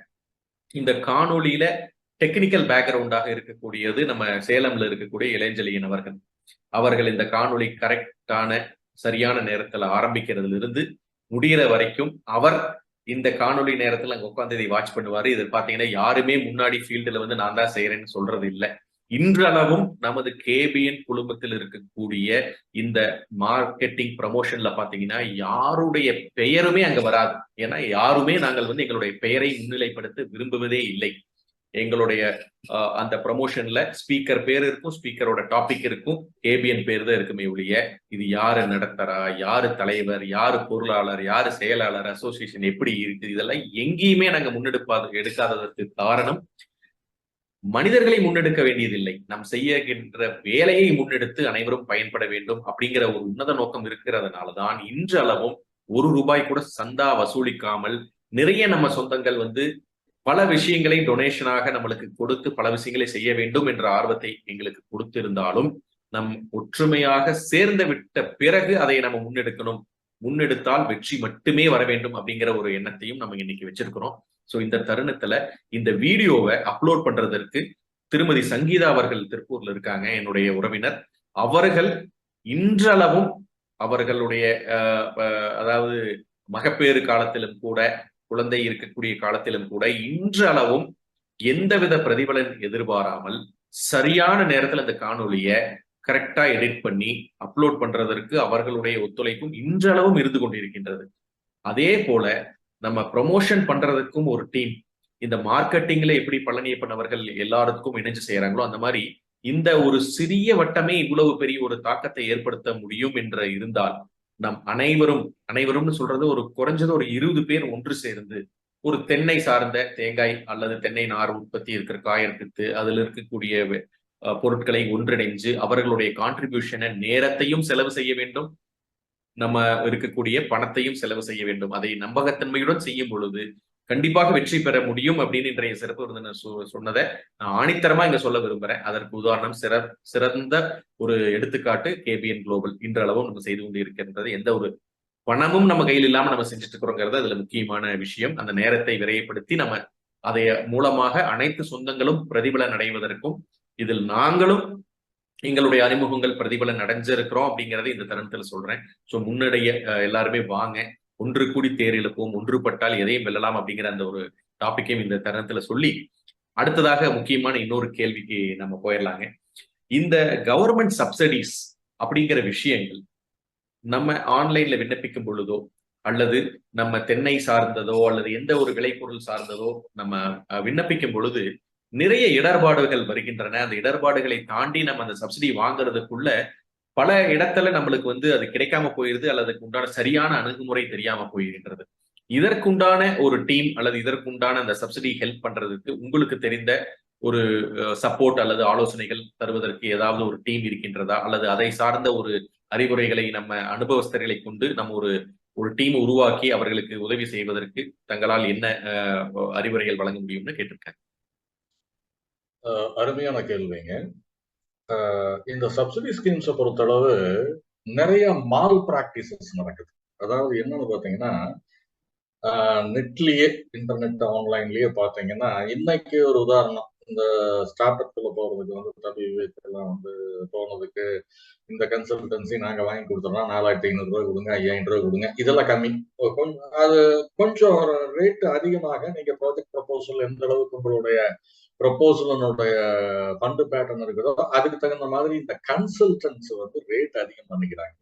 இந்த காணொலியில டெக்னிக்கல் பேக்ரவுண்டாக இருக்கக்கூடியது நம்ம சேலம்ல இருக்கக்கூடிய இளைஞலியன் அவர்கள் இந்த காணொலி கரெக்டான சரியான நேரத்துல ஆரம்பிக்கிறதுல இருந்து முடிகிற வரைக்கும் அவர் இந்த காணொலி நேரத்துல அங்க உட்காந்து இதை வாட்ச் பண்ணுவாரு. இது பாத்தீங்கன்னா யாருமே முன்னாடி ஃபீல்டுல நான் தான் செய்யறேன்னு சொல்றது இல்லை. இன்றளவும் நமது கேபிஎன் குழுமத்தில் இருக்கக்கூடிய இந்த மார்க்கெட்டிங் ப்ரமோஷன்ல பாத்தீங்கன்னா யாருடைய பெயருமே அங்க வராது. ஏன்னா யாருமே நாங்கள் எங்களுடைய பெயரை முன்னிலைப்படுத்த விரும்புவதே இல்லை. எங்களுடைய அந்த ப்ரமோஷன்ல ஸ்பீக்கர் பேர் இருக்கும், ஸ்பீக்கரோட டாபிக் இருக்கும், கேபிஎன் பேர் தான் இருக்குமே ஒழிய இது யாரு நடத்துறா, யாரு தலைவர், யாரு பொருளாளர், யாரு செயலாளர், அசோசியேஷன் எப்படி இருக்கு, இதெல்லாம் எங்கேயுமே நாங்க எடுக்காததற்கு காரணம் மனிதர்களை முன்னெடுக்க வேண்டியதில்லை, நாம் செய்கின்ற வேலையை முன்னெடுத்து அனைவரும் பயன்பட வேண்டும் அப்படிங்கிற ஒரு உன்னத நோக்கம் இருக்கிறதுனாலதான் இன்றளவும் ₹1 கூட சந்தா வசூலிக்காமல் நிறைய நம்ம சொந்தங்கள் பல விஷயங்களை டொனேஷனாக நம்மளுக்கு கொடுத்து பல விஷயங்களை செய்ய வேண்டும் என்ற ஆர்வத்தை எங்களுக்கு கொடுத்திருந்தாலும் நம் ஒற்றுமையாக சேர்ந்து விட்ட பிறகு அதை நம்ம முன்னெடுக்கணும், முன்னெடுத்தால் வெற்றி மட்டுமே வர வேண்டும் அப்படிங்கிற ஒரு எண்ணத்தையும் நம்ம இன்னைக்கு வச்சிருக்கிறோம். சோ இந்த தருணத்துல இந்த வீடியோவை அப்லோட் பண்றதற்கு திருமதி சங்கீதா அவர்கள் திருப்பூர்ல இருக்காங்க, என்னுடைய உறவினர். அவர்கள் இன்றளவும் அவர்களுடைய அதாவது மகப்பேறு காலத்திலும் கூட குழந்தை இருக்கக்கூடிய காலத்திலும் கூட இன்றளவும் எந்தவித பிரதிபலன் எதிர்பாராமல் சரியான நேரத்தில் அந்த காணொலியை கரெக்டா எடிட் பண்ணி அப்லோட் பண்றதற்கு அவர்களுடைய ஒத்துழைப்பும் இன்றளவும் இருந்து கொண்டிருக்கின்றது. அதே போல நம்ம ப்ரொமோஷன் பண்றதுக்கும் ஒரு டீம், இந்த மார்க்கெட்டிங்ல எப்படி பழனியப்பன் அவர்கள் எல்லாருக்கும் இணைஞ்சு செய்யறாங்களோ அந்த மாதிரி இந்த ஒரு சிறிய வட்டமே இவ்வளவு பெரிய ஒரு தாக்கத்தை ஏற்படுத்த முடியும் என்று இருந்தால் நம் அனைவரும்னு சொல்றது ஒரு குறைஞ்சது ஒரு 20 பேர் ஒன்று சேர்ந்து ஒரு தென்னை சார்ந்த தேங்காய் அல்லது தென்னை நார் உற்பத்தி இருக்கிற காயெடுத்து அதுல இருக்கக்கூடிய பொருட்களை ஒன்றிணைஞ்சு அவர்களுடைய கான்ட்ரிபியூஷனை நேரத்தையும் செலவு செய்ய வேண்டும், நம்ம இருக்கக்கூடிய பணத்தையும் செலவு செய்ய வேண்டும். அதை நம்பகத்தன்மையுடன் செய்யும் பொழுது கண்டிப்பாக வெற்றி பெற முடியும் அப்படின்னு இன்றைய சிறப்பு விருந்தினர் சொன்னதை நான் ஆணித்தரமா இங்க சொல்ல விரும்புறேன். அதற்கு உதாரணம் சிறந்த ஒரு எடுத்துக்காட்டு கேபிஎன் குளோபல் இன்றளவும் நம்ம செய்து கொண்டு இருக்கின்றது. எந்த ஒரு பணமும் நம்ம கையில் இல்லாம நம்ம செஞ்சுட்டு இருக்கிறோங்கிறது அதுல முக்கியமான விஷயம். அந்த நேரத்தை விரைவுபடுத்தி நம்ம அதை மூலமாக அனைத்து சொந்தங்களும் பிரதிபலன் அடைவதற்கும் இதில் நாங்களும் எங்களுடைய அறிமுகங்கள் பிரதிபலன் அடைஞ்சிருக்கிறோம் அப்படிங்கறத இந்த தருணத்துல சொல்றேன். சோ முன்னடைய எல்லாருமே வாங்க, ஒன்று கூடி தேர் இழுப்போம், ஒன்றுபட்டால் எதையும் வெல்லலாம் அப்படிங்கிற அந்த ஒரு டாபிக்கையும் இந்த தருணத்துல சொல்லி அடுத்ததாக முக்கியமான இன்னொரு கேள்விக்கு நம்ம போயிடலாங்க. இந்த கவர்மெண்ட் சப்சிடிஸ் அப்படிங்கிற விஷயங்கள் நம்ம ஆன்லைன்ல விண்ணப்பிக்கும் பொழுதோ அல்லது நம்ம தென்னை சார்ந்ததோ அல்லது எந்த ஒரு விளைபொருள் சார்ந்ததோ நம்ம விண்ணப்பிக்கும் பொழுது நிறைய இடர்பாடுகள் வருகின்றன. அந்த இடர்பாடுகளை தாண்டி நம்ம அந்த சப்சிடி வாங்குறதுக்குள்ள பல இடத்துல நம்மளுக்கு அது கிடைக்காம போயிருது அல்லது அதுக்கு உண்டான சரியான அணுகுமுறை தெரியாம போயிருக்கின்றது. இதற்குண்டான ஒரு டீம் அல்லது இதற்குண்டான அந்த சப்சிடி ஹெல்ப் பண்றதுக்கு உங்களுக்கு தெரிந்த ஒரு சப்போர்ட் அல்லது ஆலோசனைகள் தருவதற்கு ஏதாவது ஒரு டீம் இருக்கின்றதா, அல்லது அதை சார்ந்த ஒரு அறிவுரைகளை நம்ம அனுபவஸ்தர்களை கொண்டு நம்ம ஒரு டீம் உருவாக்கி அவர்களுக்கு உதவி செய்வதற்கு தங்களால் என்ன அறிவுரைகள் வழங்க முடியும்னு கேட்டிருக்கேன். அருமையான கேள்விங்க. இந்த சப்சிடி ஸ்கீம்ஸை பொறுத்தளவு நிறைய மால் பிராக்டிசஸ் நடக்குது. அதாவது என்னன்னு பாத்தீங்கன்னா நெட்லயே இன்டர்நெட் ஆன்லைன்லயே பாத்தீங்கன்னா இன்னைக்கு ஒரு உதாரணம், இந்த ஸ்டார்ட் அப்ல போறதுக்கு தம்பி விவேக்கெல்லாம் போனதுக்கு இந்த கன்சல்டன்சி நாங்க வாங்கி கொடுத்துறோம், 4500 கொடுங்க, 5000 கொடுங்க, இதெல்லாம் கம்மி. அது கொஞ்சம் ரேட் அதிகமாக நீங்க ப்ராஜெக்ட் ப்ரப்போசல் எந்த அளவுக்கு உங்களுடைய ப்ரப்போசலனுடைய ஃபண்ட் பேட்டர்ன் இருக்குதோ அதுக்கு தகுந்த மாதிரி இந்த கன்சல்டன்ஸ் ரேட் அதிகம் பண்ணிக்கிறாங்க.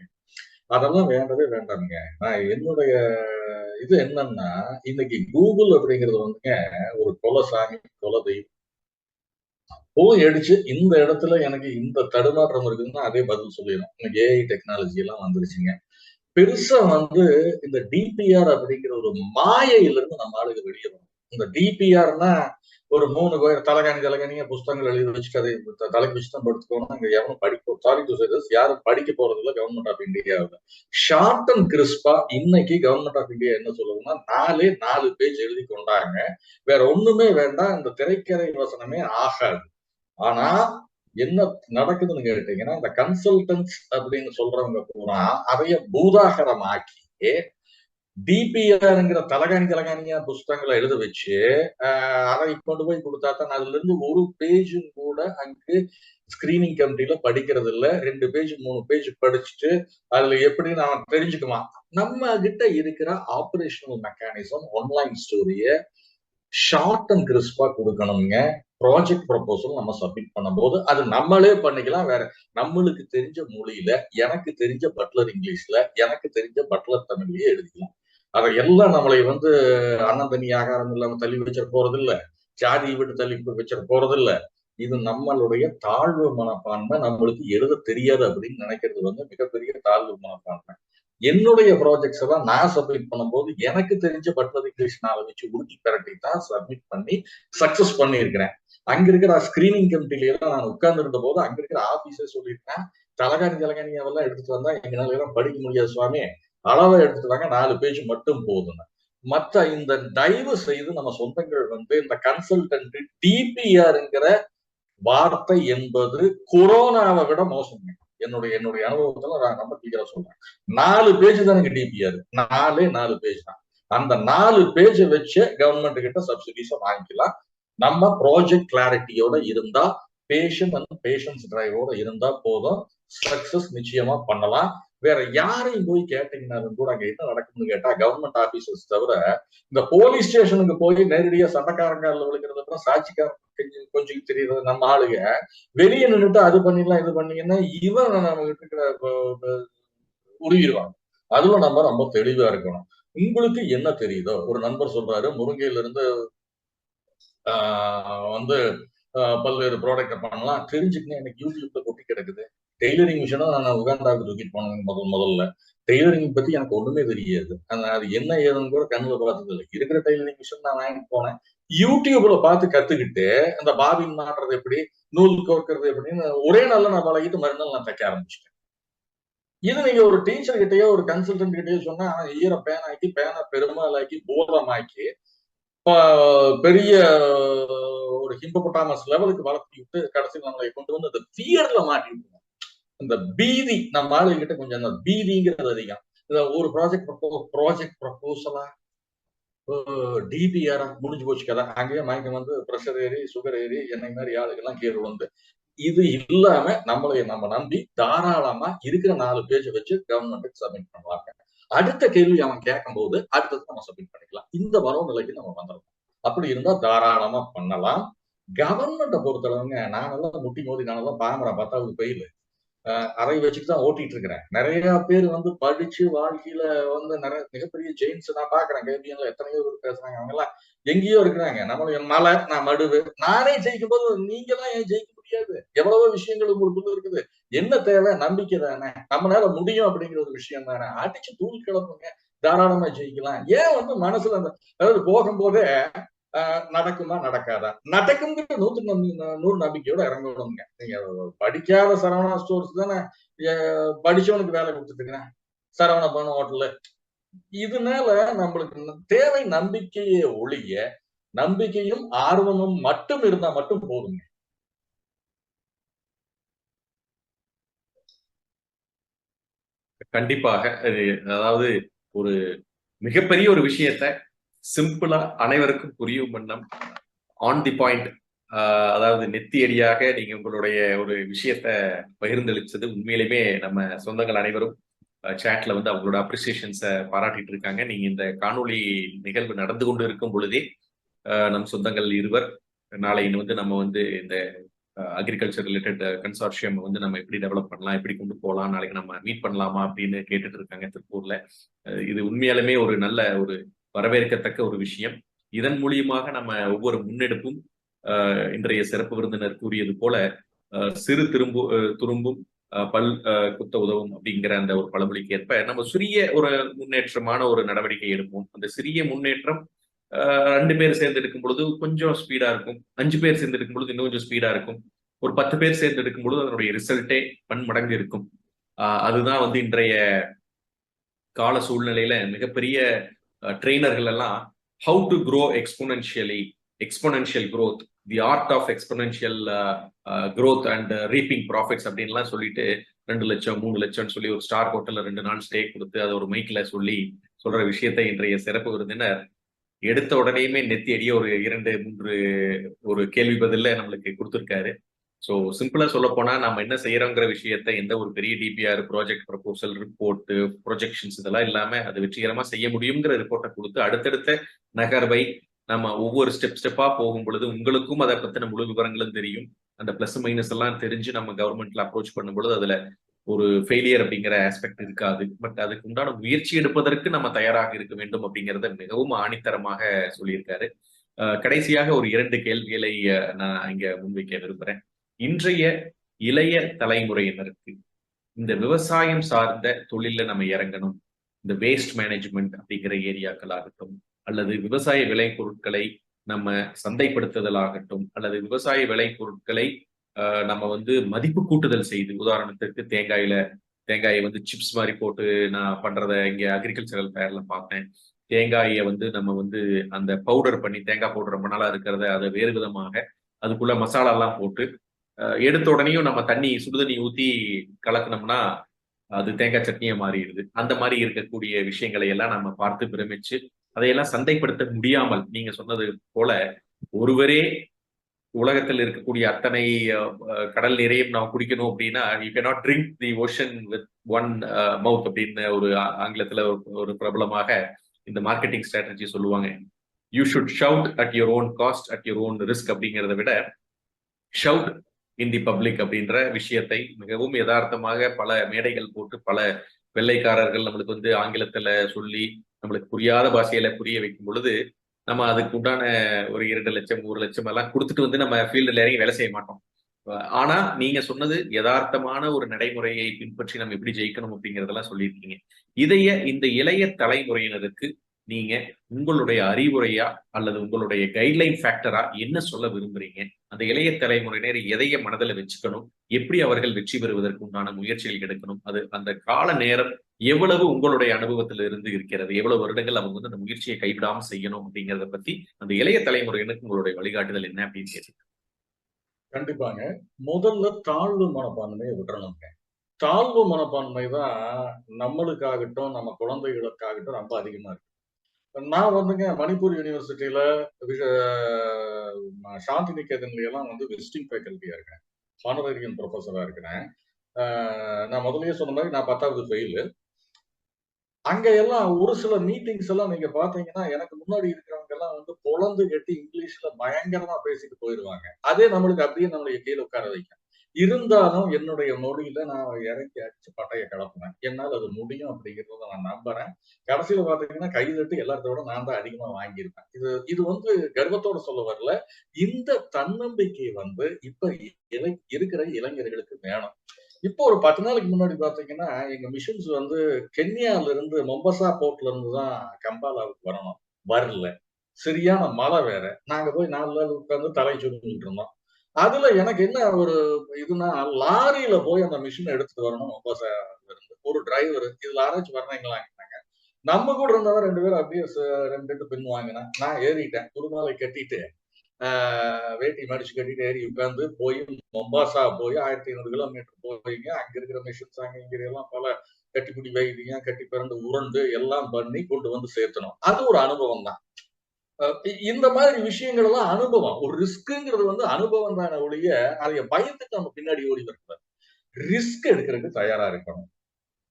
அதெல்லாம் வேண்டவே வேண்டாங்க. நான் என்னுடைய இது என்னன்னா, இன்னைக்கு கூகுள் அப்படிங்கிறது ஒரு கொலசாமி, கொலை தெய்வம். போய் அடிச்சு இந்த இடத்துல எனக்கு இந்த தடுமாற்றம் இருக்குதுன்னா அதே பதில் சொல்லிடும். இன்னைக்கு ஏஐ டெக்னாலஜி எல்லாம் வந்துருச்சுங்க. பெருசா இந்த டிபிஆர் அப்படிங்கிற ஒரு மாயையிலிருந்து நம்ம ஆளுங்க வெளியே வரும். இந்த டிபிஆர்னா ஒரு 3 பேர் தலைகாணியா புஸ்தகங்கள் எழுதி வச்சுட்டு அதை தலைக்கு வச்சு தான் படுத்துக்கணும். அங்க எவனும் யாரும் படிக்க போறது இல்லை கவர்மெண்ட் ஆஃப் இந்தியாவில். ஷார்ட் அண்ட் கிறிஸ்பா இன்னைக்கு கவர்மெண்ட் ஆஃப் இந்தியா என்ன சொல்லுதுன்னா 4 பேஜ் எழுதி கொண்டாங்க, வேற ஒண்ணுமே வேண்டாம், இந்த திரைக்கதை வசனமே ஆகாது. ஆனா என்ன நடக்குதுன்னு கேட்டீங்கன்னா, இந்த கன்சல்டன்ஸ் அப்படின்னு சொல்றவங்க பூரா அதைய பூதாகரமாக்கி டிபிஆர்ங்கிற தலைகாணியா புஸ்தகங்களை எழுத வச்சு அதை கொண்டு போய் கொடுத்தா தான் அதுல இருந்து ஒரு பேஜும் கூட அங்கு ஸ்கிரீனிங் கமிட்டியில படிக்கிறது இல்ல. 2 பேஜ் 3 பேஜ் படிச்சுட்டு அதுல எப்படி நான் தெரிஞ்சுக்குமா. நம்ம கிட்ட இருக்கிற ஆபரேஷனல் மெக்கானிசம் ஆன்லைன் ஸ்டோரிய ஷார்ட் அண்ட் கிறிஸ்பா கொடுக்கணுங்க. ப்ராஜெக்ட் ப்ரொபோசல் நம்ம சப்மிட் பண்ணும்போது அது நம்மளே பண்ணிக்கலாம். வேற நம்மளுக்கு தெரிஞ்ச மொழியில, எனக்கு தெரிஞ்ச பட்லர் இங்கிலீஷ்ல, எனக்கு தெரிஞ்ச பட்லர் தமிழ்லயே எழுதிக்கலாம். அதை எல்லாம் நம்மளை அண்ணன் தண்ணி ஆகாரம் இல்லாம தள்ளி வச்சிட போறது இல்ல, ஜாதியை விட்டு தள்ளி வச்சிட போறது இல்ல. இது நம்மளுடைய தாழ்வு மனப்பான்மை. நம்மளுக்கு எழுத தெரியாது அப்படின்னு நினைக்கிறது மிகப்பெரிய தாழ்வு மனப்பான்மை. என்னுடைய ப்ராஜெக்ட்ஸ் எல்லாம் நான் சப்மிட் பண்ணும்போது எனக்கு தெரிஞ்ச பட்லர் இங்கிலீஷ் நாளை வச்சு உருட்டி பெரட்டி தான் சப்மிட் பண்ணி சக்சஸ் பண்ணியிருக்கிறேன். அங்க இருக்கிற ஸ்கிரீனிங் கமிட்டில எல்லாம் நான் உட்கார்ந்து இருந்த போது அங்க இருக்கிற ஆபீசர் சொல்லியிருக்கேன், தலகாணி அவெல்லாம் எடுத்துட்டு வந்தா எங்களால எல்லாம் படிக்க முடியாது சுவாமி, அளவை எடுத்துட்டு வாங்க, 4 பேஜ் மட்டும் போதும். மற்ற இந்த தயவு செய்து நம்ம சொந்தங்கள் இந்த கன்சல்டன்ட் டிபிஆர்ங்கிற வார்த்தை என்பது கொரோனாவை விட மோசம். என்னுடைய அனுபவத்துல நான் ரொம்ப கிளியரா சொல்றேன். 4 பேஜ் தான் எனக்கு டிபிஆர், 4 பேஜ் தான். அந்த 4 பேஜை வச்சு கவர்மெண்ட் கிட்ட சப்சிடிஸ வாங்கிக்கலாம். நம்ம ப்ராஜெக்ட் கிளாரிட்டியோட இருந்தா, பேஷன்ஸ் டிரைவோட இருந்தா போதும், சக்சஸ் நிச்சயமா பண்ணலாம். வேற யாரையும் போய் கேட்டீங்கன்னாலும் கூட அங்க என்ன நடக்கும்னு கேட்டா, கவர்மெண்ட் ஆபீசர்ஸ் தவிர இந்த போலீஸ் ஸ்டேஷனுக்கு போய் நேரடியா சண்டைக்காரங்கால விழுக்கிறது சாட்சிக்காரன் கொஞ்சம் தெரியுறது நம்ம ஆளுங்க வெளியே நின்றுட்டு அது பண்ணிடலாம் இது பண்ணீங்கன்னா இவன் நம்ம இருக்கிற உருகிடுவாங்க. அதுல நம்ம ரொம்ப தெளிவா இருக்கணும். உங்களுக்கு என்ன தெரியுதோ, ஒரு நண்பர் சொல்றாரு முருங்கையில இருந்து பல்வேறு ப்ராடக்ட் பண்ணலாம், தெரிஞ்சுக்கணும். எனக்கு யூடியூப்ல கொட்டி கிடக்குது. டெய்லரிங் மிஷினா நான் உகாண்டாவுக்கு தூக்கிட்டு போனேன். முதல்ல டெய்லரிங் பத்தி எனக்கு ஒண்ணுமே தெரியாது. அது என்ன ஏதுன்னு கூட கண்ணுல பார்த்தது இல்லை. இருக்கிற டெய்லரிங் மிஷின் நான் வாங்கிட்டு போனேன். யூடியூப்ல பார்த்து கத்துக்கிட்டு அந்த பாபின் மாட்டுறது எப்படி, நூல் கோர்க்கறது எப்படின்னு ஒரே நாள்ல நான் பழகிட்டு மறுநாள் நான் தைக்க ஆரம்பிச்சிட்டேன். இது நீங்க ஒரு டீச்சர் கிட்டயோ ஒரு கன்சல்டன்ட் கிட்டயோ சொன்னா ஈர பேனாக்கி பேனா பெருமாளாக்கி போதமாக்கி பெரிய ஒரு ஹிப்போபொட்டாமஸ் லெவலுக்கு வளர்த்தி விட்டு கடைசியில் நம்மளை கொண்டு வந்து அந்த ஃபியர்ல மாட்டி விட்டுருவோம். இந்த பீதி நம்ம ஆளுகிட்ட கொஞ்சம் அந்த பீதிங்கிறது அதிகம். ஒரு ப்ராஜெக்ட் ப்ரப்போசலா டிபிஆரா முடிஞ்சு போச்சு கதை. அங்கேயே மயக்கம் பிரஷர் ஏறி சுகர் ஏறி என்னை மாதிரி ஆளுகள்லாம் கீழே இது இல்லாம நம்ம நம்பி தாராளமா இருக்கிற 4 பேஜ் வச்சு கவர்மெண்ட்டுக்கு சப்மிட் பண்ணுவாங்க. அடுத்த கேள்வி அவன் கேட்கும் போது அடுத்தது நம்ம சப்மிட் பண்ணிக்கலாம். இந்த மனோநிலைக்கு நம்ம வந்துடலாம். அப்படி இருந்தா தாராளமா பண்ணலாம். கவர்மெண்ட்டை பொறுத்தளவுங்க நானெல்லாம் முட்டி மோதி நானெல்லாம் பாமரா 10வது பெயில் அதை வச்சுட்டு தான் ஓட்டிட்டு இருக்கிறேன். நிறைய பேர் படிச்சு வாழ்க்கையில நிறைய மிகப்பெரிய ஜெயின்ஸ் நான் பாக்குறேன். கேபிஎன்ல எத்தனையோ பேர் பேசுறாங்க. அவங்க எல்லாம் எங்கேயோ இருக்கிறாங்க. நம்மளும் என் மலை, நான் மடுவு. நானே ஜெயிக்கும் போது நீங்க எல்லாம் ஏன் ஜெயிக்க முடியாது? எவ்வளவோ விஷயங்கள் உங்களுக்குள்ள இருக்குது. என்ன தேவை? நம்பிக்கை தானே. நம்மளால முடியும் அப்படிங்கிற ஒரு விஷயம் தானே. அடிச்சு தூள் கிளப்புங்க, தாராளமா ஜெயிக்கலாம். ஏன் மனசுல அதாவது போகும்போதே நடக்குமா நடக்காதா, நடக்குங்கிற 100 நம்பிக்கையோட இறங்கணுங்க. நீங்க படிக்காத சரவணா ஸ்டோர்ஸ் தானே படிச்சவனுக்கு வேலை கொடுத்துட்டு இருக்கிறேன், சரவணா பவன் ஹோட்டல்ல. இதனால நம்மளுக்கு தேவை நம்பிக்கையே ஒழிய, நம்பிக்கையும் ஆர்வமும் மட்டும் இருந்தா மட்டும் போதுங்க. கண்டிப்பாக. அதாவது ஒரு மிகப்பெரிய ஒரு விஷயத்த சிம்பிளா அனைவருக்கும் புரியும் வண்ணம் ஆன் தி பாயிண்ட், அதாவது நெத்தியடியாக நீங்க உங்களுடைய ஒரு விஷயத்த பகிர்ந்தளிச்சது உண்மையிலுமே நம்ம சொந்தங்கள் அனைவரும் சேட்ல அவங்களோட அப்ரிசியேஷன்ஸை பாராட்டிட்டு இருக்காங்க. நீங்க இந்த காணொளி நிகழ்வு நடந்து கொண்டு இருக்கும் பொழுதே நம் சொந்தங்கள் இருவர் நாளை நம்ம இந்த அக்ரிகல்ச்சர் ரிலேட்டட் கன்சார்ஷியம் நம்ம எப்படி டெவலப் பண்ணலாம், எப்படி கொண்டு போகலாம், நாளைக்கு நம்ம மீட் பண்ணலாமா அப்படின்னு கேட்டுட்டு இருக்காங்க திருப்பூர்ல. இது உண்மையாலுமே ஒரு நல்ல ஒரு வரவேற்கத்தக்க ஒரு விஷயம். இதன் மூலியமாக நம்ம ஒவ்வொரு முன்னெடுப்பும் இன்றைய சிறப்பு விருந்தினர் கூறியது போல சிறு துரும்பும் பல் குத்த உதவும் அப்படிங்கிற அந்த ஒரு பழமொழிக்கு ஏற்ப நம்ம சிறிய ஒரு முன்னேற்றமான ஒரு நடவடிக்கை எடுப்போம். அந்த சிறிய முன்னேற்றம் 2 பேர் சேர்ந்து எடுக்கும் பொழுது கொஞ்சம் ஸ்பீடா இருக்கும், 5 பேர் சேர்ந்து எடுக்கும் பொழுது இன்னும் கொஞ்சம் ஸ்பீடா இருக்கும், ஒரு 10 பேர் சேர்ந்து எடுக்கும் பொழுது அதனுடைய ரிசல்ட்டே பன்மடங்கு இருக்கும். அதுதான் இன்றைய கால சூழ்நிலையில மிகப்பெரிய ட்ரெயினர்கள் எல்லாம் how to grow exponential growth, the art of exponential growth and reaping profits அப்படின்லாம் சொல்லிட்டு 2 லட்சம் 3 லட்சம்னு சொல்லி ஒரு ஸ்டார் ஹோட்டல்ல 2 நாள் ஸ்டே கொடுத்து அதை ஒரு மைக்ல சொல்ற விஷயத்தை இன்றைய சிறப்பு விருந்தினர் எடுத்த உடனேயுமே நெத்தி அடிய ஒரு 2-3 ஒரு கேள்வி பதில நம்மளுக்கு கொடுத்துருக்காரு. ஸோ சிம்பிளா சொல்ல போனா நம்ம என்ன செய்யறோங்கிற விஷயத்த எந்த ஒரு பெரிய DPR, project proposal, report, projections இதெல்லாம் இல்லாம அது வெற்றிகரமா செய்ய முடியுங்கிற ரிப்போர்ட்டை கொடுத்து அடுத்தடுத்த நகர்வை நம்ம ஒவ்வொரு ஸ்டெப்பா போகும் பொழுது உங்களுக்கும் அதை பத்தின முழு விவரங்களும் தெரியும். அந்த பிளஸ் மைனஸ் எல்லாம் தெரிஞ்சு நம்ம கவர்மெண்ட்ல அப்ரோச் பண்ணும் பொழுது அதுல ஒரு ஃபெயிலியர் அப்படிங்கிற ஆஸ்பெக்ட் இருக்காது. பட் அதுக்கு உண்டான முயற்சி எடுப்பதற்கு நம்ம தயாராக இருக்க வேண்டும் அப்படிங்கிறத மிகவும் ஆணித்தரமாக சொல்லியிருக்காரு. கடைசியாக ஒரு 2 கேள்விகளை நான் இங்க முன்வைக்க விரும்புறேன். இன்றைய இளைய தலைமுறையினருக்கு இந்த விவசாயம் சார்ந்த தொழில நம்ம இறங்கணும். இந்த வேஸ்ட் மேனேஜ்மெண்ட் அப்படிங்கிற ஏரியாக்கள் ஆகட்டும், அல்லது விவசாய விளைபொருட்களை நம்ம சந்தைப்படுத்துதலாகட்டும், அல்லது விவசாய விளைபொருட்களை நம்ம வந்து மதிப்பு கூட்டுதல் செய்து, உதாரணத்திற்கு தேங்காயை வந்து சிப்ஸ் மாதிரி போட்டு நான் பண்றத இங்க அக்ரிகல்ச்சரல் ஃபேர்ல பார்த்தேன். தேங்காயை வந்து நம்ம வந்து அந்த பவுடர் பண்ணி, தேங்காய் பவுடர் ரொம்ப நாளா இருக்கிறத அதை வேறு விதமாக அதுக்குள்ள மசாலா எல்லாம் போட்டு எடுத்த உடனேயும் நம்ம சுடுதண்ணி ஊத்தி கலக்கணும்னா அது தேங்காய் சட்னியா மாறிடுது. அந்த மாதிரி இருக்கக்கூடிய விஷயங்களை எல்லாம் நம்ம பார்த்து பிரமிச்சு அதையெல்லாம் சந்தைப்படுத்த முடியாமல் நீங்க சொன்னது போல ஒருவரே உலகத்தில் இருக்கக்கூடிய அத்தனை கடல் நீரையும் நாம் குடிக்கணும் அப்படின்னா you cannot drink the ocean with one மவுத் அப்படின்னு ஒரு ஆங்கிலத்துல ஒரு பிரபலமாக இந்த மார்க்கெட்டிங் ஸ்ட்ராட்டஜி சொல்லுவாங்க. You should shout at your own cost at your own risk அப்படிங்கிறத விட ஷவுட் இன் தி பப்ளிக் அப்படின்ற விஷயத்தை மிகவும் யதார்த்தமாக பல மேடைகள் போட்டு பல வெள்ளைக்காரர்கள் நம்மளுக்கு வந்து ஆங்கிலத்துல சொல்லி நம்மளுக்கு புரியாத பாஷையில புரிய வைக்கும் பொழுது நம்ம அதுக்கு உண்டான ஒரு 2 லட்சம் 1 லட்சம் எல்லாம் கொடுத்துட்டு வந்து நம்ம ஃபீல்டுல இறங்கி வேலை செய்ய மாட்டோம். ஆனா நீங்க சொன்னது யதார்த்தமான ஒரு நடைமுறையை பின்பற்றி நம்ம எப்படி ஜெயிக்கணும் அப்படிங்கறதெல்லாம் சொல்லியிருக்கீங்க. இந்த இளைய தலைமுறையினருக்கு நீங்க உங்களுடைய அறிவுரையா அல்லது உங்களுடைய கைட்லைன் ஃபேக்டரா என்ன சொல்ல விரும்புறீங்க? அந்த இளைய தலைமுறையினர் எதைய மனதில் வச்சுக்கணும், எப்படி அவர்கள் வெற்றி பெறுவதற்கு உண்டான முயற்சிகள் எடுக்கணும், அது அந்த கால நேரம் எவ்வளவு உங்களுடைய அனுபவத்தில் இருந்து இருக்கிறது, எவ்வளவு வருடங்கள் அவங்க வந்து அந்த முயற்சியை கைவிடாம செய்யணும் அப்படிங்கிறத பத்தி அந்த இளைய தலைமுறையினருக்கு உங்களுடைய வழிகாட்டுதல் என்ன அப்படின்னு கேட்டு. கண்டிப்பாங்க. முதல்ல தாழ்வு மனப்பான்மையை விட்டுறணுங்க. தாழ்வு மனப்பான்மை தான் நம்மளுக்காகட்டும், நம்ம குழந்தைகளுக்காகட்டும் ரொம்ப அதிகமா இருக்கு. நான் வந்துங்க மணிப்பூர் யூனிவர்சிட்டியில சாந்தி நிகேதன்ல எல்லாம் வந்து விசிட்டிங் ஃபேக்கல்ட்டியா இருக்கேன். ஹானரேரியம் ப்ரொஃபஸரா இருக்கிறேன். நான் முதல்லயே சொன்ன மாதிரி நான் 10வது ஃபெயிலு. அங்க எல்லாம் ஒரு சில மீட்டிங்ஸ் எல்லாம் நீங்க பாத்தீங்கன்னா, எனக்கு முன்னாடி இருக்கிறவங்க எல்லாம் வந்து பொளந்து கட்டி இங்கிலீஷ்ல பயங்கரமா பேசிட்டு போயிருவாங்க. அதே நம்மளுக்கு அப்படியே நம்மள கீழ உட்கார வைக்கும். இருந்தாலும் என்னுடைய மொழியில நான் இறங்கி அடிச்சு பட்டைய கிளப்புனேன். என்னால அது முடியும் அப்படிங்கிறத நான் நம்புறேன். கடைசியில பாத்தீங்கன்னா, கைதட்டி எல்லாத்த விட நான் தான் அதிகமா வாங்கியிருப்பேன். இது வந்து கர்வத்தோட சொல்ல வரல. இந்த தன்னம்பிக்கை வந்து இப்ப இருக்கிற இளைஞர்களுக்கு வேணும். இப்போ ஒரு 10 நாளைக்கு முன்னாடி பாத்தீங்கன்னா, எங்க மிஷன்ஸ் வந்து கென்யால இருந்து மொம்பசா போர்ட்ல இருந்து தான் கம்பாலாவுக்கு வரணும். வரல. சரியான மழை வேற. நாங்க போய் 4 நாள் உட்கார்ந்து தலை சுத்திட்டு இருந்தோம். அதுல எனக்கு என்ன ஒரு இதுன்னா, லாரியில போய் அந்த மிஷின எடுத்துட்டு வரணும் மொம்பசால இருந்து. ஒரு டிரைவர் இதுல யாராச்சும் வர்றீங்களான்னாங்க. நம்ம கூட இருந்தவன் 2 பேரும் அப்படியே 2 பின் வாங்கினான். நான் ஏறிட்டேன். துருமாலை கட்டிட்டு வேட்டி மடிச்சு கட்டிட்டு ஏறி உட்கார்ந்து போய் மொம்பாசா போய் 1500 கிலோமீட்டர் போயிங்க. அங்க இருக்கிற மிஷின்ஸ் அங்க இங்க எல்லாம் பல கட்டிப்பிடி வைத்தியம், கட்டி பிறண்டு உருண்டு எல்லாம் பண்ணி கொண்டு வந்து சேர்த்தணும். அது ஒரு அனுபவம் தான். இந்த மாதிரி விஷயங்கள் எல்லாம் அனுபவம். ஒரு ரிஸ்க்ங்கிறது வந்து அனுபவம் தானே ஒழிய அதைய பயந்துட்டு நம்ம பின்னாடி ஓடி வரக்கூடாது. ரிஸ்க் எடுக்கிறதுக்கு தயாரா இருக்கணும்.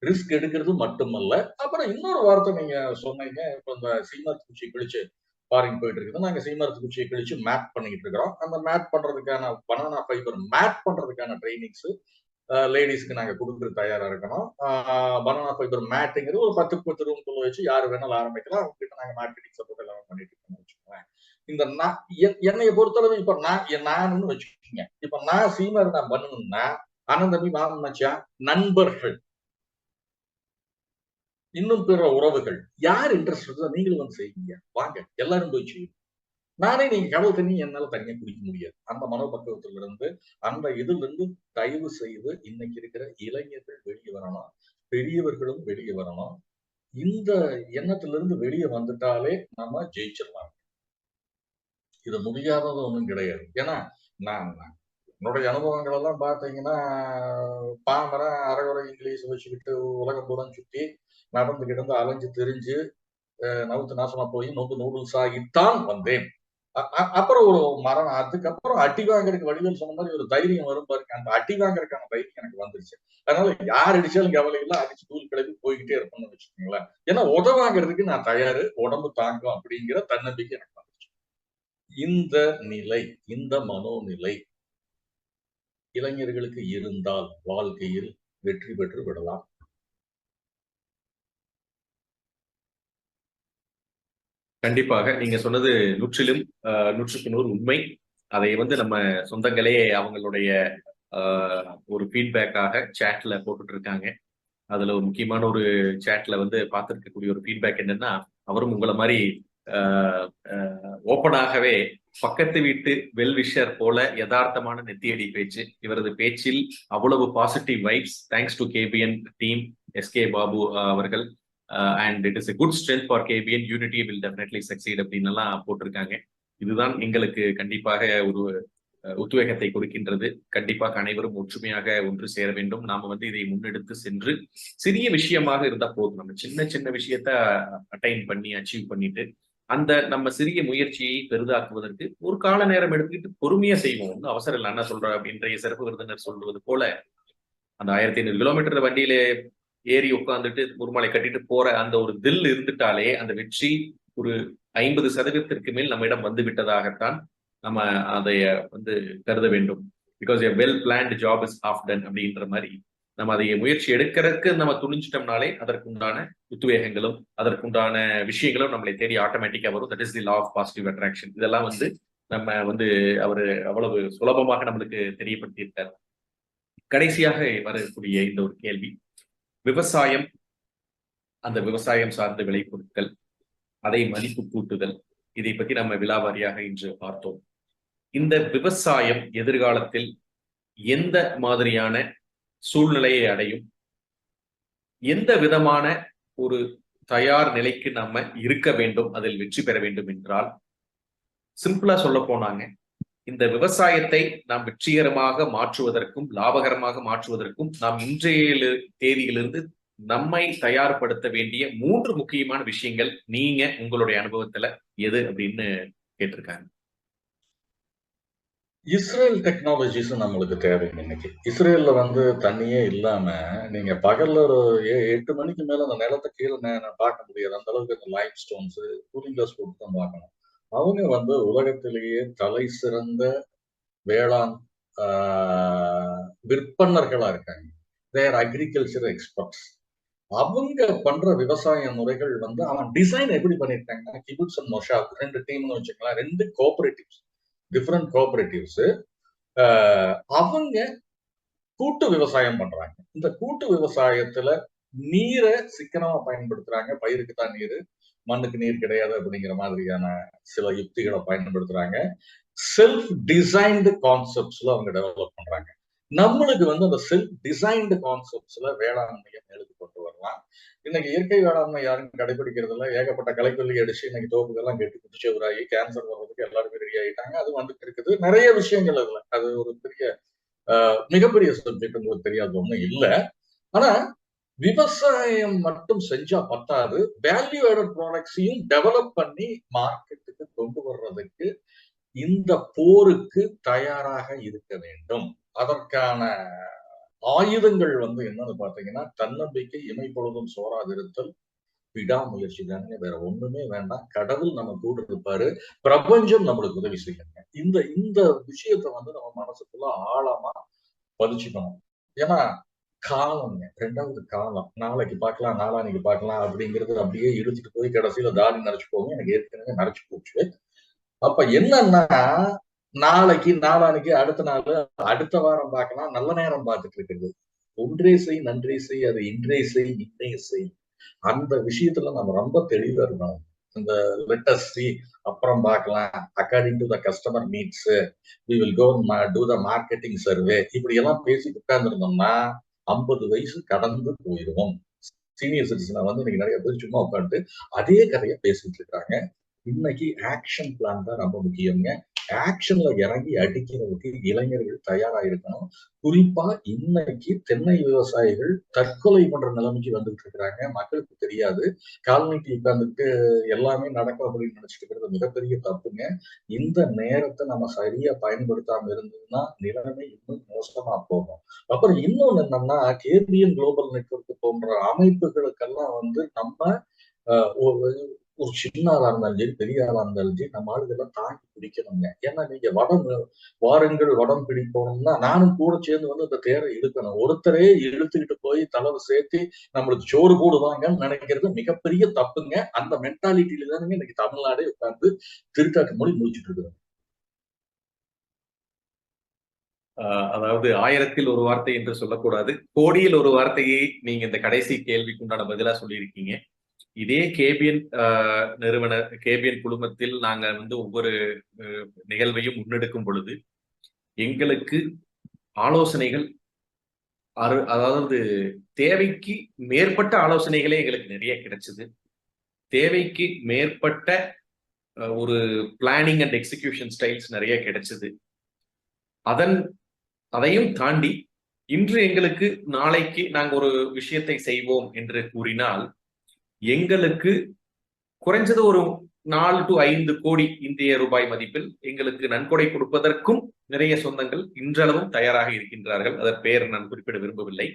ரிஸ்க் எடுக்கிறது மட்டுமல்ல. அப்புறம் இன்னொரு வார்த்தை நீங்க சொன்னீங்க. இப்ப இந்த சீமாத்தி குச்சி கிழிச்சு ஃபாரின் போயிட்டு இருக்குது. நாங்க சீமாத்தி குச்சியை கிழிச்சு மேட் பண்ணிக்கிட்டு இருக்கிறோம். அந்த மேட் பண்றதுக்கான பனானா ஃபைபர் மேட் பண்றதுக்கான ட்ரைனிங்ஸ் லேடிஸ்க்கு நாங்க கொடுக்கறது தயாரா இருக்கணும். பனானா ஃபைபர் மேட்டுங்கிறது ஒரு 10 10 ரூம்குள்ள வச்சு யாரு வேணாலும் ஆரம்பிக்கலாம். அவங்க கிட்ட நாங்க மார்க்கெட்டிங் சப்போர்ட் எல்லாம் பண்ணிட்டு இருக்கோம்னு வச்சுக்கோங்களேன். இந்த என்னைய பொறுத்தளவு இப்ப நான்னு வச்சுக்கோங்க. இப்ப நான் சீமார் நான் பண்ணணும்னா அண்ணன் தம்பி மாமன் மச்சான் நண்பர்கள் இன்னும் பிற உறவுகள் யார் இன்ட்ரெஸ்ட் இருக்கோ நீங்களும் வந்து செய்வீங்க. வாங்க எல்லாரும் போய் செய்யும். நானே நீங்க கடல் தண்ணி என்னால தனியா குடிக்க முடியாது. அந்த மனோபக்குவத்துல இருந்து அந்த இதுல இருந்து தயவு செய்து இன்னைக்கு இருக்கிற இளைஞர்கள் வெளியே வரணும். பெரியவர்களும் வெளியே வரணும். இந்த எண்ணத்துல இருந்து வெளியே வந்துட்டாலே நம்ம ஜெயிச்சிடலாம். இது முடியாதது ஒண்ணும் கிடையாது. ஏன்னா நான் என்னுடைய அனுபவங்கள் எல்லாம் பாத்தீங்கன்னா பாமரன் அரைகுறை இங்கிலீஷ் வச்சுக்கிட்டு உலகம் பூரா சுத்தி நடந்து கிடந்து அலைஞ்சு திரிஞ்சு நவுத்து நாசமா போய் நூடுல்ஸ் ஆகித்தான் வந்தேன். அப்புறம் ஒரு மரணம். அதுக்கப்புறம் அடி வாங்குறதுக்கு வடிவேல் சொன்ன மாதிரி ஒரு தைரியம் வரும் பாருங்க. அந்த அடி வாங்குறதுக்கான தைரியம் எனக்கு வந்துருச்சு. அதனால யார் அடிச்சாலும் கவலை இல்லை. அடிச்சு தூள் கிளப்பி போய்கிட்டே இருப்போம்னு வச்சுக்கோங்களேன். ஏன்னா வாங்குறதுக்கு நான் தயாரு. உடம்பு தாங்கும் அப்படிங்கிற தன்னம்பிக்கை எனக்கு வந்துருச்சு. இந்த நிலை, இந்த மனோநிலை இளைஞர்களுக்கு இருந்தால் வாழ்க்கையில் வெற்றி பெற்று விடலாம். கண்டிப்பாக நீங்க சொன்னது நூற்றிலும் 100க்கு 100 உண்மை. அதை நம்ம சொந்தங்களே அவங்களுடைய ஒரு ஃபீட்பேக்காக சேட்ல போட்டுட்டு இருக்காங்க. அதுல ஒரு முக்கியமான ஒரு சேட்ல பார்த்திருக்கக்கூடிய ஒரு ஃபீட்பேக் என்னன்னா, அவரும் உங்களை மாதிரி ஓப்பனாகவே பக்கத்து வீட்டு வெல்விஷர் போல யதார்த்தமான நெத்தியடி பேச்சு. இவரது பேச்சில் அவ்வளவு positive vibes. Thanks to KPN team, SK Babu அவர்கள். And it is a good strength for KPN, unity will definitely succeed அப்படின்னு எல்லாம் போட்டிருக்காங்க. இதுதான் எங்களுக்கு கண்டிப்பாக ஒரு உத்வேகத்தை கொடுக்கின்றது. கண்டிப்பாக அனைவரும் ஒற்றுமையாக ஒன்று சேர வேண்டும். நாம இதை முன்னெடுத்து சென்று, சிறிய விஷயமாக இருந்தா போதும், நம்ம சின்ன சின்ன விஷயத்த அட்டைன் பண்ணி அச்சீவ் பண்ணிட்டு அந்த நம்ம சிறிய முயற்சியை பெரிதாக்குவதற்கு ஒரு கால நேரம் எடுத்துக்கிட்டு பொறுமையா செய்வோம். ஒன்றும் அவசரம் இல்லை. என்ன சொல்ற அப்படின்ற சிறப்பு விருந்தினர் சொல்வது போல, அந்த 1500 கிலோமீட்டர் வண்டியில ஏறி உட்காந்துட்டு முருமலை கட்டிட்டு போற அந்த ஒரு தில் இருந்துட்டாலே அந்த வெற்றி ஒரு 50% மேல் நம்மிடம் வந்து விட்டதாகத்தான் நம்ம அதை கருத வேண்டும். Because a well planned job is half done அப்படின்ற மாதிரி நம்ம அதை முயற்சி எடுக்கிறதுக்கு நம்ம துணிஞ்சிட்டோம்னாலே அதற்குண்டான உத்வேகங்களும் அதற்குண்டான விஷயங்களும் நம்மளை தேடி ஆட்டோமேட்டிக்கா வரும். That is the law of positive attraction. இதெல்லாம் நம்ம அவரு அவ்வளவு சுலபமாக நம்மளுக்கு தெரியப்படுத்தியிருக்காரு. கடைசியாக வரக்கூடிய இந்த ஒரு கேள்வி, விவசாயம், அந்த விவசாயம் சார்ந்த விளைபொருட்கள், அதை மதிப்பு கூட்டுதல், இதை பற்றி நம்ம விலாவாரியாக இன்று பார்த்தோம். இந்த விவசாயம் எதிர்காலத்தில் எந்த மாதிரியான சூழ்நிலையை அடையும், எந்த விதமான ஒரு தயார் நிலைக்கு நம்ம இருக்க வேண்டும் அதில் வெற்றி பெற வேண்டும் என்றால், சிம்பிளா சொல்ல போனாங்க, இந்த விவசாயத்தை நாம் வெற்றிகரமாக மாற்றுவதற்கும் லாபகரமாக மாற்றுவதற்கும் நாம் இன்றைய தேதியிலிருந்து நம்மை தயார்படுத்த வேண்டிய 3 முக்கியமான விஷயங்கள் நீங்க உங்களுடைய அனுபவத்துல எது அப்படின்னு கேட்டிருக்காங்க. இஸ்ரேல் டெக்னாலஜிஸ் நம்மளுக்கு தேவைங்க. இன்னைக்கு இஸ்ரேல்ல தண்ணியே இல்லாம நீங்க பகல்ல ஒரு 8 மணிக்கு மேல அந்த நிலத்தை கீழே பார்க்க முடியாது. அந்த அளவுக்கு அந்த லைம் ஸ்டோன்ஸ் கூலிங் கிளாஸ் போட்டு தான் பார்க்கணும். அவங்க உலகத்திலேயே தலை சிறந்த வேளாண் விற்பனர்களா இருக்காங்க. தேர் அக்ரிகல்ச்சர் எக்ஸ்பர்ட்ஸ். அவங்க பண்ற விவசாய முறைகள் அவன் டிசைன் எப்படி பண்ணிருக்காங்கன்னா, கிபுட்ஸ் அண்ட் மொஷாப் 2 டீம்னு வச்சுக்கலாம், 2 கோஆபரேட்டிவ்ஸ், டிஃபரெண்ட் கோஆபரேட்டிவ்ஸ். அவங்க கூட்டு விவசாயம் பண்றாங்க. இந்த கூட்டு விவசாயத்துல நீரை சிக்கனமா பயன்படுத்துறாங்க. பயிருக்கு தான் நீர், மண்ணுக்கு நீர் கிடையாது அப்படிங்கிற மாதிரியான சில யுக்திகளை பயன்படுத்துறாங்க. செல்ஃப் டிசைன்டு கான்செப்ட்ஸ்ல அவங்க டெவலப் பண்றாங்க. நம்மளுக்கு அந்த செல்ஃப் டிசைன்டு கான்செப்ட்ஸ்ல வேளாண்மையை மேலுக்கு கொண்டு வரலாம். இன்னைக்கு இயற்கை வேளாண்மை யாரும் கடைபிடிக்கிறது இல்லை. ஏகப்பட்ட களைக்கொல்லி அடிச்சு இன்னைக்கு தோப்புகள்லாம் கெட்டு குடிச்சவராகி கேன்சர் வர்றதுக்கு எல்லாருமே ரெடி ஆகிட்டாங்க. அது வந்துட்டு இருக்குது. நிறைய விஷயங்கள் அதுல, அது ஒரு பெரிய மிகப்பெரிய சப்ஜெக்ட், உங்களுக்கு தெரியாத ஒண்ணும் இல்லை. ஆனா விவசாயம் மட்டும் செஞ்சா பத்தாது, வேல்யூ ஆடட் ப்ராடக்ட்ஸையும் டெவலப் பண்ணி மார்க்கெட்டுக்கு கொண்டு வர்றதுக்கு இந்த போருக்கு தயாராக இருக்க வேண்டும். அதற்கான ஆயுதங்கள் என்னன்னு பாத்தீங்கன்னா, தன்னம்பிக்கை, இமைப்பொழுதும் சோராதிருத்தல், விடாமுயற்சி தானே, வேற ஒண்ணுமே வேண்டாம். கடவுள் நம்ம கூட இருப்பாரு, பிரபஞ்சம் நம்மளுக்கு உதவி செய்யுங்க. இந்த இந்த விஷயத்த நம்ம மனசுக்குள்ள ஆழமா பதிச்சுக்கணும். ஏன்னா காலம்ங்க, 2வது காலம். நாளைக்கு பார்க்கலாம், நாளான்னைக்கு பார்க்கலாம் அப்படிங்கிறது அப்படியே இழுத்துட்டு போய் கடைசியில தாடி நரைச்சு போகும். எனக்கு ஏற்கனவே நரைச்சு போச்சு. அப்ப என்னன்னா, நாளைக்கு, நாளான்னைக்கு, அடுத்த நாள், அடுத்த வாரம் பார்க்கலாம், நல்ல நேரம் பார்த்துட்டு இருக்கிறது. ஒன்றே செய், நன்றே செய், அது இன்றே செய், இன்னே செய். அந்த விஷயத்துல நம்ம ரொம்ப தெளிவா இருக்கணும். இந்த லெட் அஸ் see, அப்புறம் பார்க்கலாம், according to the customer needs, we will go do the marketing survey, இப்படி எல்லாம் பேசிட்டு உட்கார்ந்துருந்தோம்னா 50 வயசு கடந்து போயிடுவோம். சீனியர் சிட்டிசனை இன்னைக்கு நிறைய பேர் சும்மா உட்காந்துட்டு அதே கதையை பேசிட்டு இருக்காங்க. இன்னைக்கு ஆக்ஷன் பிளான் தான் ரொம்ப முக்கியங்க. ஆக்ஷன்ல இறங்கி அடிக்கிறதுக்கு இளைஞர்கள் தயாரா இருக்கணும். குறிப்பா இன்னைக்கு தென்னை விவசாயிகள் தற்கொலை பண்ற நிலைமைக்கு வந்துட்டு இருக்கிறாங்க. மக்களுக்கு தெரியாது. கால்நீட்டி உட்கார்ந்துட்டு எல்லாமே நடக்கும் அப்படின்னு நினைச்சிட்டு இருக்கிறது மிகப்பெரிய தப்புங்க. இந்த நேரத்தை நம்ம சரியா பயன்படுத்தாம இருந்ததுன்னா நிலைமை இன்னும் மோசமா போகும். அப்புறம் இன்னொன்னு என்னன்னா, கேபிஎன் குளோபல் நெட்வொர்க் போன்ற அமைப்புகளுக்கெல்லாம் நம்ம ஒரு சின்ன ஆளா இருந்தாலும் சரி, பெரிய ஆளா இருந்தாலும் சரி, நம்ம ஆளுங்கெல்லாம் தாங்கி பிடிக்கணுங்க. ஏன்னா நீங்க வடம் வாருங்கள் வடம் பிடிப்போம்னா, நானும் கூட சேர்ந்து வந்து அந்த தேரை இழுக்கணும். ஒருத்தரே இழுத்துக்கிட்டு போய் தளவு சேர்த்து நம்மளுக்கு சோறு போடுவாங்கன்னு நினைக்கிறது மிகப்பெரிய தப்புங்க. அந்த மென்டாலிட்டியில தானுங்க இன்னைக்கு தமிழ்நாடே உட்கார்ந்து திருட்டாட்டு மொழி முடிச்சுட்டு இருக்குது. அதாவது ஆயிரத்தில் ஒரு வார்த்தை என்று சொல்லக்கூடாது, கோடியில் ஒரு வார்த்தையை நீங்க இந்த கடைசி கேள்விக்கு உண்டான பதிலா சொல்லியிருக்கீங்க. இதே கேபிஎன் நிறுவன கேபிஎன் குழுமத்தில் நாங்க வந்து ஒவ்வொரு நிகழ்வையும் முன்னெடுக்கும் பொழுது எங்களுக்கு ஆலோசனைகள் அதாவது தேவைக்கு மேற்பட்ட ஆலோசனைகளே எங்களுக்கு நிறைய கிடைச்சது. தேவைக்கு மேற்பட்ட ஒரு பிளானிங் அண்ட் எக்ஸிகியூஷன் ஸ்டைல்ஸ் நிறைய கிடைச்சது. அதையும் தாண்டி இன்று எங்களுக்கு நாளைக்கு நாங்க ஒரு விஷயத்தை செய்வோம் என்று கூறினால் எங்களுக்கு குறைஞ்சது ஒரு 4 to 5 கோடி இந்திய ரூபாய் மதிப்பில் எங்களுக்கு நன்கொடை கொடுப்பதற்கும் நிறைய சொந்தங்கள் இன்றளவும் தயாராக இருக்கின்றார்கள். அதன் பெயர் நான் குறிப்பிட விரும்பவில்லை.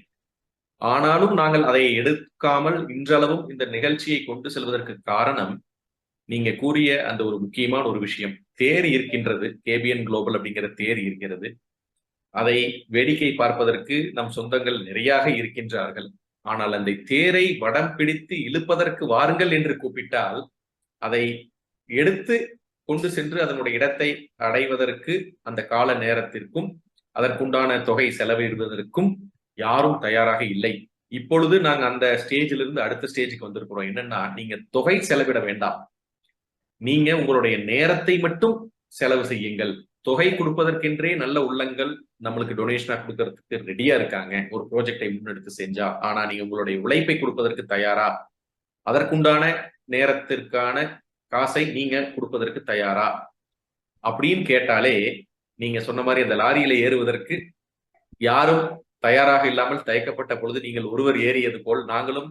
ஆனாலும் நாங்கள் அதை எடுக்காமல் இன்றளவும் இந்த நிகழ்ச்சியை கொண்டு செல்வதற்கு காரணம் நீங்க கூறிய அந்த ஒரு முக்கியமான ஒரு விஷயம். தேர் இருக்கின்றது, கேபிஎன் குளோபல் அப்படிங்கிற தேர் இருக்கிறது. அதை வேடிக்கை பார்ப்பதற்கு நம் சொந்தங்கள் நிறையாக இருக்கின்றார்கள். ஆனால் அந்த தேரை வடம் பிடித்து இழுப்பதற்கு வாருங்கள் என்று கூப்பிட்டால் அதை எடுத்து கொண்டு சென்று அதனுடைய இடத்தை அடைவதற்கு அந்த கால நேரத்திற்கும் அதற்குண்டான தொகை செலவிடுவதற்கும் யாரும் தயாராக இல்லை. இப்பொழுது நாங்க அந்த ஸ்டேஜிலிருந்து அடுத்த ஸ்டேஜுக்கு வந்திருக்கிறோம். என்னன்னா, நீங்க தொகை செலவிட வேண்டாம், நீங்க உங்களுடைய நேரத்தை மட்டும் செலவு செய்யுங்கள். தொகை கொடுப்பதற்கென்றே நல்ல உள்ளங்கள் நம்மளுக்கு டொனேஷனா கொடுக்கறதுக்கு ரெடியா இருக்காங்க ஒரு ப்ராஜெக்டை முன்னெடுத்து செஞ்சா. ஆனா நீங்க உங்களுடைய உழைப்பை கொடுப்பதற்கு தயாரா? அதற்குண்டான நேரத்திற்கான காசை நீங்க கொடுப்பதற்கு தயாரா அப்படின்னு கேட்டாலே, நீங்க சொன்ன மாதிரி அந்த லாரியில ஏறுவதற்கு யாரும் தயாராக இல்லாமல் தயக்கப்பட்ட பொழுது நீங்கள் ஒருவர் ஏறியது போல் நாங்களும்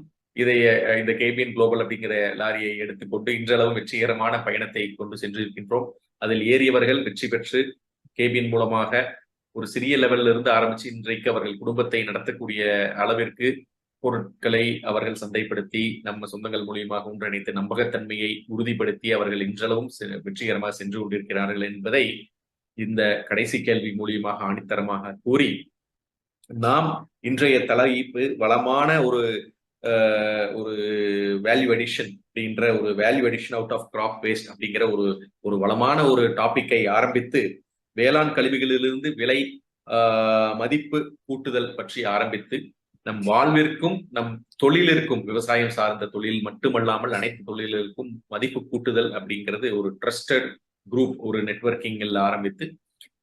இந்த கேபிஎன் குளோபல் அப்படிங்கிற லாரியை எடுத்துக்கொண்டு இன்றளவும் வெற்றிகரமான பயணத்தை கொண்டு சென்றிருக்கின்றோம். அதில் ஏறியவர்கள் வெற்றி பெற்று கேபிஎன் மூலமாக ஒரு சிறிய லெவலில் இருந்து ஆரம்பிச்சு இன்றைக்கு அவர்கள் குடும்பத்தை நடத்தக்கூடிய அளவிற்கு பொருட்களை அவர்கள் சந்தைப்படுத்தி நம்ம சொந்தங்கள் மூலியமாக ஒன்றிணைத்து நம்பகத்தன்மையை உறுதிப்படுத்தி அவர்கள் இன்றளவும் வெற்றிகரமாக சென்று கொண்டிருக்கிறார்கள் என்பதை இந்த கடைசி கேள்வி மூலியமாக ஆணித்தரமாக கூறி, நாம் இன்றைய தலைப்பு வளமான ஒரு வேல்யூ அடிஷன் அப்படின்ற ஒரு value addition out of crop waste அப்படிங்கிற ஒரு வளமான ஒரு டாபிக்கை ஆரம்பித்து வேளாண் கழிவுகளிலிருந்து விலை மதிப்பு கூட்டுதல் பற்றி ஆரம்பித்து நம் வாழ்விற்கும் நம் தொழிலிற்கும் விவசாயம் சார்ந்த தொழில் மட்டுமல்லாமல் அனைத்து தொழில்களுக்கும் மதிப்பு கூட்டுதல் அப்படிங்கிறது ஒரு ட்ரஸ்டட் குரூப், ஒரு நெட்வொர்க்கிங்கில் ஆரம்பித்து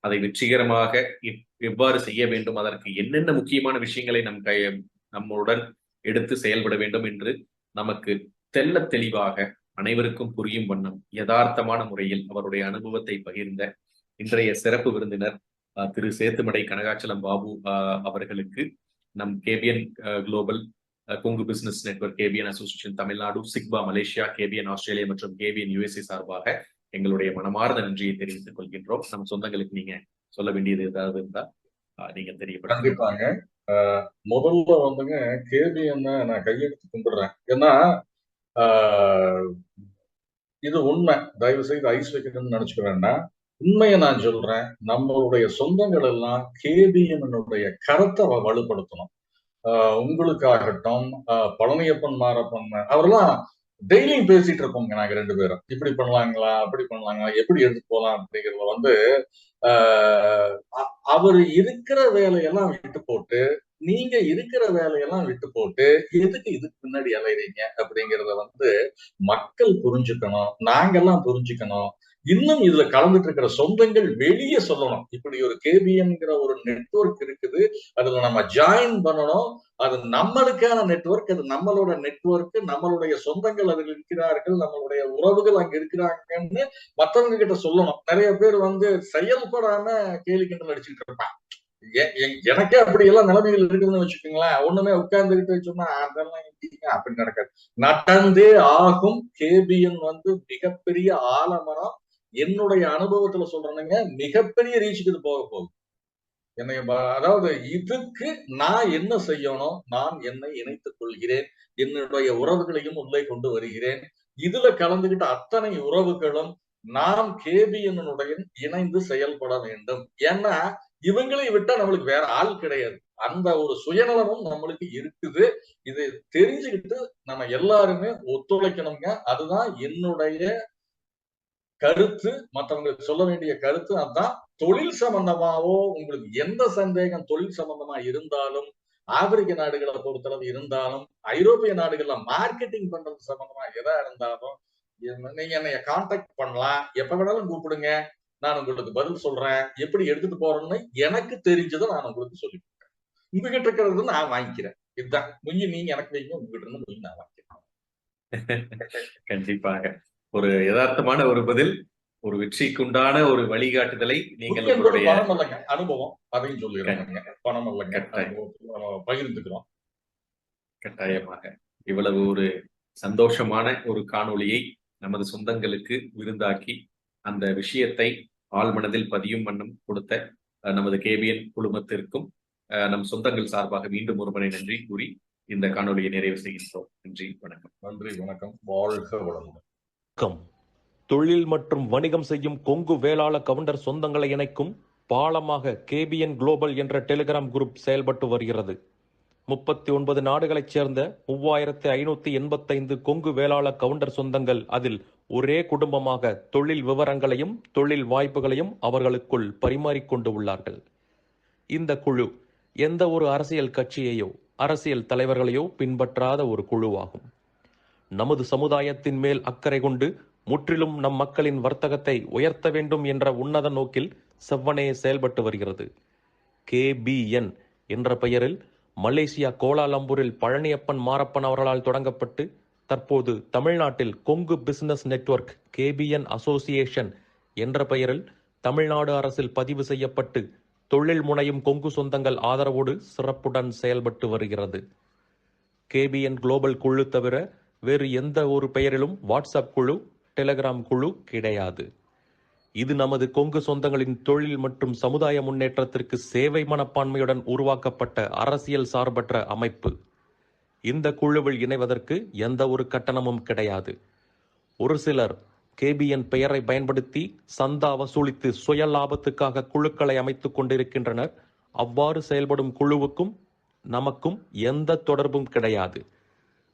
அதை வெற்றிகரமாக எவ்வாறு செய்ய வேண்டும், அதற்கு என்னென்ன முக்கியமான விஷயங்களை நம்முடன் எடுத்து செயல்பட வேண்டும் என்று நமக்கு தெல்ல தெளிவாக அனைவருக்கும் புரியும் வண்ணம் யதார்த்தமான முறையில் அவருடைய அனுபவத்தை பகிர்ந்த இன்றைய சிறப்பு விருந்தினர் திரு சேத்துமடை கனகாச்சலம் பாபு அவர்களுக்கு நம் KPN global, Kongu business network, KPN association Tamil Nadu, சிக்பா மலேசியா, கேபிஎன் ஆஸ்திரேலியா மற்றும் கேபிஎன் யுஎஸ்ஏ சார்பாக எங்களுடைய மனமார்ந்த நன்றியை தெரிவித்துக் கொள்கின்றோம். நம் சொந்தங்களுக்கு நீங்க சொல்ல வேண்டியது ஏதாவது இருந்தா நீங்க தெரியப்படுத்த. கண்டிப்பாங்க. முதல்ல வந்துங்க கேபிஎன் நான் கையெழுத்து கும்பிடுறேன். ஏன்னா இது உண்மை. தயவு செய்து ஐஸ் வைக்கணும்னு நினைச்சுக்க வேண்டாம். உண்மையை நான் சொல்றேன். நம்மளுடைய சொந்தங்கள் எல்லாம் கேபிஎன்னுடைய கருத்தை வலுப்படுத்தணும். உங்களுக்காகட்டும், பழனியப்பன், மாரப்பன் அவரெல்லாம் டெய்லியும் பேசிட்டு இருப்போங்க. நாங்க 2 பேரும் இப்படி பண்ணலாங்களா, அப்படி பண்ணலாங்களா, எப்படி எடுத்து போகலாம் அப்படிங்கிறத வந்து அவர் இருக்கிற வேலையெல்லாம் விட்டு போட்டு, நீங்க இருக்கிற வேலையெல்லாம் விட்டு போட்டு எதுக்கு இதுக்கு பின்னாடி அலைறீங்க அப்படிங்கிறத வந்து மக்கள் புரிஞ்சுக்கணும், நாங்கெல்லாம் புரிஞ்சுக்கணும். இன்னும் இதுல கலந்துட்டு இருக்கிற சொந்தங்கள் வெளியே சொல்லணும். இப்படி ஒரு கேபிஎன்கிற ஒரு நெட்வொர்க் இருக்குது, அதுல நம்ம ஜாயின் பண்ணணும். அது நம்மளுக்கான நெட்வொர்க், அது நம்மளோட நெட்வொர்க், நம்மளுடைய சொந்தங்கள் அதில் இருக்கிறார்கள், நம்மளுடைய உறவுகள் அங்க இருக்கிறாங்கன்னு மற்றவங்க கிட்ட சொல்லணும். நிறைய பேர் வந்து செயல்படாம கேலி கிண்டல் அடிச்சுட்டு இருப்பான். எனக்கே அப்படி எல்லாம் நிலைமைகள் இருக்குதுன்னு வச்சுக்கோங்களேன். ஒண்ணுமே உட்கார்ந்துகிட்டு சொன்னா அதெல்லாம் அப்படி நடக்காது. நடந்தே ஆகும். கேபிஎன் வந்து மிகப்பெரிய ஆலமரம். என்னுடைய அனுபவத்துல சொல்றேனுங்க, மிகப்பெரிய ரீச்சுக்கு இது போக போகுது. அதாவது இதுக்கு நான் என்ன செய்யணும், நான் என்னை இணைத்துக் கொள்கிறேன், என்னுடைய உறவுகளையும் உள்ளே கொண்டு வருகிறேன். இதுல கலந்துகிட்ட அத்தனை உறவுகளும் நாம் கேபிஎன்னுடைய இணைந்து செயல்பட வேண்டும். ஏன்னா இவங்களை விட்டா நம்மளுக்கு வேற ஆள் கிடையாது. அந்த ஒரு சுயநலமும் நம்மளுக்கு இருக்குது. இதை தெரிஞ்சுக்கிட்டு நம்ம எல்லாருமே ஒத்துழைக்கணுங்க. அதுதான் என்னுடைய கருத்து. மற்றவங்களுக்கு சொல்ல வேண்டிய கருத்து அதான். தொழில் சம்பந்தமாவோ உங்களுக்கு எந்த சந்தேகம் தொழில் சம்பந்தமா இருந்தாலும், ஆப்பிரிக்க நாடுகளை பொறுத்தளவு இருந்தாலும், ஐரோப்பிய நாடுகள்ல மார்க்கெட்டிங் பண்றது சம்பந்தமா எதா இருந்தாலும், நீங்க என்னைய கான்டாக்ட் பண்ணலாம். எப்ப வேணாலும் கூப்பிடுங்க. நான் உங்களுக்கு பதில் சொல்றேன். எப்படி எடுத்துட்டு போறேன்னு எனக்கு தெரிஞ்சதை நான் உங்களுக்கு சொல்லி கொடுக்குறேன். உங்ககிட்ட இருக்கிறது நான் வாங்கிக்கிறேன். இதுதான். மொய் நீங்க எனக்கு வைங்க. உங்ககிட்ட இருந்து மொய் நான் வாங்கிக்கிறேன். கண்டிப்பாக ஒரு யதார்த்தமான ஒரு பதில், ஒரு வெற்றிக்குண்டான ஒரு வழிகாட்டுதலை நீங்கள் மொய் என்பது உங்களுடைய பணம் இல்லைங்க. அனுபவம். அதையும் சொல்லிடுறேங்க. பணம் இல்லைங்க. கட்டாயம். நம்ம பகிர்ந்துக்கிறோம். கட்டாயமாக இவ்வளவு ஒரு சந்தோஷமான ஒரு காணொளியை நமது சொந்தங்களுக்கு விருந்தாக்கி அந்த விஷயத்தை ஆழ்மனதில் பதியும் வண்ணம் கொடுத்த நமது கேபிஎன் குழுமத்திற்கும் நம் சொந்தங்கள் சார்பாக மீண்டும் ஒருமுறை நன்றி கூறி இந்த காணொளியை நிறைவு செய்கின்றோம். நன்றி, வணக்கம். நன்றி, வணக்கம். வாழ்க வளமுடன். தொழில் மற்றும் வணிகம் செய்யும் கொங்கு வேளாள கவுண்டர் சொந்தங்களை இணைக்கும் பாலமாக கேபிஎன் குளோபல் என்ற டெலிகிராம் குரூப் செயல்பட்டு வருகிறது. 39 நாடுகளைச் சேர்ந்த 3585 கொங்கு வேளாள கவுண்டர் சொந்தங்கள் அதில் ஒரே குடும்பமாக தொழில் விவரங்களையும் தொழில் வாய்ப்புகளையும் அவர்களுக்குள் பரிமாறிக்கொண்டு உள்ளார்கள். இந்த குழு எந்த ஒரு அரசியல் கட்சியையோ அரசியல் தலைவர்களையோ பின்பற்றாத ஒரு குழுவாகும். நமது சமுதாயத்தின் மேல் அக்கறை கொண்டு முற்றிலும் நம் மக்களின் வர்த்தகத்தை உயர்த்த வேண்டும் என்ற உன்னத நோக்கில் செவ்வனே செயல்பட்டு வருகிறது. KBN என்ற பெயரில் மலேசியா கோலாலம்பூரில் பழனியப்பன் மாரப்பன் அவர்களால் தொடங்கப்பட்டு தற்போது தமிழ்நாட்டில் Kongu business network KBN association என்ற பெயரில் தமிழ்நாடு அரசில் பதிவு செய்யப்பட்டு தொழில் முனையும் கொங்கு சொந்தங்கள் ஆதரவோடு சிறப்புடன் செயல்பட்டு வருகிறது. KBN குளோபல் குழு தவிர வேறு எந்த ஒரு பெயரிலும் வாட்ஸ்அப் குழு, டெலிகிராம் குழு கிடையாது. இது நமது கொங்கு சொந்தங்களின் தொழில் மற்றும் சமுதாய முன்னேற்றத்திற்கு சேவை மனப்பான்மையுடன் உருவாக்கப்பட்ட அரசியல் சார்பற்ற அமைப்பு. இந்த குழுவில் இணைவதற்கு எந்த ஒரு கட்டணமும் கிடையாது. ஒரு சிலர் KBN பெயரை பயன்படுத்தி சந்தா வசூலித்து சுய லாபத்துக்காக குழுக்களை அமைத்துக் கொண்டிருக்கின்றனர். அவ்வாறு செயல்படும் குழுவுக்கும் நமக்கும் எந்த தொடர்பும் கிடையாது.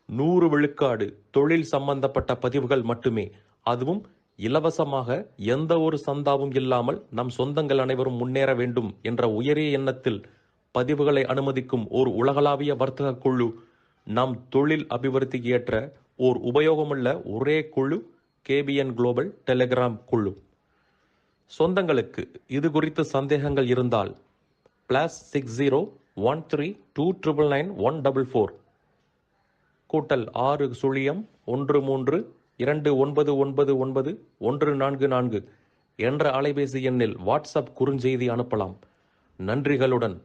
100 விழுக்காடு தொழில் சம்பந்தப்பட்ட பதிவுகள் மட்டுமே, அதுவும் இலவசமாக, எந்த ஒரு சந்தாவும் இல்லாமல் நம் சொந்தங்கள் அனைவரும் முன்னேற வேண்டும் என்ற உயரிய எண்ணத்தில் பதிவுகளை அனுமதிக்கும் ஓர் உலகளாவிய வர்த்தக குழு, நம் தொழில் அபிவிருத்திக்கு ஏற்ற ஓர் உபயோகமுள்ள ஒரே குழு KBN குளோபல் டெலிகிராம் குழு. சொந்தங்களுக்கு இது குறித்து சந்தேகங்கள் இருந்தால் +60 13299144 +6 13 2999 என்ற அலைபேசி எண்ணில் வாட்ஸ்அப் குறுஞ்செய்தி அனுப்பலாம். நன்றிகளுடன்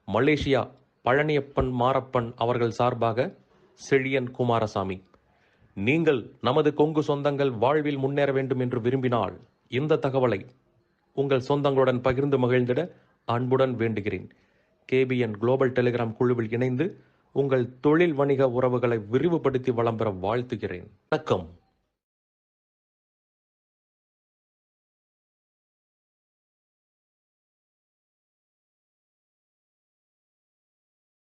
மலேசியா பழனியப்பன் மாரப்பன் அவர்கள் சார்பாக செழியன் குமாரசாமி. நீங்கள் நமது கொங்கு சொந்தங்கள் வாழ்வில் முன்னேற வேண்டும் என்று விரும்பினால் இந்த தகவலை உங்கள் சொந்தங்களுடன் பகிர்ந்து மகிழ்ந்திட அன்புடன் வேண்டுகிறேன். KBN குளோபல் டெலிகிராம் குழுவில் இணைந்து உங்கள் தொழில் வணிக உறவுகளை விரிவுபடுத்தி வளம் பெற வாழ்த்துகிறேன். வணக்கம்.